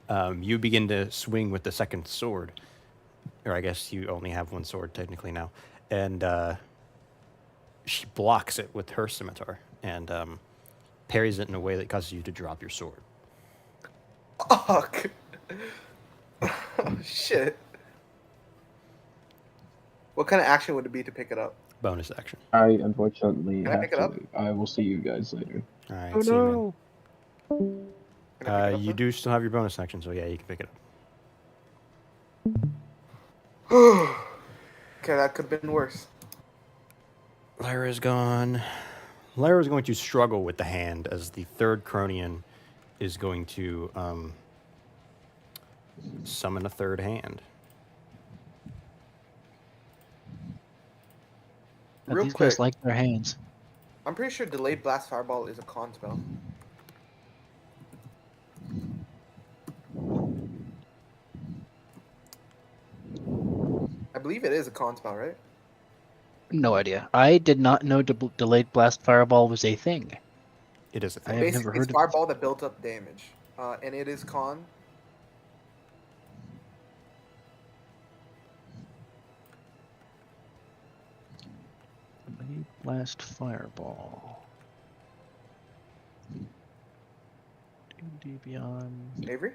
You begin to swing with the second sword, or I guess you only have one sword technically now, and she blocks it with her scimitar and parries it in a way that causes you to drop your sword. Fuck. Oh, shit. What kind of action would it be to pick it up? Bonus action. I unfortunately Can I have pick it to up? leave. I will see you guys later. All right. Oh see you, man. no! Can I pick it up You then? do still have your bonus action, so yeah, you can pick it up. Okay, that could have been worse. Lyra's gone. Lyra's going to struggle with the hand as the third Cronian is going to summon a third hand. But Real these quick, guys like their hands. I'm pretty sure delayed blast fireball is a con spell. I believe it is a con spell, right? No idea. I did not know delayed blast fireball was a thing. It is a I thing. have never Basically, heard it's of fireball that built up damage, and it is con. Delayed blast fireball. D&D Beyond Avery?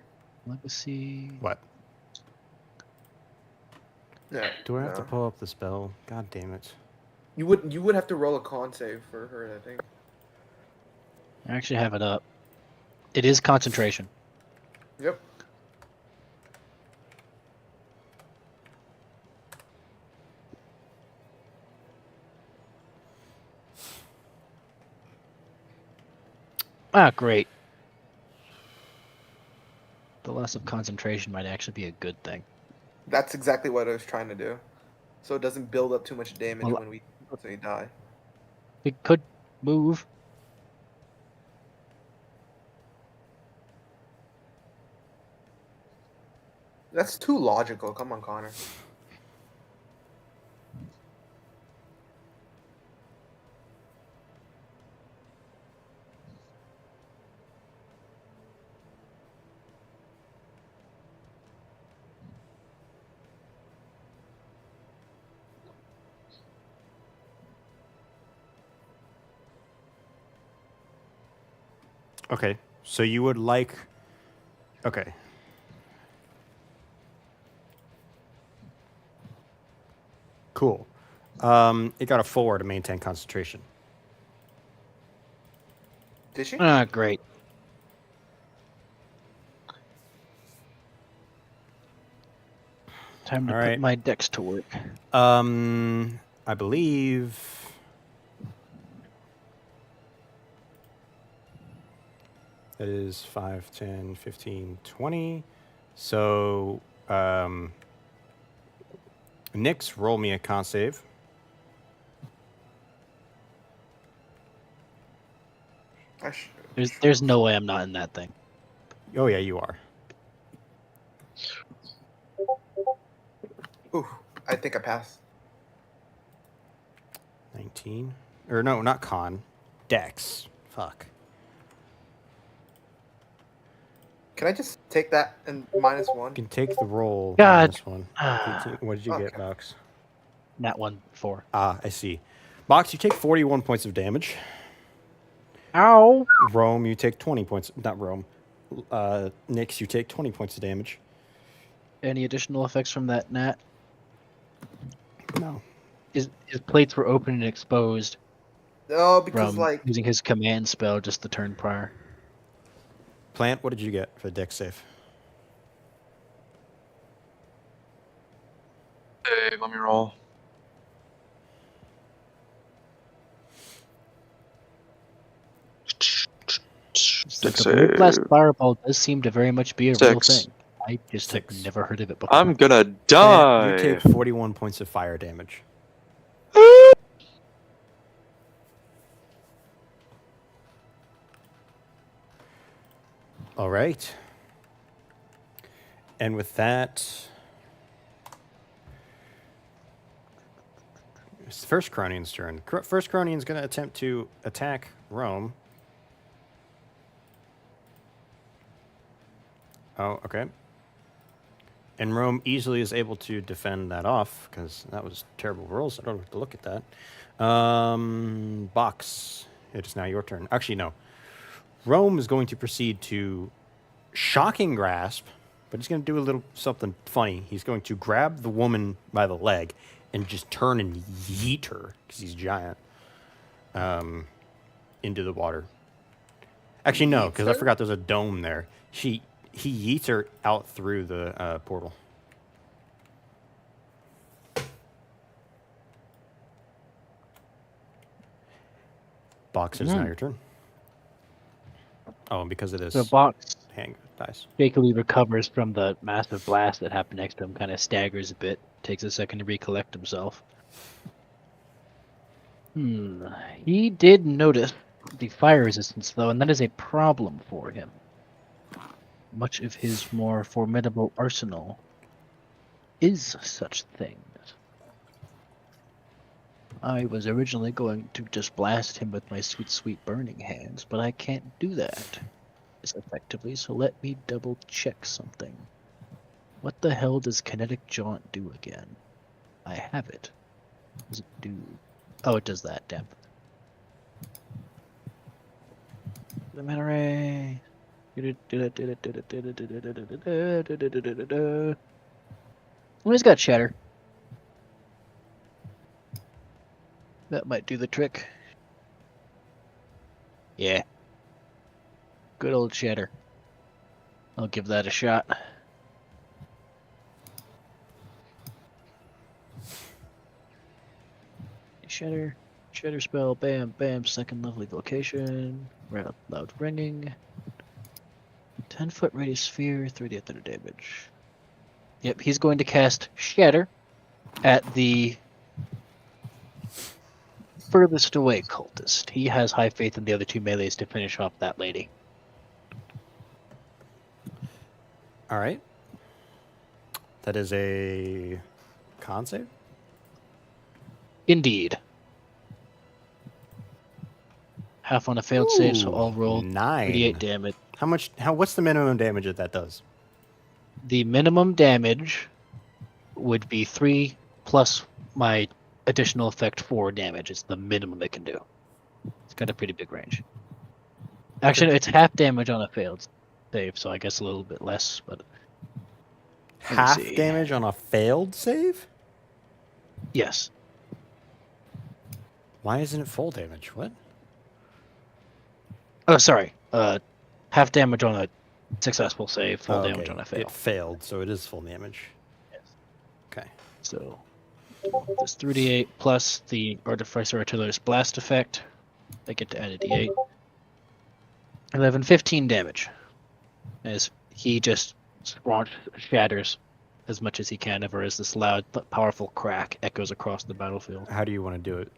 Legacy. What? No. Do I have to no. pull up the spell? God damn it. You would have to roll a con save for her, I think. I actually have it up. It is concentration. Yep. Ah, great. The loss of concentration might actually be a good thing. That's exactly what I was trying to do. So it doesn't build up too much damage Well, when we die. We could move. That's too logical. Come on, Connor. Okay, so you would like. Okay. Cool. It got a 4 to maintain concentration. Did she? Ah, great. Time to All put right. my dex to work. I believe. That is 5, 10, 15, 20. So, Nyx, roll me a con save. There's no way I'm not in that thing. Oh, yeah, you are. Ooh, I think I passed. 19. Or no, not con. Dex. Fuck. Can I just take that and -1? You can take the roll God. on this one. 18. What did you get, Okay. Box? Nat 1, 4. Ah, I see. Box, you take 41 points of damage. Ow! Rome, you take 20 points. Not Rome. Nyx, you take 20 points of damage. Any additional effects from that nat? No. His plates were open and exposed No, because from like using his command spell just the turn prior. Plant, what did you get for the dex save? Hey, let me roll. Like a blue blast fireball does seem to very much be a real 6. thing. I just 6. have never heard of it before. I'm gonna Plant, die. you take 41 points of fire damage. All right. And with that, it's the first Cronian's turn. First Cronian's going to attempt to attack Rome. Oh, okay. And Rome easily is able to defend that off because that was terrible rolls. I don't have to look at that. Box, it is now your turn. Actually, no. Rome is going to proceed to shocking grasp, but he's going to do a little something funny. He's going to grab the woman by the leg and just turn and yeet her, because he's giant, into the water. Actually, no, because I forgot there's a dome there. He yeets her out through the portal. Box, it is now your turn. Oh, and because of this So Box hang dice. shakily recovers from the massive blast that happened next to him, kind of staggers a bit, takes a second to recollect himself. He did notice the fire resistance, though, and that is a problem for him. Much of his more formidable arsenal is such things. I was originally going to just blast him with my sweet, sweet burning hands, but I can't do that as effectively, so let me double check something. What the hell does Kinetic Jaunt do again? I have it. What does it do? Oh, it does that, damn. The mana ray. Well, he's got Shatter. That might do the trick. Yeah. Good old Shatter. I'll give that a shot. Shatter. Shatter spell. Bam, bam. Second level evocation. Loud ringing. 10-foot radius sphere. 3d thunder damage. Yep, he's going to cast Shatter at the furthest away cultist. He has high faith in the other two melees to finish off that lady. All right. That is a con save? Indeed. Half on a failed save, so I'll roll 9. 38 damage. What's the minimum damage that does? The minimum damage would be 3 plus my additional effect 4 damage. It's the minimum it can do. It's got a pretty big range. Actually, it's half damage on a failed save, so I guess a little bit less. But me Half see. damage on a failed save? yes, Why isn't it full damage? What? oh sorry, half damage on a successful save, full Oh, damage okay. on a fail. It failed, so it is full damage. Yes. Okay. So this 3d8 plus the Artificer Artillerist's blast effect. I get to add a d8. 11, 15 damage. As he just shatters as much as he can, ever as this loud, powerful crack echoes across the battlefield. How do you want to do it?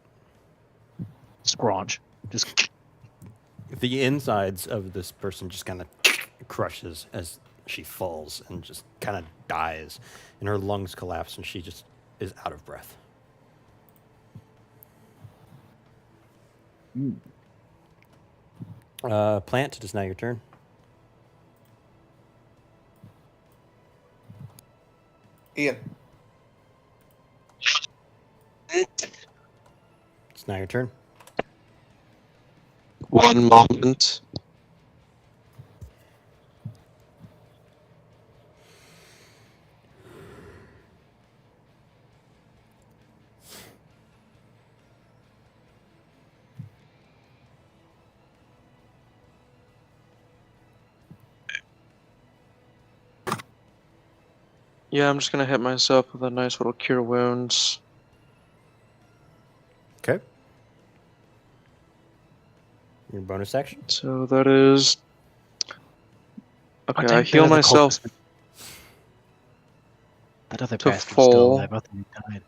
Scraunch. Just The insides of this person just kind of crushes as she falls and just kind of dies, and her lungs collapse, and she just is out of breath. Plant, it is now your turn. Ian. It's now your turn. One moment. Yeah, I'm just gonna hit myself with a nice little cure wounds. Okay. Your bonus action. So that is. Okay, I think heal that other myself. cultist- That other to bastard's full. still alive. I thought he died.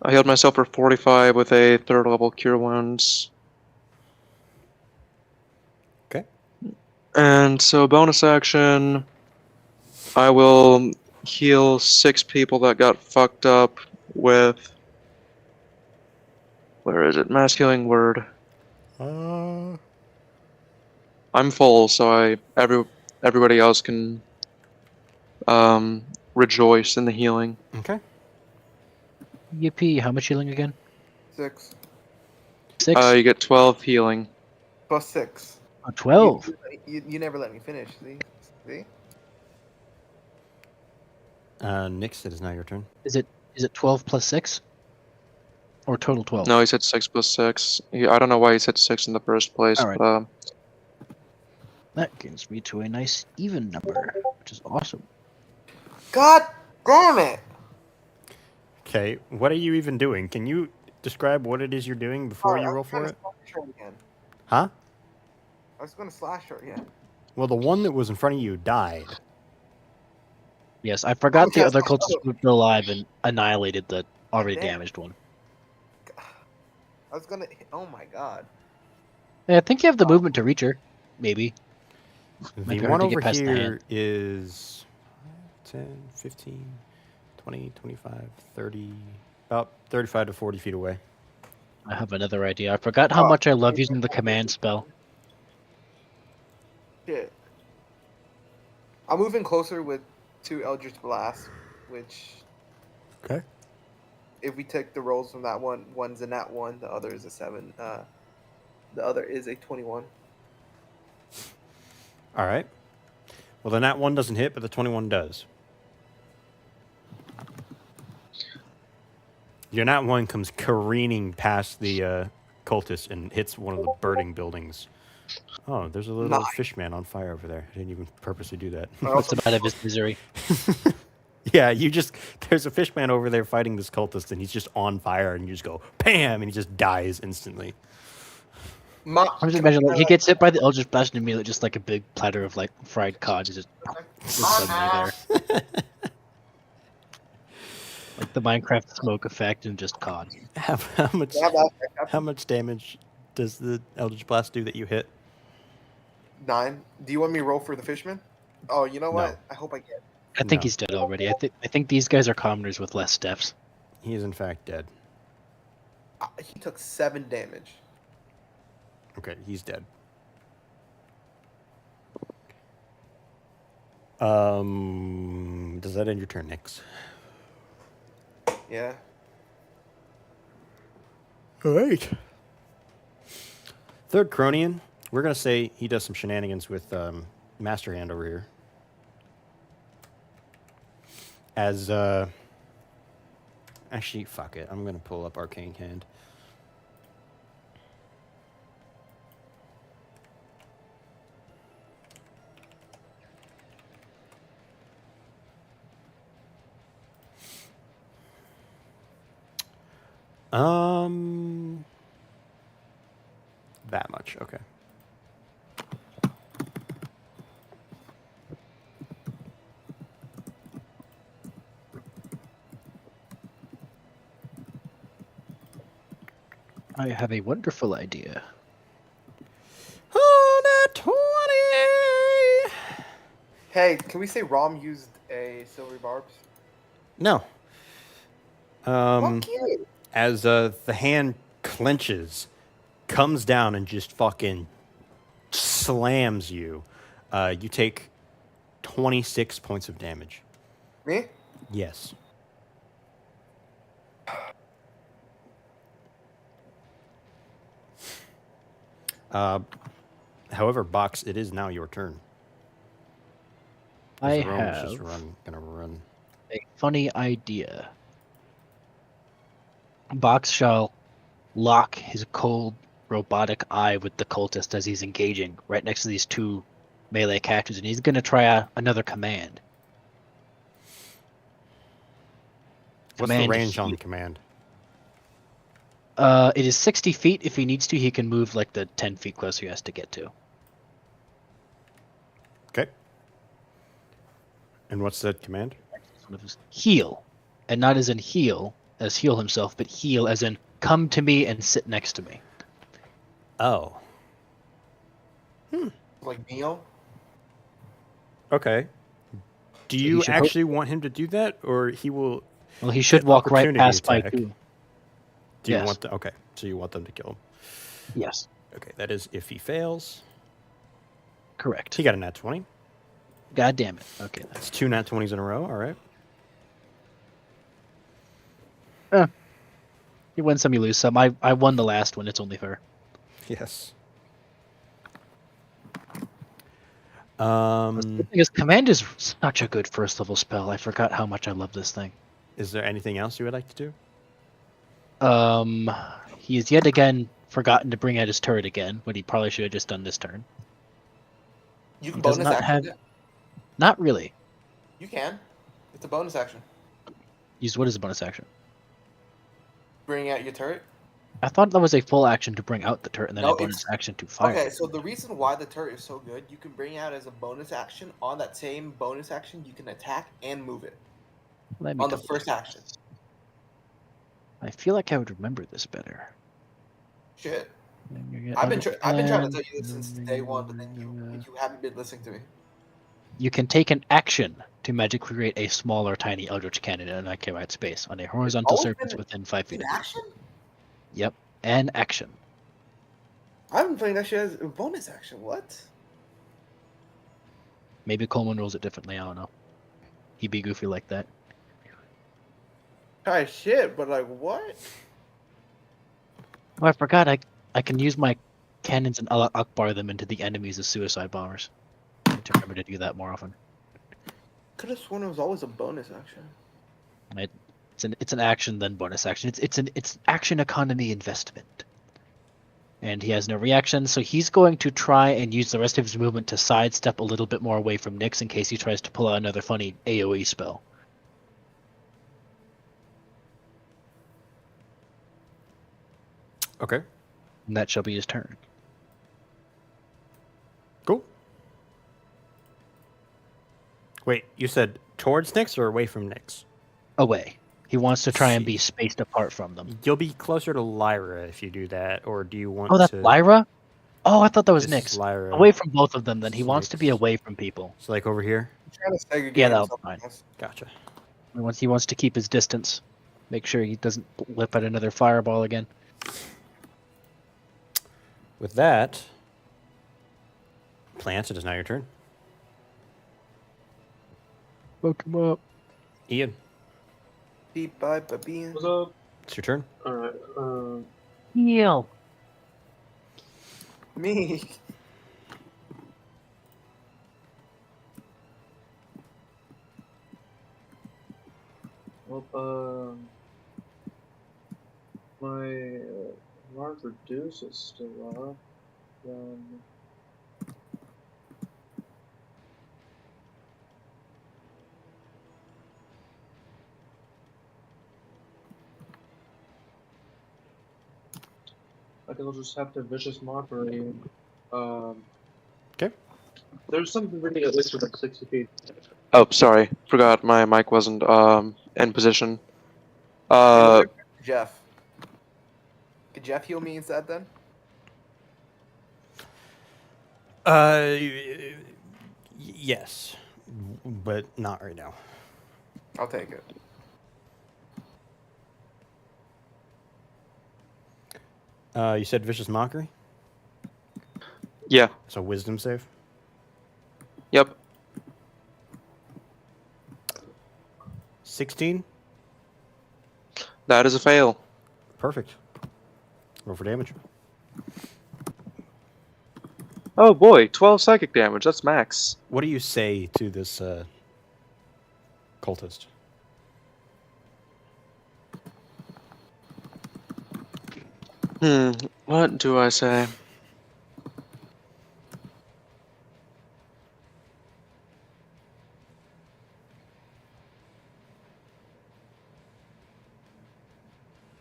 I healed myself for 45 with a 3rd level cure wounds. Okay. And so bonus action, I will heal 6 people that got fucked up with. Where is it? Mass healing word. I'm full, so everybody else can rejoice in the healing. Okay. Yippee! How much healing again? 6 6? You get 12 healing. plus 6. Oh, 12. You never let me finish. See? Nyx, it is now your turn. Is it 12 plus 6? Or total 12? No, he said 6 plus 6. I don't know why he said 6 in the first place. All right. But, That gets me to a nice even number, which is awesome. God damn it! Okay. What are you even doing? Can you describe what it is you're doing before Alright, you I roll was for gonna it? slash her again. Huh? I was gonna slash her again. Well, the one that was in front of you died. Yes, I forgot the yes, other I cultist know. was still alive and annihilated the already Damn. damaged one. I was gonna. Oh my god. Yeah, I think you have the movement to reach her. Maybe. The Might be one hard to get over past the hand. here is 10, 15, 20, 25, 30, about 35 to 40 feet away. I have another idea. I forgot how much I love using the command spell. Shit. I'm moving closer with 2 Eldritch Blasts, which, Okay. if we take the rolls from that one, one's a nat 1, the other is a 7. The other is a 21. All right. Well, the nat 1 doesn't hit, but the 21 does. Your nat 1 comes careening past the cultist and hits one of the burning buildings. Oh, there's a little Nice. fish man on fire over there. I didn't even purposely do that. I What's also, the out of his misery? Yeah, there's a fish man over there fighting this cultist, and he's just on fire, and you just go, bam, and he just dies instantly. my, I'm just imagining like, he gets hit by the Eldritch Blast and immediately just like a big platter of like fried cod is just suddenly there. Like the Minecraft smoke effect and just cod. How much Yeah, that effect how happened. much damage does the Eldritch Blast do that you hit? 9. Do you want me to roll for the fishman? Oh, you know what? No. I hope I get. I think No. he's dead already. I think these guys are commoners with less steps. He is in fact dead. He took 7 damage. Okay, he's dead. Does that end your turn, Nyx? Yeah. All right. Third Cronian, We're gonna say he does some shenanigans with Master Hand over here. As actually, fuck it. I'm gonna pull up Arcane Hand. That much, okay. I have a wonderful idea. Oh, that 20! Hey, can we say Rom used a silvery barbs? No. Fuck you. As the hand clenches, comes down and just fucking slams you, you take 26 points of damage. Me? Yes. However, Box, it is now your turn. I As Rome is have just gonna run. a funny idea. Box shall lock his cold robotic eye with the cultist as he's engaging right next to these two melee characters, and he's going to try another command. What's the Command range on heal. command? It is 60 feet. If he needs to, he can move like the 10 feet closer he has to get to. Okay. And what's that command? Heal. And not as in heal, as heal himself, but heal as in come to me and sit next to me. Oh. Like Neo? Okay. Do So you he should actually want him to do that, or he will? Well, he should Get walk right opportunity past my attack. two. Do you Yes. want the? Okay, so you want them to kill him. Yes, Okay, that is if he fails. correct. He got a nat 20. God damn it. Okay. That's 2 nat 20s in a row. All right. You win some, you lose some. I won the last one. It's only fair. Yes. The thing is, command is such a good first level spell. I forgot how much I love this thing. Is there anything else you would like to do? He has yet again forgotten to bring out his turret again, but he probably should have just done this turn. You can He does bonus not action have- it. Not really. You can. It's a bonus action. Use what is a bonus action? Bring out your turret. I thought that was a full action to bring out the turret and then No, a bonus it's- action to fire. Okay, so the reason why the turret is so good, you can bring out as a bonus action. On that same bonus action, you can attack and move it Let me on the double first check. action. I feel like I would remember this better. Shit. I've been trying to tell you this since day one, but then you haven't been listening to me. You can take an action to magically create a smaller, tiny Eldritch cannon in an occupied space on a horizontal always surface been within 5 feet In of you. action? Yep, an action. I've been playing that shit as a bonus action. What? Maybe Coleman rules it differently. I don't know. He'd be goofy like that. Try shit, but like what? Oh, I forgot. I can use my cannons and Akbar them into the enemies as suicide bombers. I need to remember to do that more often. Could have sworn it was always a bonus action. It's an action then bonus action. It's action economy investment. And he has no reaction, so he's going to try and use the rest of his movement to sidestep a little bit more away from Nyx in case he tries to pull out another funny AoE spell. Okay. And that shall be his turn. Cool. Wait, you said towards Nyx or away from Nyx? Away. He wants to try and be spaced apart from them. You'll be closer to Lyra if you do that, or do you want Oh, that's to... Lyra? Oh, I thought that was This is Nyx. Lyra. Away from both of them, then. He This is wants to be Nyx. away from people. So like over here? I'm trying to segregate Yeah, that'll himself be fine. from us. Gotcha. He wants to keep his distance. Make sure he doesn't whip out another fireball again. With that, Plants, it is now your turn. Woke him up. Ian, Beep bye bye bean. What's up? it's your turn. Alright, Heal. Me. Well, my mark reduce is still up. I guess I'll just have to vicious mockery. Okay. There's something really at least within 60 feet. Oh, sorry. Forgot my mic wasn't in position. Jeff. Could Jeff heal me instead then? Yes, but not right now. I'll take it. You said vicious mockery. Yeah. So wisdom save. Yep. 16. That is a fail. Perfect. Roll for damage. Oh boy, 12 psychic damage. That's max. What do you say to this cultist? What do I say?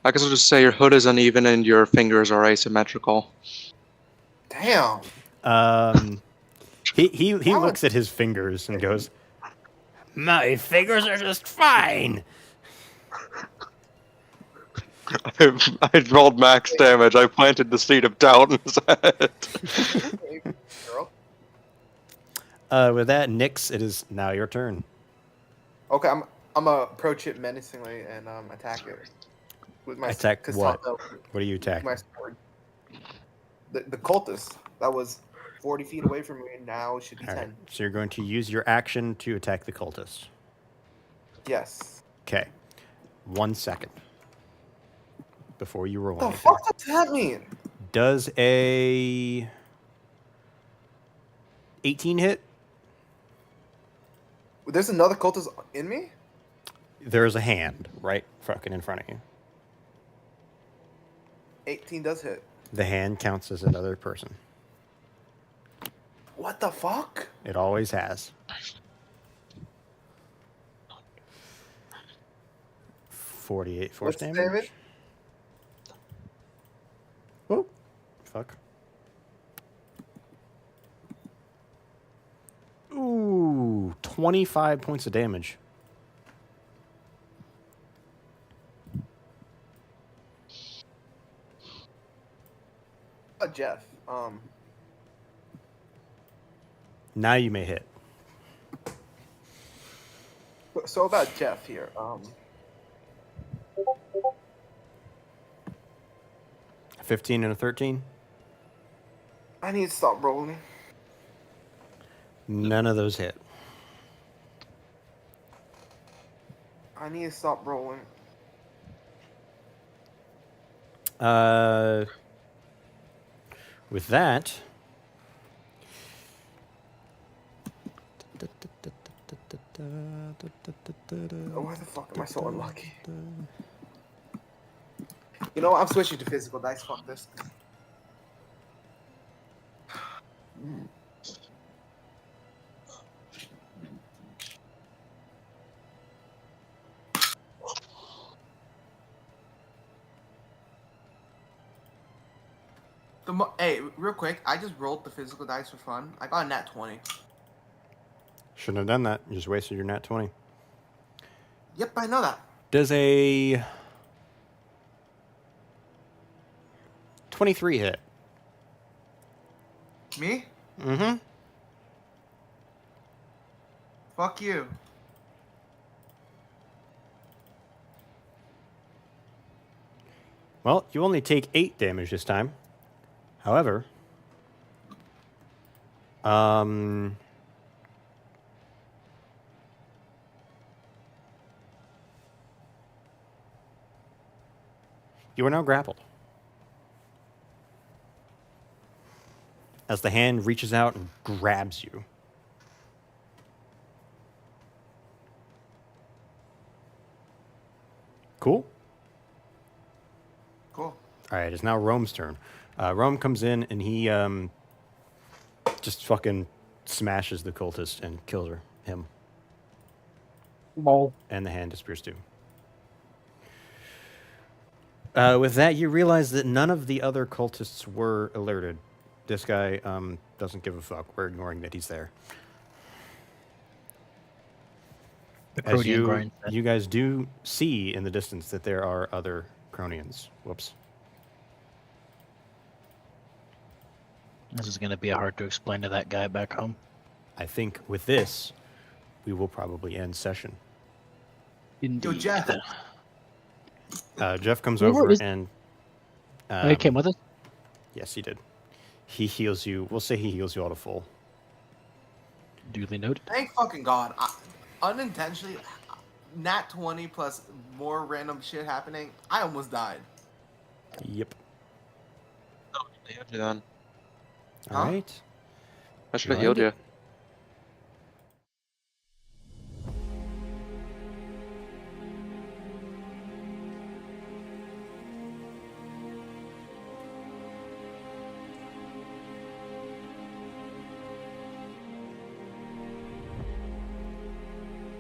I guess I'll just say your hood is uneven and your fingers are asymmetrical. Damn. He looks at his fingers and goes, "My fingers are just fine." I rolled max damage. I planted the seed of doubt in his head. Girl. With that, Nyx, it is now your turn. Okay, I'm gonna approach it menacingly and attack it with my Attack what? katana, What do you attack? my sword. The cultist that was 40 feet away from me, and now it should be All 10. right. So you're going to use your action to attack the cultist. Yes. Okay. 1 second before you roll What the anything. fuck does that mean? Does a 18 hit? There's another cultist in me? There's a hand right fucking in front of you. 18 does hit. The hand counts as another person. What the fuck? It always has. 48 force What's the damage. damage? Oh, fuck. Ooh, 25 points of damage. Jeff. Now you may hit. So about Jeff here. 15 and a 13. I need to stop rolling. None of those hit. I need to stop rolling. With that, Oh, why the fuck am I so unlucky? You know what? I'm switching to physical dice. Fuck this. Hey, real quick, I just rolled the physical dice for fun. I got a nat 20. shouldn't have done that. You just wasted your nat 20. Yep, I know that. Does a 23 hit? Me? Mm-hmm. Fuck you. Well, you only take 8 damage this time. However, you are now grappled. As the hand reaches out and grabs you. Cool. Cool. All right, it's now Rome's turn. Rome comes in and he just fucking smashes the cultist and kills him. Lol. And the hand disappears too. With that, you realize that none of the other cultists were alerted. This guy doesn't give a fuck. We're ignoring that he's there. The As Cronian grind. you guys do see in the distance that there are other Cronians. Whoops. This is going to be hard to explain to that guy back home. I think with this, we will probably end session. Yo, Jeff. Jeff comes Where over is- and... Oh, he came with us? Yes, he did. He heals you. We'll say he heals you all to full. Duly noted. Thank fucking God. Unintentionally, nat 20 plus more random shit happening, I almost died. Yep. I healed you then. All Huh? right. I should have Right. healed you.